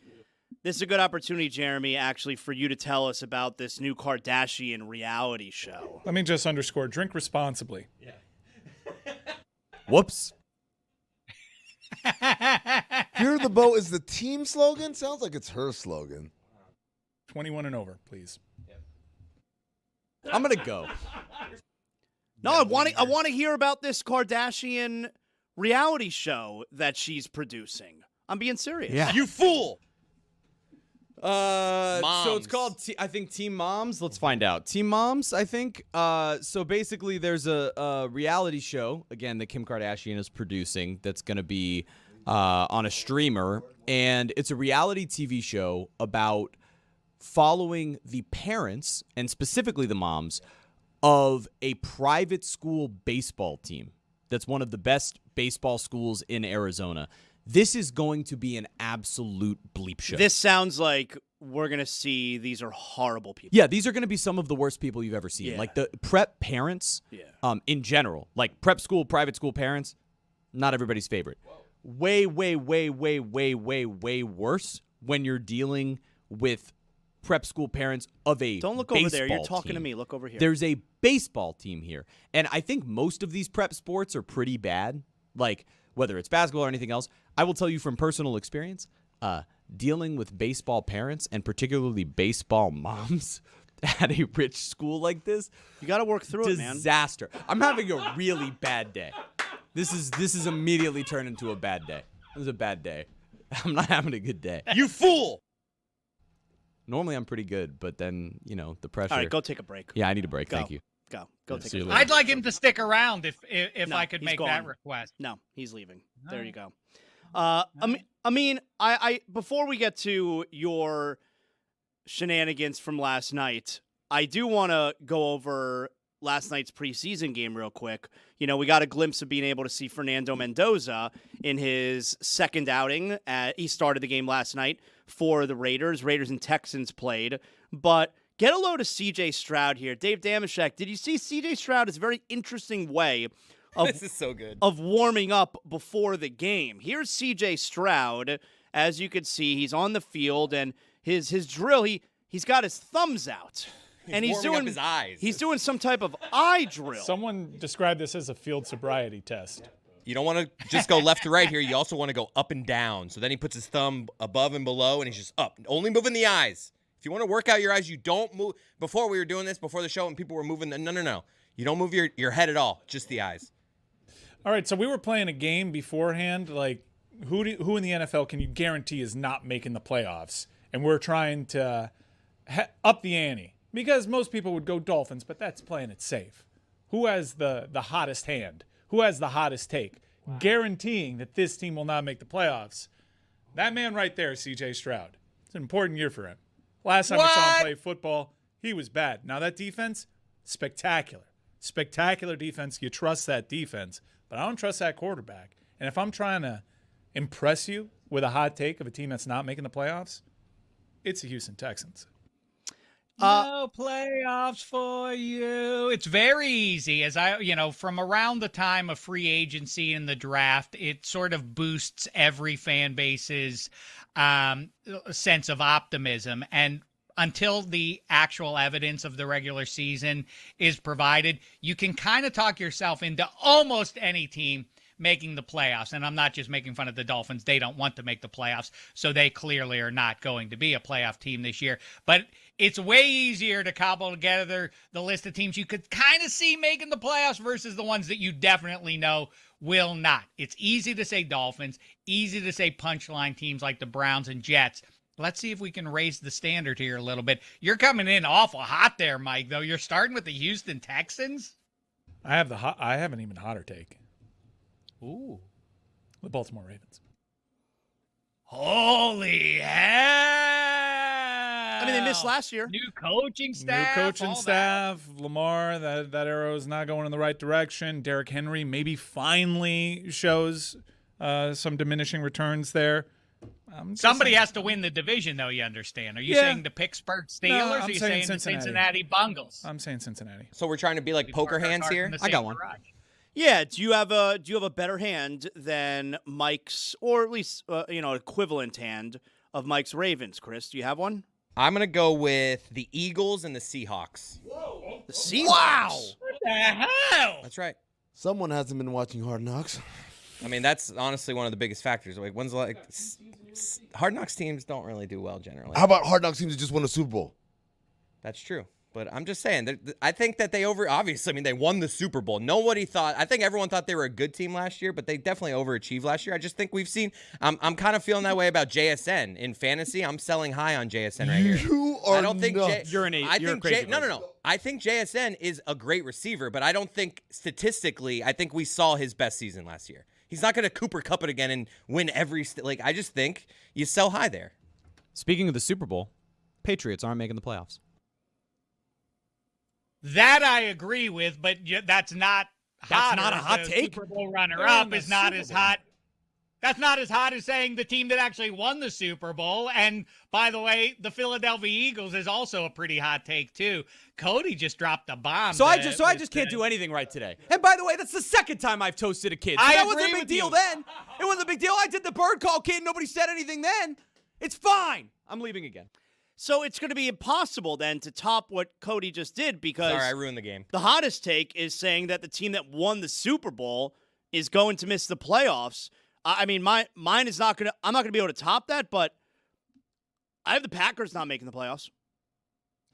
S3: This is a good opportunity, Jeremy, actually, for you to tell us about this new Kardashian reality show.
S4: Let me just underscore, drink responsibly.
S6: Whoops.
S7: Fear the Boat is the team slogan? Sounds like it's her slogan.
S4: 21 and over, please.
S6: I'm going to go.
S3: No, I want to hear about this Kardashian reality show that she's producing. I'm being serious.
S6: Yeah.
S8: You fool!
S6: So it's called, I think, Team Moms. Let's find out. Team Moms, I think. So basically, there's a reality show, again, that Kim Kardashian is producing that's going to be on a streamer. And it's a reality TV show about following the parents, and specifically the moms, of a private school baseball team that's one of the best baseball schools in Arizona. This is going to be an absolute bleep show.
S3: This sounds like we're going to see these are horrible people.
S6: Yeah, these are going to be some of the worst people you've ever seen.
S3: Yeah.
S6: Like the prep parents, in general, like prep school, private school parents, not everybody's favorite. Way, way, way, way, way, way, way worse when you're dealing with prep school parents of a
S3: Don't look over there. You're
S6: baseball
S3: talking to
S6: team.
S3: me. Look over here.
S6: There's a baseball team here. And I think most of these prep sports are pretty bad, like whether it's basketball or anything else. I will tell you from personal experience, dealing with baseball parents and particularly baseball moms at a rich school like this,
S3: you got to work through it, man.
S6: Disaster. I'm having a really bad day. This is immediately turned into a bad day. This is a bad day. I'm not having a good day.
S8: You fool!
S6: Normally I'm pretty good, but then, the pressure.
S3: All right, go take a break.
S6: Yeah, I need a break.
S3: Go.
S6: Thank you.
S3: Go
S6: Yeah,
S3: take
S6: see
S3: a
S6: you
S3: break.
S6: later.
S5: I'd like him to stick around if
S3: No,
S5: I could
S3: he's
S5: make
S3: gone.
S5: that request.
S3: No, he's leaving. There you go. I before we get to your shenanigans from last night, I do want to go over last night's preseason game real quick. We got a glimpse of being able to see Fernando Mendoza in his second outing. He started the game last night for the Raiders. Raiders and Texans played. But get a load of C.J. Stroud here. Dave Damashek, did you see C.J. Stroud? It's a very interesting way of,
S8: This is so good.
S3: of warming up before the game. Here's C.J. Stroud. As you can see, he's on the field, and his drill, he's got his thumbs out. And he's
S8: warming
S3: doing
S8: up his eyes.
S3: He's doing some type of eye drill.
S4: Someone described this as a field sobriety test.
S8: You don't want to just go left to right here. You also want to go up and down. So then he puts his thumb above and below, and he's just up. Only moving the eyes. If you want to work out your eyes, you don't move. Before we were doing this, before the show, and people were moving, no. You don't move your head at all, just the eyes.
S4: All right, so we were playing a game beforehand. Like, who in the NFL can you guarantee is not making the playoffs? And we're trying to up the ante. Because most people would go Dolphins, but that's playing it safe. Who has the hottest hand? Who has the hottest take? Wow. Guaranteeing that this team will not make the playoffs. That man right there, C.J. Stroud. It's an important year for him. Last time we saw him play football, he was bad. Now that defense, spectacular. Spectacular defense. You trust that defense. But I don't trust that quarterback. And if I'm trying to impress you with a hot take of a team that's not making the playoffs, it's the Houston Texans.
S5: No playoffs for you. It's very easy. From around the time of free agency and the draft, it sort of boosts every fan base's sense of optimism. And until the actual evidence of the regular season is provided, you can kind of talk yourself into almost any team making the playoffs. And I'm not just making fun of the Dolphins. They don't want to make the playoffs, so they clearly are not going to be a playoff team this year. But it's way easier to cobble together the list of teams you could kind of see making the playoffs versus the ones that you definitely know will not. It's easy to say Dolphins, easy to say punchline teams like the Browns and Jets. Let's see if we can raise the standard here a little bit. You're coming in awful hot there, Mike, though. You're starting with the Houston Texans.
S4: I have I have an even hotter take.
S5: Ooh.
S4: The Baltimore Ravens.
S5: Holy hell.
S3: I mean, they missed last year.
S5: New coaching staff.
S4: New coaching staff. Lamar, that arrow is not going in the right direction. Derrick Henry maybe finally shows some diminishing returns there.
S5: Somebody has to win the division, though, you understand. Are you saying the Pittsburgh Steelers,
S4: No,
S5: or are you saying the Cincinnati Bengals?
S4: I'm saying Cincinnati.
S8: So we're trying to be like poker hands here? I got one.
S3: Yeah, do you have a better hand than Mike's, or at least equivalent hand of Mike's Ravens, Chris? Do you have one?
S8: I'm going to go with the Eagles and the Seahawks.
S3: Whoa. The Seahawks?
S5: Wow. What the hell?
S8: That's right.
S7: Someone hasn't been watching Hard Knocks.
S8: I mean, that's honestly one of the biggest factors. Like, Hard Knocks teams don't really do well generally.
S7: How about Hard Knocks teams that just won a Super Bowl?
S8: That's true. But I'm just saying, I think that they obviously, I mean, they won the Super Bowl. Nobody thought, I think everyone thought they were a good team last year, but they definitely overachieved last year. I just think we've seen, I'm kind of feeling that way about JSN. In fantasy, I'm selling high on JSN right here.
S7: You are
S8: I don't think
S7: nuts.
S3: You're a crazy
S8: No. I think JSN is a great receiver, but I don't think statistically, I think we saw his best season last year. He's not going to Cooper Cup it again and win every, I just think you sell high there.
S6: Speaking of the Super Bowl, Patriots aren't making the playoffs.
S5: That I agree with, but that's not hot.
S3: That's not a hot take.
S5: Super Bowl runner-up is not as hot. That's not as hot as saying the team that actually won the Super Bowl. And by the way, the Philadelphia Eagles is also a pretty hot take too. Cody just dropped a bomb.
S6: So I just can't do anything right today. And by the way, that's the second time I've toasted a kid. So that wasn't a big deal then. It wasn't a big deal. I did the bird call kid. Nobody said anything then. It's fine. I'm leaving again.
S3: So it's going to be impossible then to top what Cody just did because
S8: Sorry, I ruined the game.
S3: The hottest take is saying that the team that won the Super Bowl is going to miss the playoffs. I mean, mine is not going to. I'm not going to be able to top that, but I have the Packers not making the playoffs.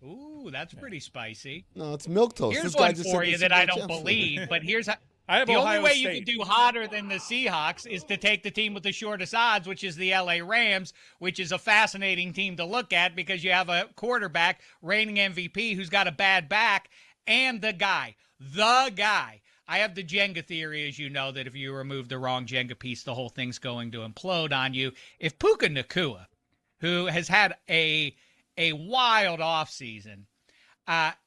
S5: Ooh, that's pretty spicy.
S7: No, it's milquetoast.
S5: Here's
S7: This guy
S5: one
S7: just
S5: for
S7: said
S5: you
S7: this
S5: that I
S7: about
S5: don't
S7: Jeffs.
S5: believe, but here's how.
S4: I have
S5: the
S4: Ohio
S5: only way
S4: State.
S5: you can do hotter than the Seahawks is to take the team with the shortest odds, which is the LA Rams, which is a fascinating team to look at because you have a quarterback, reigning MVP, who's got a bad back, and the guy. I have the Jenga theory, as you know, that if you remove the wrong Jenga piece, the whole thing's going to implode on you. If Puka Nacua, who has had a wild offseason,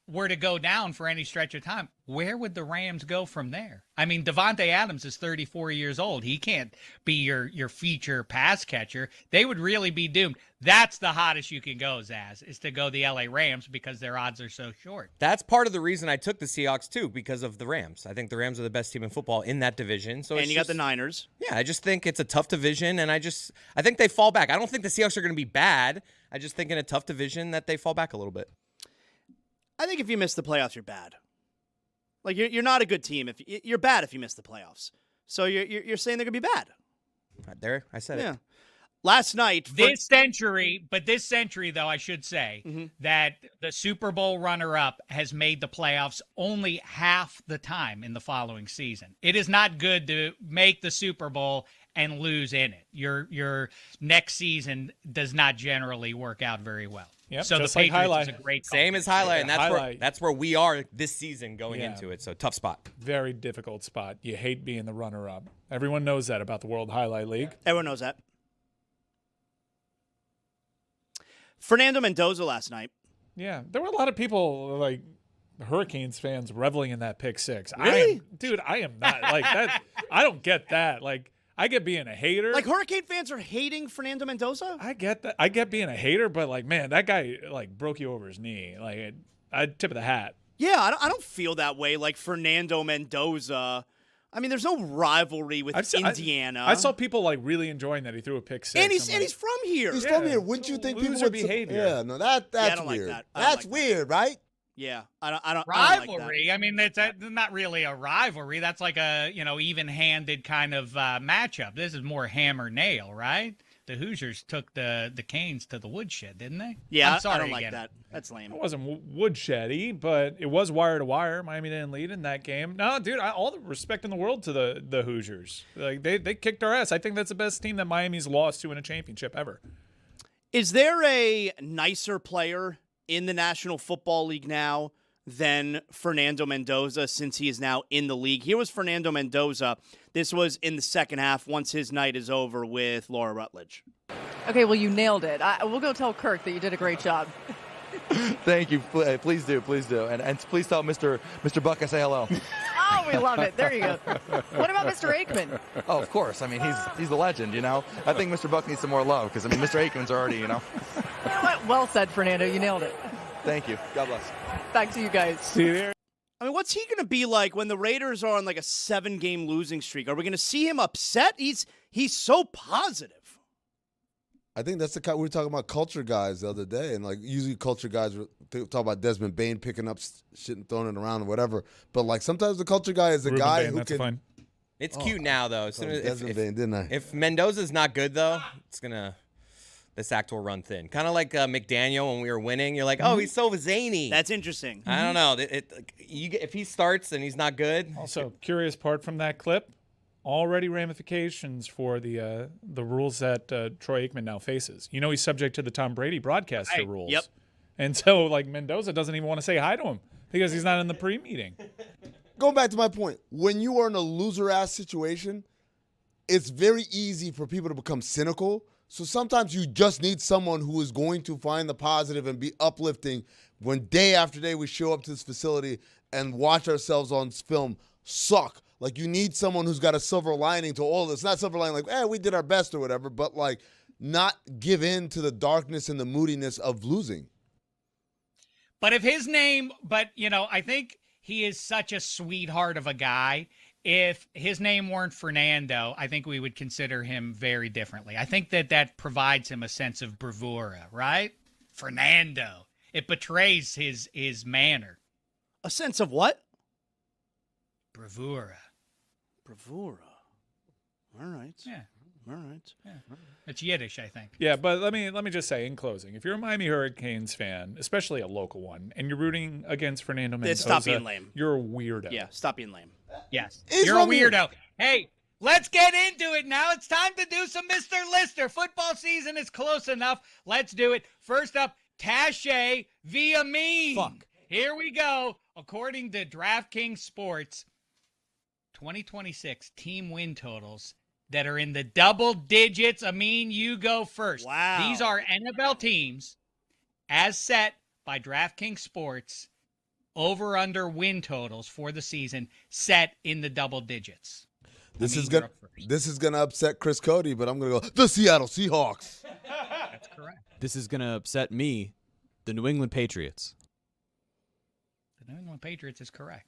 S5: were to go down for any stretch of time, where would the Rams go from there? I mean, Devontae Adams is 34 years old. He can't be your feature pass catcher. They would really be doomed. That's the hottest you can go, Zaz, is to go the LA Rams because their odds are so short.
S8: That's part of the reason I took the Seahawks, too, because of the Rams. I think the Rams are the best team in football in that division. So
S3: and you got the Niners.
S8: Yeah, I just think it's a tough division, and I think they fall back. I don't think the Seahawks are going to be bad. I just think in a tough division that they fall back a little bit.
S3: I think if you miss the playoffs, you're bad. Like you're not a good team if you're bad if you miss the playoffs. So you're saying they're gonna be bad.
S8: Right there, I said it.
S3: Last night,
S5: this century, though, I should say that the Super Bowl runner-up has made the playoffs only half the time in the following season. It is not good to make the Super Bowl and lose in it. Your next season does not generally work out very well.
S4: Yep,
S5: so the
S4: just like
S5: Patriots
S4: highlight.
S5: is a great call.
S8: Same as highlight, and that's
S4: Highlight.
S8: that's where we are this season going
S4: Yeah.
S8: into it. So tough spot.
S4: Very difficult spot. You hate being the runner-up. Everyone knows that about the World Highlight League.
S3: Everyone knows that. Fernando Mendoza last night.
S4: Yeah, there were a lot of people like Hurricanes fans reveling in that pick six.
S3: Really?
S4: I am not like that. I don't get that. Like, I get being a hater.
S3: Like Hurricane fans are hating Fernando Mendoza?
S4: I get that. I get being a hater, but like, man, that guy like broke you over his knee. Like, I'd tip of the hat.
S3: Yeah, I don't feel that way. Like Fernando Mendoza. I mean, there's no rivalry with Indiana.
S4: I saw people like really enjoying that he threw a pick six.
S3: And he's from here.
S7: He's from here. Wouldn't you think people
S4: loser
S7: would
S4: behavior.
S7: Yeah, no, that's
S3: I don't
S7: weird.
S3: like that. I don't
S7: That's
S3: like
S7: weird, right?
S3: Yeah, I don't like that.
S5: Rivalry. I mean, that's not really a rivalry. That's like a even-handed kind of matchup. This is more hammer nail, right? The Hoosiers took the Canes to the woodshed, didn't they?
S3: Yeah,
S5: I'm sorry
S3: I don't like
S5: again.
S3: that. That's lame.
S4: It wasn't woodsheddy, but it was wire to wire. Miami didn't lead in that game. No, dude, all the respect in the world to the Hoosiers. Like they kicked our ass. I think that's the best team that Miami's lost to in a championship ever.
S3: Is there a nicer player in the National Football League now than Fernando Mendoza since he is now in the league? Here was Fernando Mendoza. This was in the second half once his night is over with Laura Rutledge.
S1: Okay, well, you nailed it. We'll go tell Kirk that you did a great job.
S22: Thank you. Please do. And please tell Mr. Buck I say hello.
S1: Oh, we love it. There you go. What about Mr. Aikman?
S22: Oh, of course. I mean, he's the legend, you know. I think Mr. Buck needs some more love because, I mean, Mr. Aikman's already, you know.
S1: You know what? Well said, Fernando. You nailed it.
S22: Thank you. God bless.
S1: Back to you guys.
S4: See you there.
S3: I mean, what's he going to be like when the Raiders are on like a 7-game losing streak? Are we going to see him upset? He's so positive.
S7: I think that's the kind we were talking about culture guys the other day, and like usually culture guys talk about Desmond Bain picking up shit and throwing it around or whatever. But like sometimes the culture guy is the
S4: Ruben
S7: guy
S4: Bain,
S7: who
S4: that's
S7: can.
S4: fine.
S8: It's cute now though. As soon as
S7: Desmond Bain, didn't I?
S8: If Mendoza's not good though, this act will run thin. Kind of like McDaniel when we were winning. You're like, oh, he's so zany.
S3: That's interesting.
S8: I don't know. If he starts and he's not good.
S4: Also, curious part from that clip. Already ramifications for the rules that Troy Aikman now faces. You know he's subject to the Tom Brady broadcaster rules.
S3: Yep.
S4: And so, like, Mendoza doesn't even want to say hi to him because he's not in the pre-meeting.
S7: Going back to my point, when you are in a loser-ass situation, it's very easy for people to become cynical. So sometimes you just need someone who is going to find the positive and be uplifting when day after day we show up to this facility and watch ourselves on film suck. Like, you need someone who's got a silver lining to all this. Not silver lining like, we did our best or whatever, but, like, not give in to the darkness and the moodiness of losing.
S5: But if his name, I think he is such a sweetheart of a guy. If his name weren't Fernando, I think we would consider him very differently. I think that provides him a sense of bravura, right? Fernando. It betrays his manner.
S3: A sense of what?
S5: Bravura.
S3: Bravura. All right.
S5: Yeah.
S3: All right.
S5: Yeah. It's Yiddish, I think.
S4: Yeah, but let me just say in closing, if you're a Miami Hurricanes fan, especially a local one, and you're rooting against Fernando Mendoza,
S3: Stop being lame.
S4: You're a weirdo.
S3: Yeah, stop being lame.
S5: Yes. You're a weirdo. Hey, let's get into it now. It's time to do some Mr. Lister. Football season is close enough. Let's do it. First up, Taché via me.
S6: Fuck.
S5: Here we go. According to DraftKings Sports, 2026 team win totals that are in the double digits. Amin, you go first.
S3: Wow.
S5: These are NFL teams as set by DraftKings Sports, over-under win totals for the season set in the double digits.
S7: This
S5: Amin,
S7: is
S5: you're
S7: gonna
S5: up first.
S7: this is gonna upset Chris Cody, but I'm gonna go the Seattle Seahawks.
S5: That's correct.
S6: This is going to upset me, the New England Patriots.
S5: The New England Patriots is correct.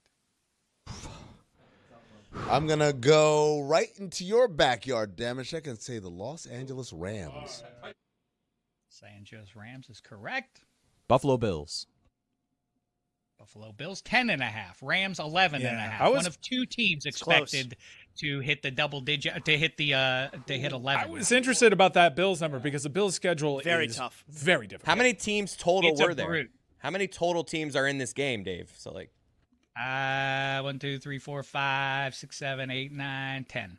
S7: I'm gonna go right into your backyard, Damashek, and say the Los Angeles Rams.
S5: Los Angeles Rams is correct.
S6: Buffalo Bills.
S5: Buffalo Bills 10.5. Rams 11.5.
S4: I was-
S5: One of two teams expected to hit the double digit to hit 11.
S4: I was interested about that Bills number because the Bills' schedule
S3: Very
S4: is
S3: tough.
S4: very difficult.
S8: How many teams total
S5: It's a
S8: were there?
S5: brute.
S8: How many total teams are in this game, Dave? So like
S5: 1, 2, 3, 4, 5, 6, 7, 8, 9, 10.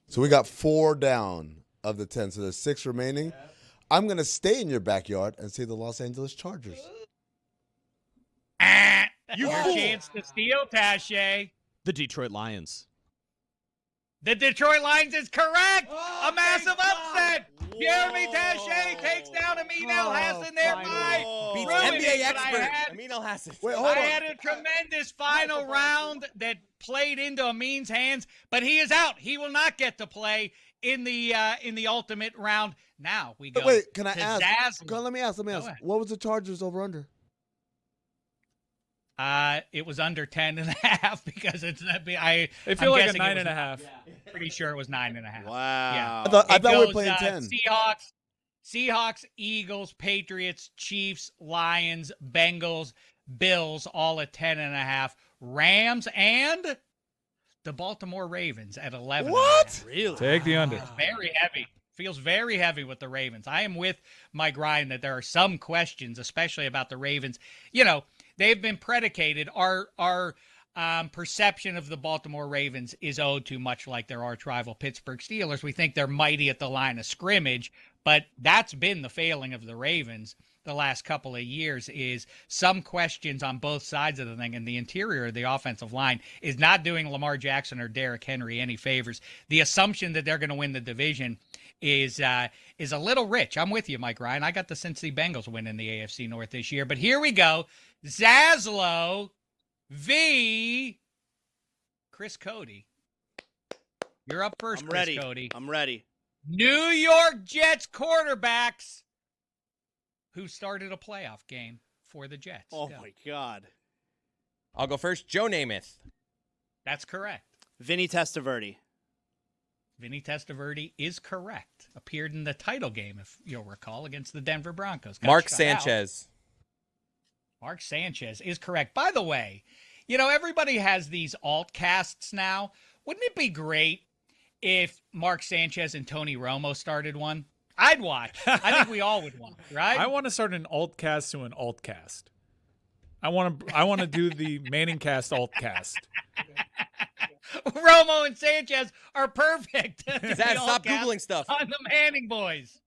S7: So we got 4 down of the 10, so there's 6 remaining. I'm gonna stay in your backyard and say the Los Angeles Chargers.
S5: Your chance to steal, Taché.
S6: The Detroit Lions.
S5: The Detroit Lions is correct. A massive upset. Jeremy Taché takes down Amin El-Hassan thereby.
S8: beats
S5: ruining
S8: NBA
S5: what I
S8: expert
S5: had.
S8: Amin El-Hassan.
S5: I had a tremendous final round that played into Amin's hands, but he is out. He will not get to play in the ultimate round. Now we go.
S7: Wait, can I
S5: to
S7: ask?
S5: Zaslow.
S7: Let me ask.
S5: Go ahead.
S7: What was the Chargers over under?
S5: It was under 10.5 because it's
S4: They
S5: I'm
S4: feel like a
S5: guessing it was
S4: 9.5.
S5: Pretty sure it was 9.5.
S3: Wow.
S5: Yeah.
S7: I thought we were
S5: goes,
S7: playing 10.
S5: Seahawks, Eagles, Patriots, Chiefs, Lions, Bengals, Bills all at 10.5, Rams and the Baltimore Ravens at 11.
S3: What? Really?
S4: Take the under.
S5: Very heavy. Feels very heavy with the Ravens. I am with Mike Ryan that there are some questions, especially about the Ravens. You know, they've been predicated. Our perception of the Baltimore Ravens is owed to much like their arch rival Pittsburgh Steelers. We think they're mighty at the line of scrimmage, but that's been the failing of the Ravens the last couple of years, is some questions on both sides of the thing, and the interior of the offensive line is not doing Lamar Jackson or Derrick Henry any favors. The assumption that they're going to win the division is a little rich. I'm with you, Mike Ryan. I got the Cincy Bengals winning the AFC North this year, but here we go. Zaslow v. Chris Cody. You're up first,
S3: I'm ready.
S5: Chris Cody.
S3: I'm ready.
S5: New York Jets quarterbacks who started a playoff game for the Jets.
S3: Oh,
S5: Go.
S3: my God.
S8: I'll go first. Joe Namath.
S5: That's correct.
S3: Vinny Testaverde.
S5: Vinny Testaverde is correct. Appeared in the title game, if you'll recall, against the Denver Broncos. Got
S8: Mark
S5: shut
S8: Sanchez.
S5: out. Mark Sanchez is correct. By the way, you know, everybody has these alt casts now. Wouldn't it be great if Mark Sanchez and Tony Romo started one? I'd watch. I think we all would watch, right?
S4: I want to start an alt cast to an alt cast. I want to do the Manning cast alt cast.
S5: Romo and Sanchez are perfect.
S8: Zach, stop Googling stuff.
S5: On the Manning boys.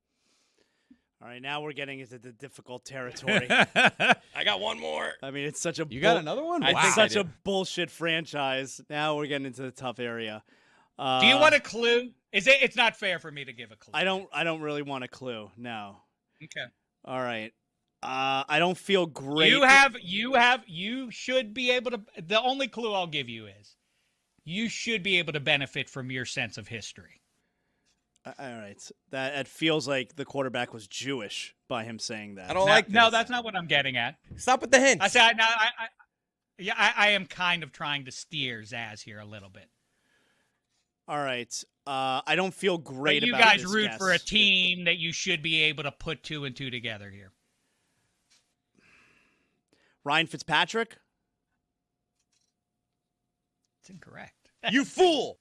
S3: All right, now we're getting into the difficult territory.
S8: I got one more.
S3: I mean, it's such a
S6: You got another one?
S3: It's
S6: Wow.
S3: such a bullshit franchise. Now we're getting into the tough area.
S5: Do you want a clue? It's not fair for me to give a clue.
S3: I don't really want a clue. No.
S5: Okay.
S3: All right. I don't feel great.
S5: You should be able to. The only clue I'll give you is you should be able to benefit from your sense of history.
S3: All right. That it feels like the quarterback was Jewish by him saying that.
S8: I don't like this.
S5: No, that's not what I'm getting at.
S8: Stop with the hints.
S5: I said, I am kind of trying to steer Zaz here a little bit.
S3: All right. I don't feel great
S5: But you
S3: about
S5: guys
S3: this
S5: root
S3: guess.
S5: for a team that you should be able to put 2 and 2 together here.
S3: Ryan Fitzpatrick?
S5: It's incorrect.
S8: You fool.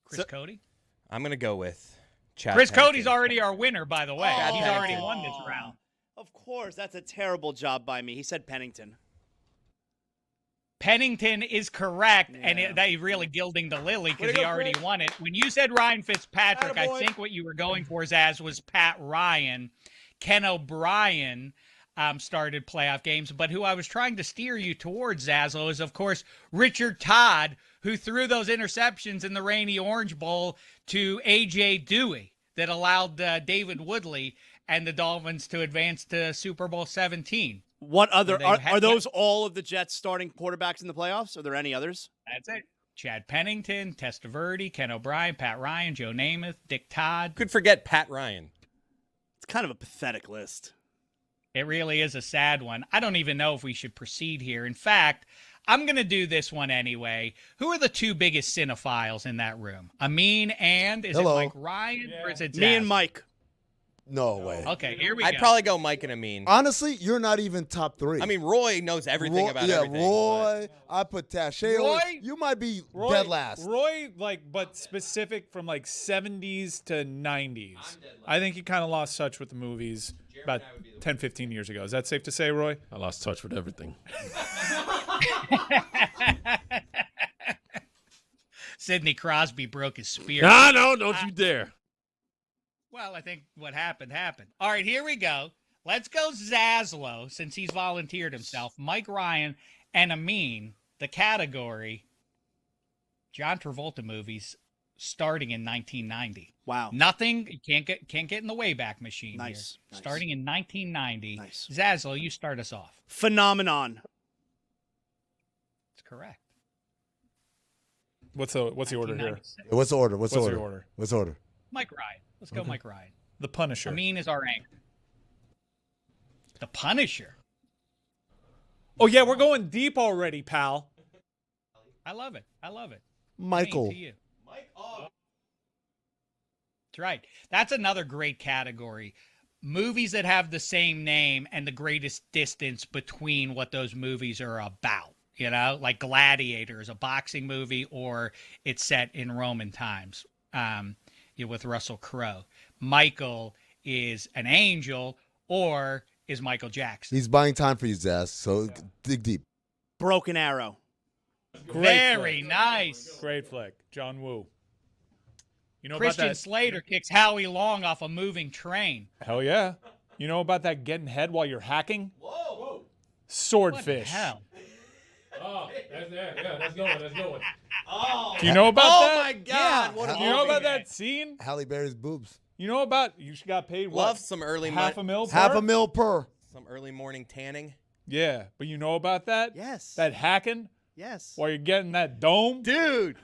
S5: Chris Cody?
S8: I'm going to go with Chad
S5: Chris
S8: Pennington.
S5: Cody's already our winner, by the way.
S3: Oh.
S5: He's already won this round.
S3: Of course. That's a terrible job by me. He said Pennington.
S5: Pennington is correct,
S3: Yeah.
S5: and that really gilding the lily
S3: Way
S5: because
S3: to
S5: he
S3: go,
S5: already
S3: Chris.
S5: won it. When you said Ryan Fitzpatrick, I
S3: Attaboy.
S5: think what you were going for, Zaz, was Pat Ryan. Ken O'Brien started playoff games, but who I was trying to steer you towards, Zaslow, is, of course, Richard Todd, who threw those interceptions in the Rainy Orange Bowl to A.J. Dewey that allowed David Woodley and the Dolphins to advance to Super Bowl 17.
S3: What other
S5: They
S3: are
S5: had-
S3: those all of the Jets starting quarterbacks in the playoffs? Are there any others?
S5: That's it. Chad Pennington, Testaverde, Ken O'Brien, Pat Ryan, Joe Namath, Dick Todd.
S8: Could forget Pat Ryan.
S3: It's kind of a pathetic list.
S5: It really is a sad one. I don't even know if we should proceed here. In fact, I'm going to do this one anyway. Who are the 2 biggest cinephiles in that room? Amin and is
S7: Hello.
S5: it Mike Ryan or is it
S3: Me and
S5: Zaz?
S3: Mike.
S7: No way.
S5: Okay, here we
S8: I'd
S5: go.
S8: probably go Mike and Amin.
S7: Honestly, you're not even top 3.
S8: I mean, Roy knows everything
S7: Roy,
S8: about
S7: yeah,
S8: everything.
S7: Roy. I put Taché.
S4: Roy?
S7: You might be dead last.
S4: Roy, but specific from 70s to 90s. I think he kind of lost touch with the movies about 10, 15 years ago. Is that safe to say, Roy?
S12: I lost touch with everything.
S5: Sidney Crosby broke his spear.
S12: No, don't you dare.
S5: Well, I think what happened. All right, here we go. Let's go Zaslow, since he's volunteered himself. Mike Ryan and Amin, the category, John Travolta movies starting in 1990.
S3: Wow.
S5: Nothing, you can't get in the Wayback Machine
S3: Nice,
S5: here.
S3: nice.
S5: Starting in 1990.
S3: Nice.
S5: Zaslow, you start us off.
S3: Phenomenon.
S5: That's correct.
S4: What's the order here?
S5: 1996.
S7: What's the order? What's the
S4: What's
S7: order?
S4: the order?
S7: What's the order?
S5: Mike Ryan. Let's go Mike Ryan.
S4: The Punisher.
S5: Amin is our anchor. The Punisher.
S4: Oh, yeah, we're going deep already, pal.
S5: I love it.
S7: Michael.
S5: Amin, to you. That's right. That's another great category. movies that have the same name and the greatest distance between what those movies are about. You know, like Gladiator is a boxing movie, or it's set in Roman times. With Russell Crowe. Michael is an angel, or is Michael Jackson.
S7: He's buying time for you, Zaz. So dig deep.
S3: Broken Arrow.
S5: Very nice.
S4: Great flick. John Woo. You know
S5: Christian
S4: about that?
S5: Slater kicks Howie Long off a moving train.
S4: Hell yeah. You know about that getting head while you're hacking? Whoa. Swordfish.
S5: What the hell?
S12: Oh, that's going.
S4: Oh. Do you know about that?
S8: Oh my God! What a
S4: Do you know
S8: movie.
S4: about that scene?
S7: Halle Berry's boobs.
S4: You know about you got paid what?
S8: Love some early
S4: half a mil per?
S7: Half a mil per.
S8: Some early morning tanning.
S4: Yeah, but you know about that?
S3: Yes.
S4: That hacking?
S3: Yes.
S4: While you're getting that dome?
S3: Dude.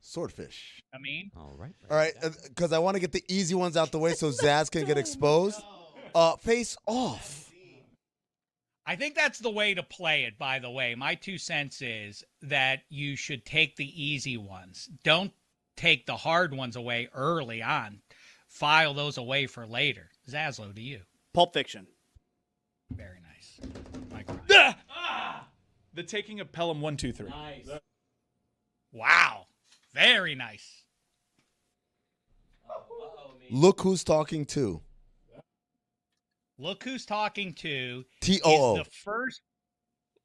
S7: Swordfish.
S5: I mean.
S6: All right.
S7: All right, because I want to get the easy ones out the way so Zaz can get exposed. Face Off.
S5: I think that's the way to play it, by the way. My 2 cents is that you should take the easy ones. Don't take the hard ones away early on. File those away for later. Zaslow, to you.
S3: Pulp Fiction.
S5: Very nice. Mike Ryan.
S4: The Taking of Pelham 1, 2, 3.
S5: Nice. Wow. Very nice.
S7: Look Who's Talking To.
S5: Look Who's Talking To
S7: T.O.O.
S5: is the first.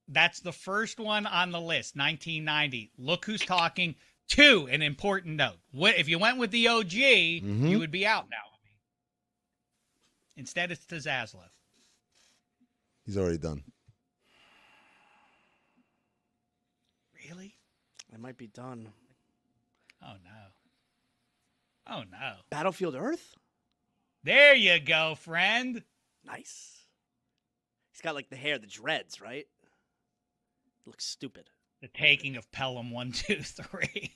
S5: That's the first one on the list, 1990. Look Who's Talking To, an important note. If you went with the OG, you would be out now. Instead, it's to Zaslow.
S7: He's already done.
S5: Really?
S3: I might be done.
S5: Oh, no. Oh, no.
S3: Battlefield Earth?
S5: There you go, friend.
S3: Nice. He's got like the hair, the dreads, right? Looks stupid.
S5: The Taking of Pelham 1, 2, 3.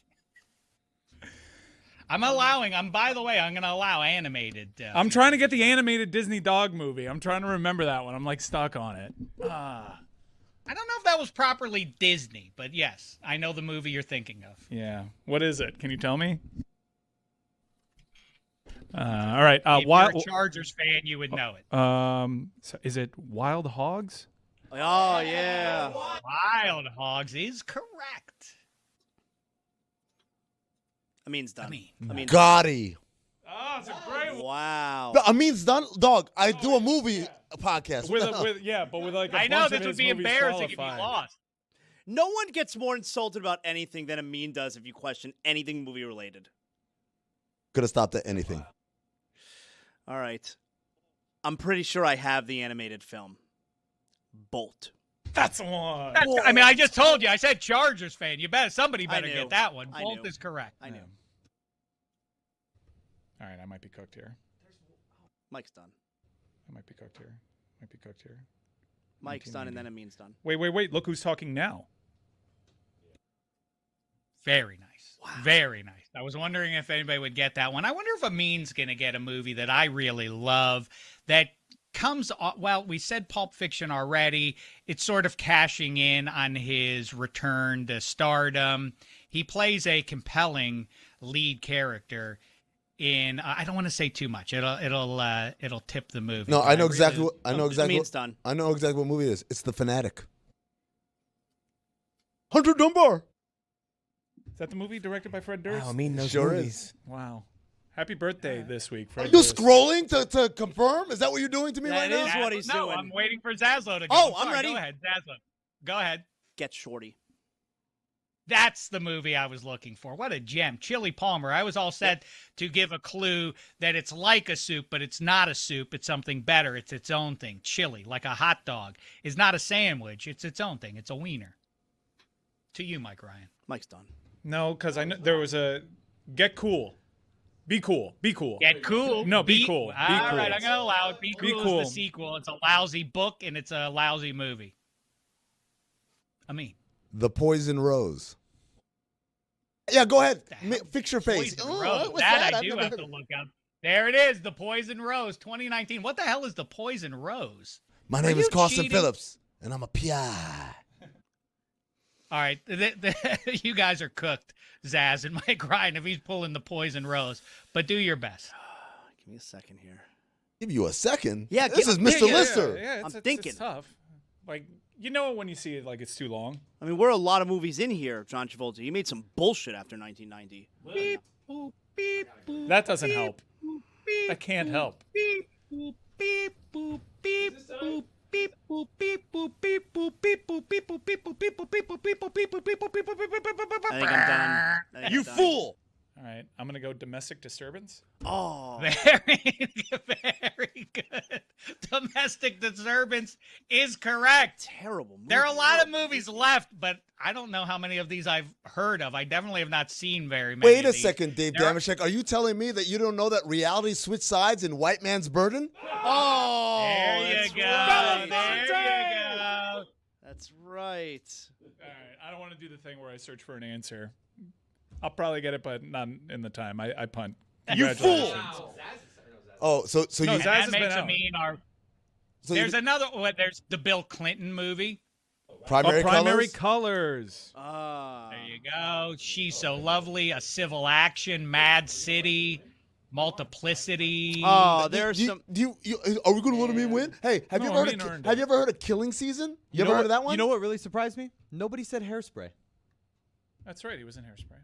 S5: By the way, I'm going to allow animated.
S4: I'm trying to get the animated Disney dog movie. I'm trying to remember that one. I'm like stuck on it.
S5: I don't know if that was properly Disney, but yes, I know the movie you're thinking of.
S4: Yeah. What is it? Can you tell me? All right.
S5: If you're a Chargers fan, you would know it.
S4: So is it Wild Hogs?
S3: Oh, yeah.
S5: Wild Hogs is correct.
S3: Amin's done. Amin's
S7: Gotti.
S4: Oh, it's a great one.
S3: Wow.
S7: Amin's done. Dog, I do a movie podcast.
S4: With but with like a
S5: I know
S4: bunch
S5: this
S4: of
S5: would
S4: his
S5: be
S4: movies
S5: embarrassing if you
S4: qualified.
S5: lost.
S3: No one gets more insulted about anything than Amin does if you question anything movie related.
S7: Could have stopped at anything.
S3: All right. I'm pretty sure I have the animated film. Bolt.
S4: That's the one.
S5: I mean, I just told you. I said Chargers fan. Somebody better
S3: knew.
S5: get that one.
S3: I
S5: Bolt
S3: knew.
S5: is correct.
S3: I knew.
S4: All right, I might be cooked here.
S3: Mike's done.
S4: I might be cooked here.
S3: Mike's done, and then Amin's done.
S4: Wait. Look Who's Talking Now.
S5: Very nice. Wow. Very nice. I was wondering if anybody would get that one. I wonder if Amin's going to get a movie that I really love that comes, well, we said Pulp Fiction already. It's sort of cashing in on his return to stardom. He plays a compelling lead character in, I don't want to say too much. It'll tip the movie.
S7: No, I know exactly
S5: really,
S7: what I know exactly.
S3: Amin's done.
S7: I know exactly what movie it is. It's The Fanatic. Hunter Dunbar.
S4: Is that the movie directed by Fred Durst?
S8: Wow, Amin knows
S7: Sure
S8: movies.
S7: is.
S4: Wow. Happy birthday this week, Fred
S7: Are you
S4: Durst.
S7: scrolling to confirm? Is that what you're doing to me right
S3: That
S7: now?
S3: is what he's
S5: no,
S3: doing.
S5: I'm waiting for Zaslow to go.
S3: Oh, I'm
S5: sorry.
S3: ready.
S5: Go ahead, Zaslow. Go ahead.
S3: Get Shorty.
S5: That's the movie I was looking for. What a gem. Chili Palmer. I was all set to give a clue that it's like a soup, but it's not a soup. It's something better. It's its own thing. Chili, like a hot dog, is not a sandwich. It's its own thing. It's a wiener. To you, Mike Ryan.
S3: Mike's done.
S4: No, because I know there was a Get Cool. Be cool. Be cool.
S5: Get cool.
S4: No, be cool. Be
S5: All
S4: cool.
S5: right, I'm going to allow it. Be cool,
S4: Cool.
S5: is the sequel. It's a lousy book, and it's a lousy movie.
S7: The Poison Rose. Yeah, go ahead. Fix your face.
S5: Poison
S7: Oh,
S5: Rose.
S7: what's
S5: That I
S7: I've
S5: do
S7: never
S5: have
S7: heard
S5: to
S7: of-
S5: look up. There it is, The Poison Rose, 2019. What the hell is The Poison Rose?
S7: My
S5: Are
S7: name is
S5: you
S7: Carson
S5: cheating?
S7: Phillips, and I'm a PI.
S5: All right, you guys are cooked, Zaz and Mike Ryan, if he's pulling The Poison Rose. But do your best.
S3: Give me a second here.
S7: Give you a second.
S3: Yeah,
S7: this is Mr. Lister.
S4: Yeah,
S3: I'm thinking.
S4: It's tough. Like, you know when you see it, like, it's too long.
S3: I mean, we're a lot of movies in here, John Travolta. You made some bullshit after 1990.
S5: Beep, boop, beep, boop,
S4: That doesn't
S5: beep,
S4: help.
S5: boop, beep,
S4: That can't
S5: boop,
S4: help.
S5: Beep, boop, beep, boop, beep, boop, beep, boop, beep, boop, beep, boop, beep, boop, beep, boop, beep, boop, beep, boop, beep, boop, beep, boop, beep, boop, beep, boop, beep, boop, beep, boop,
S3: I think I'm done.
S8: You fool!
S4: All right, I'm going to go domestic disturbance.
S3: Oh.
S5: Very, very good. Domestic disturbance is correct.
S3: Terrible movie.
S5: There are a lot of movies left, but I don't know how many of these I've heard of. I definitely have not seen very many.
S7: Wait a second, Dave Damashek. Are you telling me that you don't know that reality switched sides in White Man's Burden?
S3: Oh,
S5: there you go. There you go.
S3: That's right.
S4: All right, I don't want to do the thing where I search for an answer. I'll probably get it, but not in the time. I punt.
S7: You fool! Oh, so
S4: No,
S7: you.
S4: Zaz
S5: That
S4: has
S5: makes
S4: been
S5: a
S4: out.
S5: mean our.
S7: So
S5: There's
S7: you,
S5: another one. There's the Bill Clinton movie.
S7: primary,
S4: Primary
S7: colors?
S4: colors.
S5: There you go. She's So Lovely, A Civil Action, Mad City, Multiplicity.
S3: Oh, there's some.
S7: Are we going to let him win? Hey, have
S4: No,
S7: you ever
S4: Amin
S7: heard?
S4: earned
S7: Have
S4: it.
S7: you ever heard of Killing Season? You ever
S6: know
S7: heard of that one?
S6: You know what really surprised me? Nobody said Hairspray.
S4: That's right. He was in Hairspray.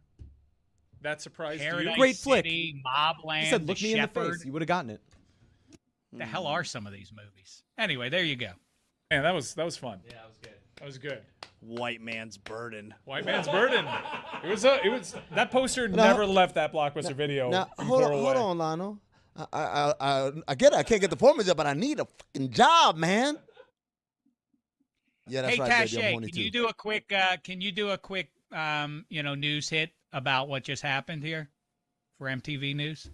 S4: That surprised
S5: Paradise
S4: you?
S6: Great flick.
S5: City, Mobland,
S6: He said,
S5: The
S6: "Look me in the
S5: Shepherd.
S6: face." You would have gotten it.
S5: The hell are some of these movies? Anyway, there you go.
S4: Man, that was fun. Yeah, that was good. That was good.
S3: White Man's Burden.
S4: White Man's Burden. It was that poster never left that Blockbuster video.
S7: Now,
S4: from
S7: hold
S4: far
S7: on,
S4: away.
S7: Lionel. I get it. I can't get the formula job, but I need a fucking job, man. Yeah, that's
S5: Hey,
S7: right, baby. I'm
S5: Tache,
S7: horny
S5: can
S7: too.
S5: you do a quick? Can you do a quick? News hit about what just happened here for MTV News.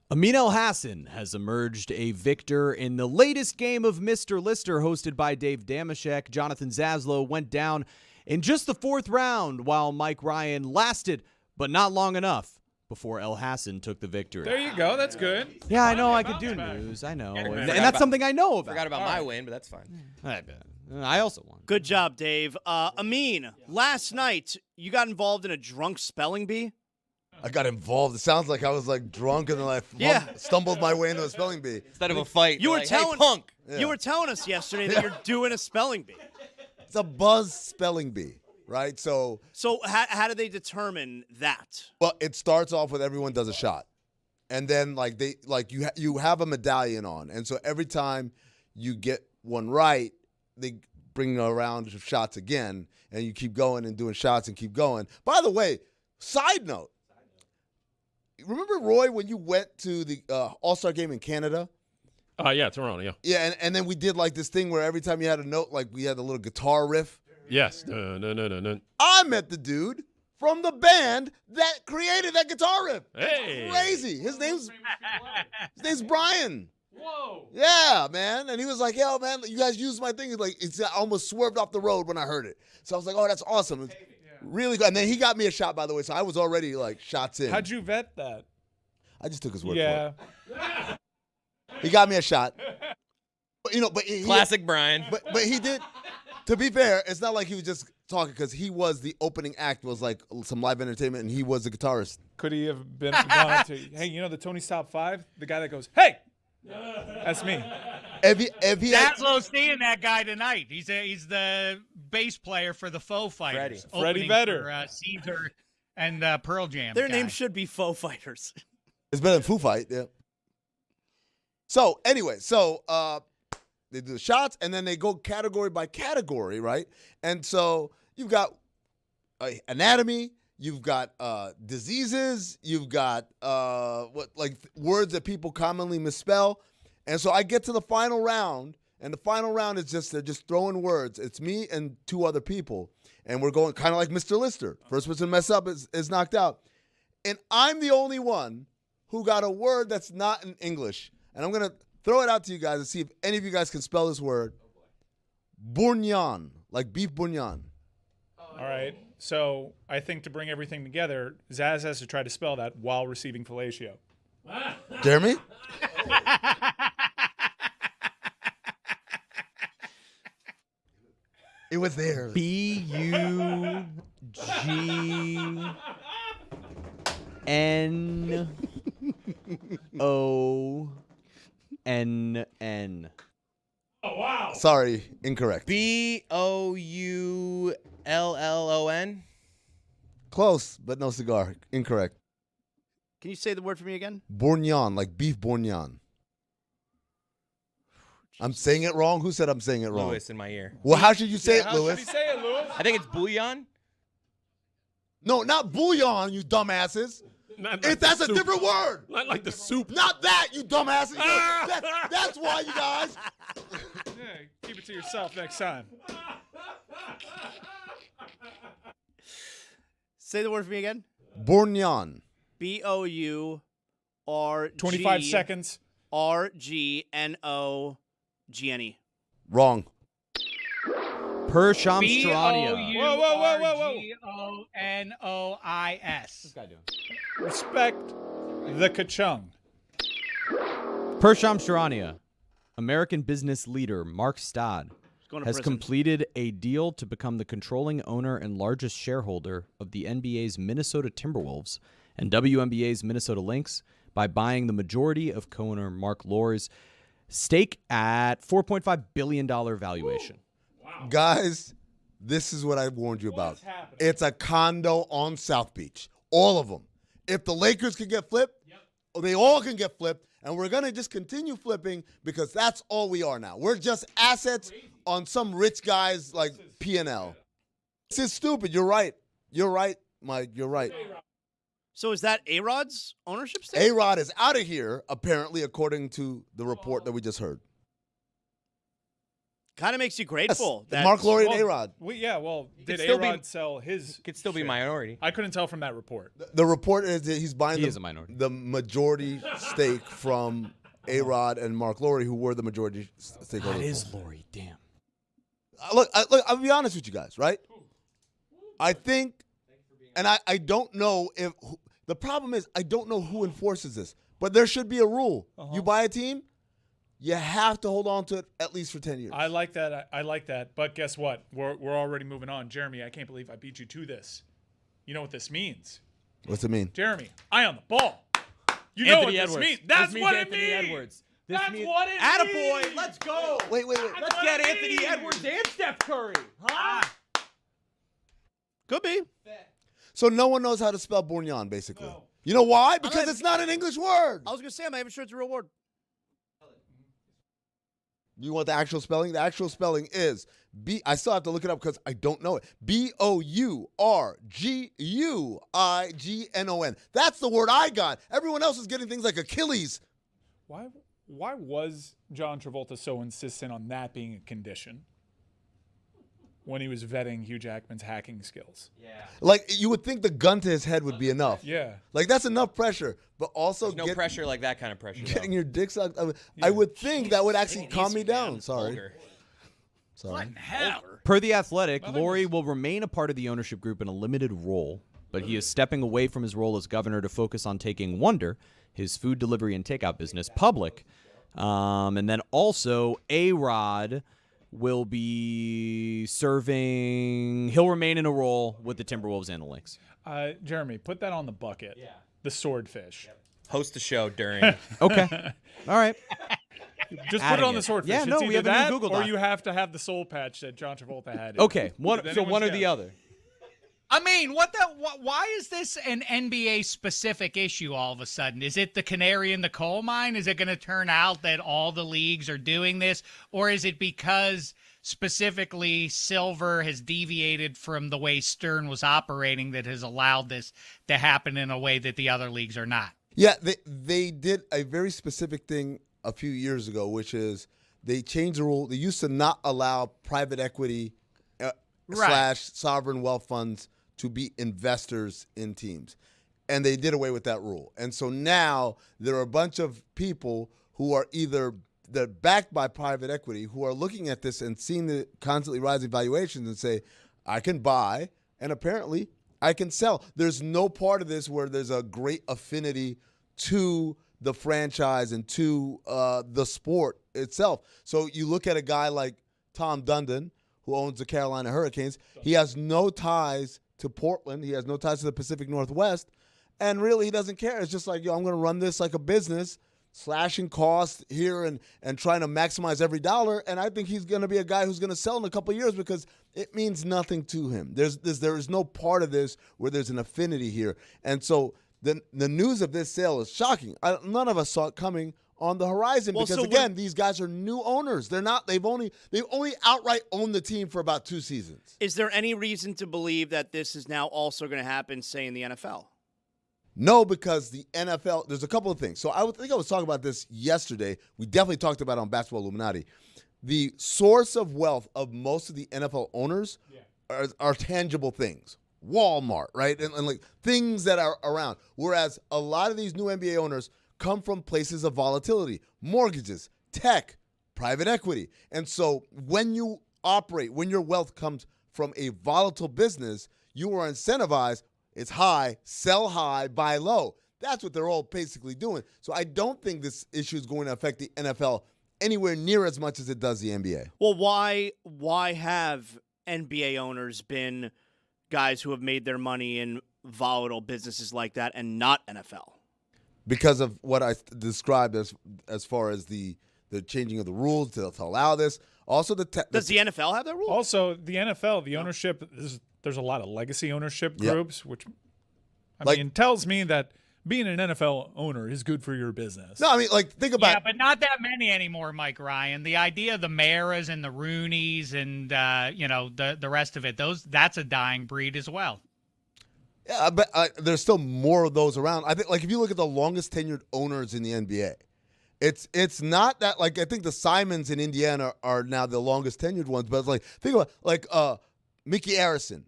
S6: Amin El Hassan has emerged a victor in the latest game of Mr. Lister, hosted by Dave Damashek. Jonathan Zaslow went down in just the fourth round, while Mike Ryan lasted, but not long enough, before El Hassan took the victory.
S4: There you go. That's good.
S6: Yeah, I know I could do news. I know. And
S8: Forgot
S6: that's
S8: about-
S6: something I know about.
S8: Forgot about my win, but that's fine.
S6: I also won.
S3: Good job, Dave. Amin, last night you got involved in a drunk spelling bee.
S7: I got involved. It sounds like I was like drunk and then I stumbled my way into a spelling bee.
S8: Instead of a fight,
S3: You were
S8: like, "Hey,
S3: telling
S8: punk."
S3: You were telling us yesterday that you're doing a spelling bee.
S7: It's a buzz spelling bee, right? So
S3: how do they determine that?
S7: well, it starts off with everyone does a shot, and then you have a medallion on, and so every time you get one right, they bring a round of shots again, and you keep going and doing shots and keep going. By the way, side note. Remember, Roy, when you went to the All-Star game in Canada?
S12: Yeah, Toronto, yeah.
S7: Yeah, and then we did like this thing where every time you had a note, like we had a little guitar riff.
S12: Yes. No.
S7: I met the dude from the band that created that guitar riff.
S12: Hey.
S7: It's crazy. His name's Brian.
S4: Whoa.
S7: Yeah, man. And he was like, yo, man, you guys used my thing. It's almost swerved off the road when I heard it. So I was like, oh, that's awesome. It's really good. And then he got me a shot, by the way, so I was already like shots in.
S4: How'd you vet that?
S7: I just took his word
S4: Yeah.
S7: for it. He got me a shot. But
S8: Classic Brian.
S7: But he did. To be fair, it's not like he was just talking because he was the opening act. Was like some live entertainment, and he was the guitarist.
S4: Could he have gone up to, hey, you know the Tony's Top 5? The guy that goes, hey! That's me.
S7: If he had,
S5: Zaslow's seeing that guy tonight. He's the bass player for the Faux Fighters.
S4: Freddie
S5: opening
S4: Vedder.
S5: for Caesar and Pearl Jam.
S3: Their
S5: guy.
S3: name should be Faux Fighters.
S7: it's better than Foo Fight, yeah. So anyway, they do the shots, and then they go category by category, right? And so you've got anatomy, you've got diseases, you've got words that people commonly misspell. And so I get to the final round, and the final round is they're just throwing words. It's me and two other people, and we're going kind of like Mr. Lister. First person to mess up is knocked out. And I'm the only one who got a word that's not in English. And I'm going to throw it out to you guys and see if any of you guys can spell this word. Bourguignon, like beef bourguignon.
S4: All right. So I think to bring everything together, Zaz has to try to spell that while receiving fellatio.
S7: Jeremy? It was there.
S6: B-U-G-N B-O-U-L-L-O-N-N.
S4: Oh, wow.
S7: Sorry, incorrect.
S8: B-O-U-L-L-O-N.
S7: Close, but no cigar. Incorrect.
S3: Can you say the word for me again?
S7: Bourguignon, like beef bourguignon. I'm saying it wrong? Who said I'm saying it wrong?
S8: Lewis in my ear.
S7: Well, how should you say it,
S4: How
S7: Lewis?
S4: should he say it, Lewis?
S8: I think it's bouillon.
S7: No, not bouillon, you dumbasses. That's a different word.
S12: Not like the soup.
S7: Not that, you dumbasses. That's why, you guys.
S4: Yeah, keep it to yourself next time.
S3: Say the word for me again.
S7: Bourguignon.
S3: B-O-U-R-G.
S4: 25 seconds.
S3: R-G-N-O-G-N-E.
S7: Wrong.
S6: Pershamstrania.
S5: B-O-U-R-G-O-N-O-I-S.
S6: What's this guy doing?
S4: Respect the Kachung.
S6: Pershamstrania. American business leader Mark Stodd
S3: going to
S6: has
S3: prison.
S6: completed a deal to become the controlling owner and largest shareholder of the NBA's Minnesota Timberwolves and WNBA's Minnesota Lynx by buying the majority of co-owner Mark Lore's stake at $4.5 billion valuation.
S7: Wow. Guys, this is what I warned you about. It's a condo on South Beach. All of them. If the Lakers can get flipped, they all can get flipped, and we're going to just continue flipping because that's all we are now. We're just assets on some rich guy's like P&L. This is stupid. You're right. You're right, Mike. You're right.
S3: So is that A-Rod's ownership stake?
S7: A-Rod is out of here, apparently, according to the report that we just heard.
S3: Kind of makes you grateful.
S7: Yes. Mark Lore and A-Rod.
S4: Did A-Rod sell his?
S8: Could still be minority.
S4: I couldn't tell from that report.
S7: The report is that he's buying
S6: He is a minority.
S7: the majority stake from A-Rod and Mark Lore, who were the majority stakeholders.
S6: That is Lore, damn.
S7: Look, I'll be honest with you guys, right? I think, and I don't know if the problem is I don't know who enforces this, but there should be a rule. You buy a team, you have to hold on to it at least for 10 years.
S4: I like that. I like that. But guess what? We're already moving on. Jeremy, I can't believe I beat you to this. You know what this means?
S7: What's it mean?
S4: Jeremy, eye on the ball. You know
S6: Anthony
S4: what
S6: Edwards.
S4: this means. That's
S6: This
S4: what
S6: means
S4: it
S6: Anthony
S4: means.
S6: Edwards.
S4: That's what it means.
S6: Attaboy, let's go.
S7: Wait.
S6: Let's get Anthony Edwards and Steph Curry. Huh?
S3: Could be.
S7: So no one knows how to spell Bourguignon, basically. No. You know why? Because it's not an English word.
S3: I was going to say, I'm not even sure it's a real word.
S7: You want the actual spelling? The actual spelling is I still have to look it up because I don't know it. Bourguignon. That's the word I got. Everyone else is getting things like Achilles.
S4: Why was John Travolta so insistent on that being a condition when he was vetting Hugh Jackman's hacking skills?
S7: Yeah. Like, you would think the gun to his head would be enough.
S4: Yeah.
S7: Like, that's enough pressure. But also
S8: There's no pressure like that kind of pressure.
S7: Getting your dick sucked. I would think that would actually calm me down. Sorry.
S5: What in hell?
S6: Per The Athletic, Lore will remain a part of the ownership group in a limited role, but he is stepping away from his role as governor to focus on taking Wonder, his food delivery and takeout business, public. And then also A-Rod will be serving. He'll remain in a role with the Timberwolves and the Lynx.
S4: Jeremy, put that on the bucket. Yeah. The swordfish.
S8: Host the show during.
S6: Okay. All right.
S4: Just put it on the swordfish.
S6: Yeah, no,
S4: it's
S6: we have
S4: either
S6: a new
S4: that
S6: Google
S4: or
S6: Doc.
S4: you have to have the soul patch that John Travolta had.
S6: Okay. One or the
S4: guess.
S6: other.
S5: I mean, why is this an NBA specific issue all of a sudden? Is it the canary in the coal mine? Is it going to turn out that all the leagues are doing this? Or is it because specifically Silver has deviated from the way Stern was operating that has allowed this to happen in a way that the other leagues are not?
S7: Yeah, they did a very specific thing a few years ago, which is they changed the rule. They used to not allow private equity / sovereign wealth funds to be investors in teams. And they did away with that rule. And so now there are a bunch of people who are they're backed by private equity who are looking at this and seeing the constantly rising valuations and say, I can buy and apparently I can sell. There's no part of this where there's a great affinity to the franchise and to the sport itself. So you look at a guy like Tom Dundon, who owns the Carolina Hurricanes. He has no ties to Portland. He has no ties to the Pacific Northwest. And really, he doesn't care. It's just like, I'm going to run this like a business, slashing costs here and trying to maximize every dollar. And I think he's going to be a guy who's going to sell in a couple of years because it means nothing to him. There is no part of this where there's an affinity here. And so the news of this sale is shocking. None of us saw it coming on the horizon because, again, these guys are new owners. They've only outright owned the team for about 2 seasons.
S3: Is there any reason to believe that this is now also going to happen, say, in the NFL?
S7: No, because the NFL, there's a couple of things. So I think I was talking about this yesterday. We definitely talked about it on Basketball Illuminati. The source of wealth of most of the NFL owners are tangible things. Walmart, right? And like things that are around. Whereas a lot of these new NBA owners come from places of volatility, mortgages, tech, private equity. And so when you operate, when your wealth comes from a volatile business, you are incentivized. It's high, sell high, buy low. That's what they're all basically doing. So I don't think this issue is going to affect the NFL anywhere near as much as it does the NBA.
S3: Well, why have NBA owners been guys who have made their money in volatile businesses like that and not NFL?
S7: Because of what I described as far as the changing of the rules to allow this. Also,
S3: does the NFL have that rule?
S4: Also, the NFL, the ownership, there's a lot of legacy ownership groups, which I mean tells me that being an NFL owner is good for your business.
S7: No, I mean, like, think about
S5: Yeah, but not that many anymore, Mike Ryan. The idea of the Maras and the Rooneys and the rest of it, that's a dying breed as well.
S7: Yeah, but there's still more of those around. I think, like, if you look at the longest tenured owners in the NBA, it's not that, like, I think the Simons in Indiana are now the longest tenured ones, but it's like, think about like Mickey Arison.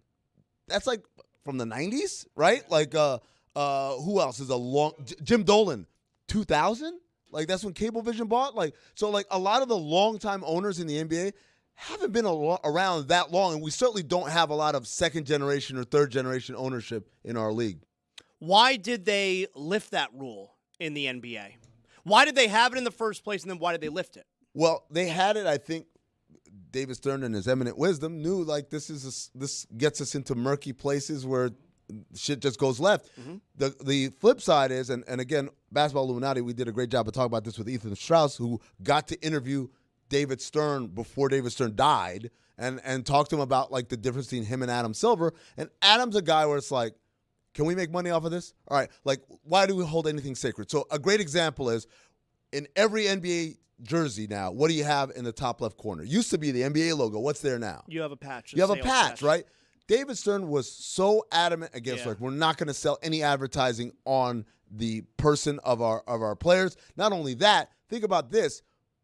S7: That's like from the 90s, right? Like who else is a long Jim Dolan, 2000? Like that's when Cablevision bought. Like so, like a lot of the longtime owners in the NBA haven't been around that long, and we certainly don't have a lot of second generation or third generation ownership in our league.
S3: Why did they lift that rule in the NBA? Why did they have it in the first place, and then why did they lift it?
S7: Well, they had it, I think. David Stern, in his eminent wisdom, knew like this gets us into murky places where shit just goes left.
S3: Mm-hmm.
S7: The flip side is, and again, Basketball Illuminati, we did a great job of talking about this with Ethan Strauss, who got to interview David Stern before David Stern died, and talk to him about like the difference between him and Adam Silver. And Adam's a guy where it's like, can we make money off of this? All right, like why do we hold anything sacred? So a great example is in every NBA jersey now, what do you have in the top left corner? Used to be the NBA logo. What's there now?
S3: You have a patch.
S7: You have a patch, right? David Stern was so adamant against like we're not going to sell any advertising on the person of our players. Not only that, think about this.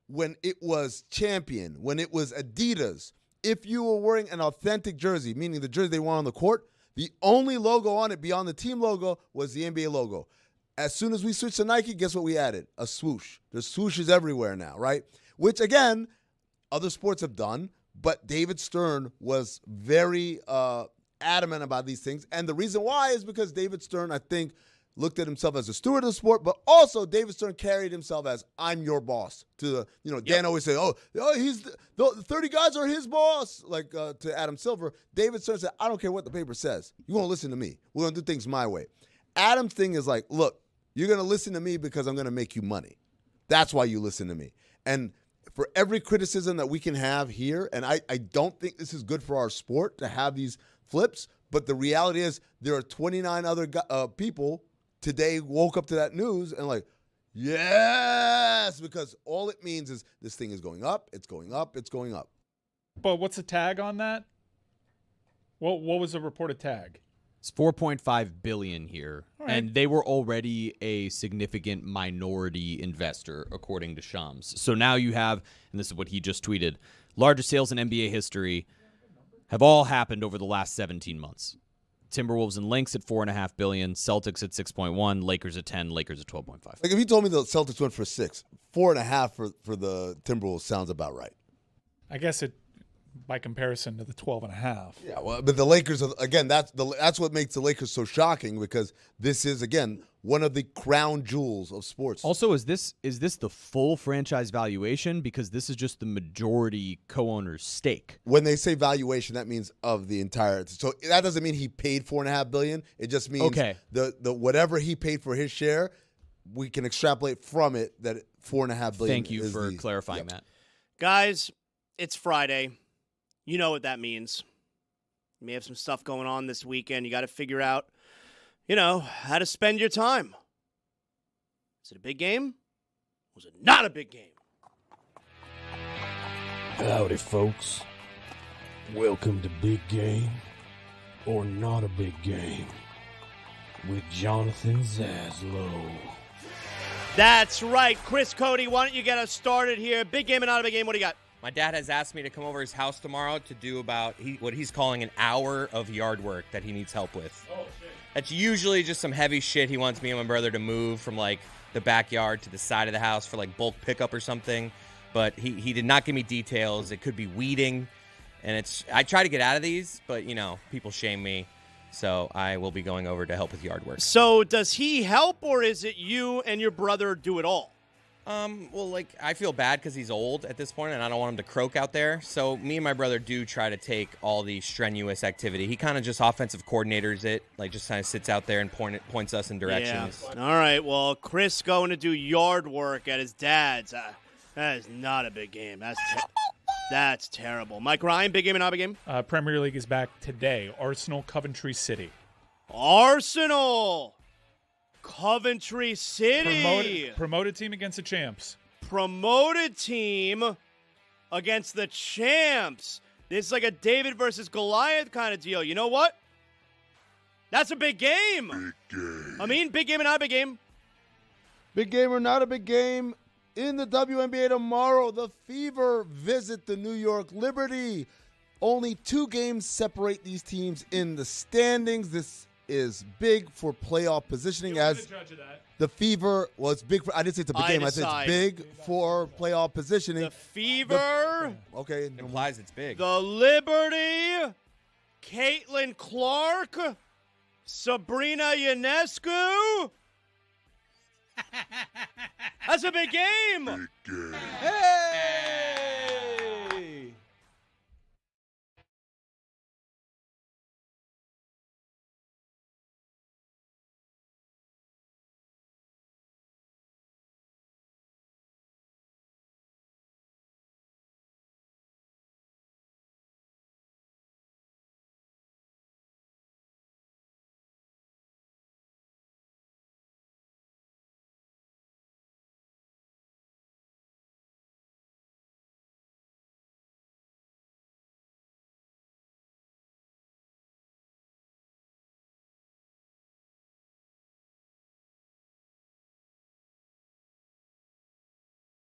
S7: When it was Champion, when it was Adidas, if you were wearing an authentic jersey, meaning the jersey they wore on the court, the only logo on it beyond the team logo was the NBA logo. As soon as we switched to Nike, guess what we added? A swoosh. There's swooshes everywhere now, right? Which, again, other sports have done, but David Stern was very adamant about these things. And the reason why is because David Stern, I think, looked at himself as a steward of the sport, but also David Stern carried himself as, I'm your boss. To the, Dan always said, he's the 30 guys are his boss, like to Adam Silver. David Stern said, I don't care what the paper says. You won't listen to me. We're going to do things my way. Adam's thing is like, look, you're going to listen to me because I'm going to make you money. That's why you listen to me. And for every criticism that we can have here, and I don't think this is good for our sport to have these flips, but the reality is there are 29 other people today woke up to that news and like, yes, because all it means is this thing is going up, it's going up, it's going up.
S4: But what's the tag on that? What was the reported tag?
S6: It's $4.5 billion here,
S4: right.
S6: And they were already a significant minority investor, according to Shams. So now you have, and this is what he just tweeted, largest sales in NBA history have all happened over the last 17 months. Timberwolves and Lynx at $4.5 billion, Celtics at 6.1, Lakers at 10, Lakers at 12.5.
S7: Like if you told me the Celtics went for 6, 4.5 for the Timberwolves sounds about right.
S4: I guess it. By comparison to the 12.5.
S7: Yeah, well, but the Lakers, again, that's what makes the Lakers so shocking because this is, again, one of the crown jewels of sports.
S6: Also, is this the full franchise valuation? Because this is just the majority co-owner's stake.
S7: When they say valuation, that means of the entire. So that doesn't mean he paid $4.5 billion. It just means the whatever he paid for his share, we can extrapolate from it that $4.5 billion.
S6: Thank you for clarifying that,
S3: guys. It's Friday. You know what that means. You may have some stuff going on this weekend. You got to figure out, how to spend your time. Is it a big game? Was it not a big game?
S11: Howdy, folks. Welcome to Big Game or Not a Big Game with Jonathan Zaslow.
S3: That's right. Chris Cody, why don't you get us started here? Big game and not a big game. What do you got?
S8: My dad has asked me to come over his house tomorrow to do what he's calling an hour of yard work that he needs help with. Oh, shit. That's usually just some heavy shit he wants me and my brother to move from, like, the backyard to the side of the house for, like, bulk pickup or something. But he did not give me details. It could be weeding. And I try to get out of these, but, people shame me. So I will be going over to help with yard work.
S3: So does he help, or is it you and your brother do it all?
S8: Well, I feel bad because he's old at this point, and I don't want him to croak out there. So me and my brother do try to take all the strenuous activity. He kind of just offensive coordinators it, just kind of sits out there and points us in directions.
S3: Yeah. All right, well, Chris going to do yard work at his dad's. That is not a big game. That's terrible. Mike Ryan, big game and not a big game?
S4: Premier League is back today. Arsenal, Coventry City.
S3: Arsenal! Coventry City.
S4: Promoted team against the champs.
S3: Promoted team against the champs. This is like a David versus Goliath kind of deal. You know what? That's a big game. Big game. I mean, big game and not a big game.
S7: Big game or not a big game. In the WNBA tomorrow, the Fever visit the New York Liberty. Only 2 games separate these teams in the standings. This is big for playoff positioning as the Fever was big for. I didn't say it's a big game. I said it's big for playoff positioning.
S3: The Fever.
S7: Okay.
S8: It implies it's big.
S3: The Liberty. Caitlin Clark. Sabrina Ionescu. That's a big game. Big game. Hey!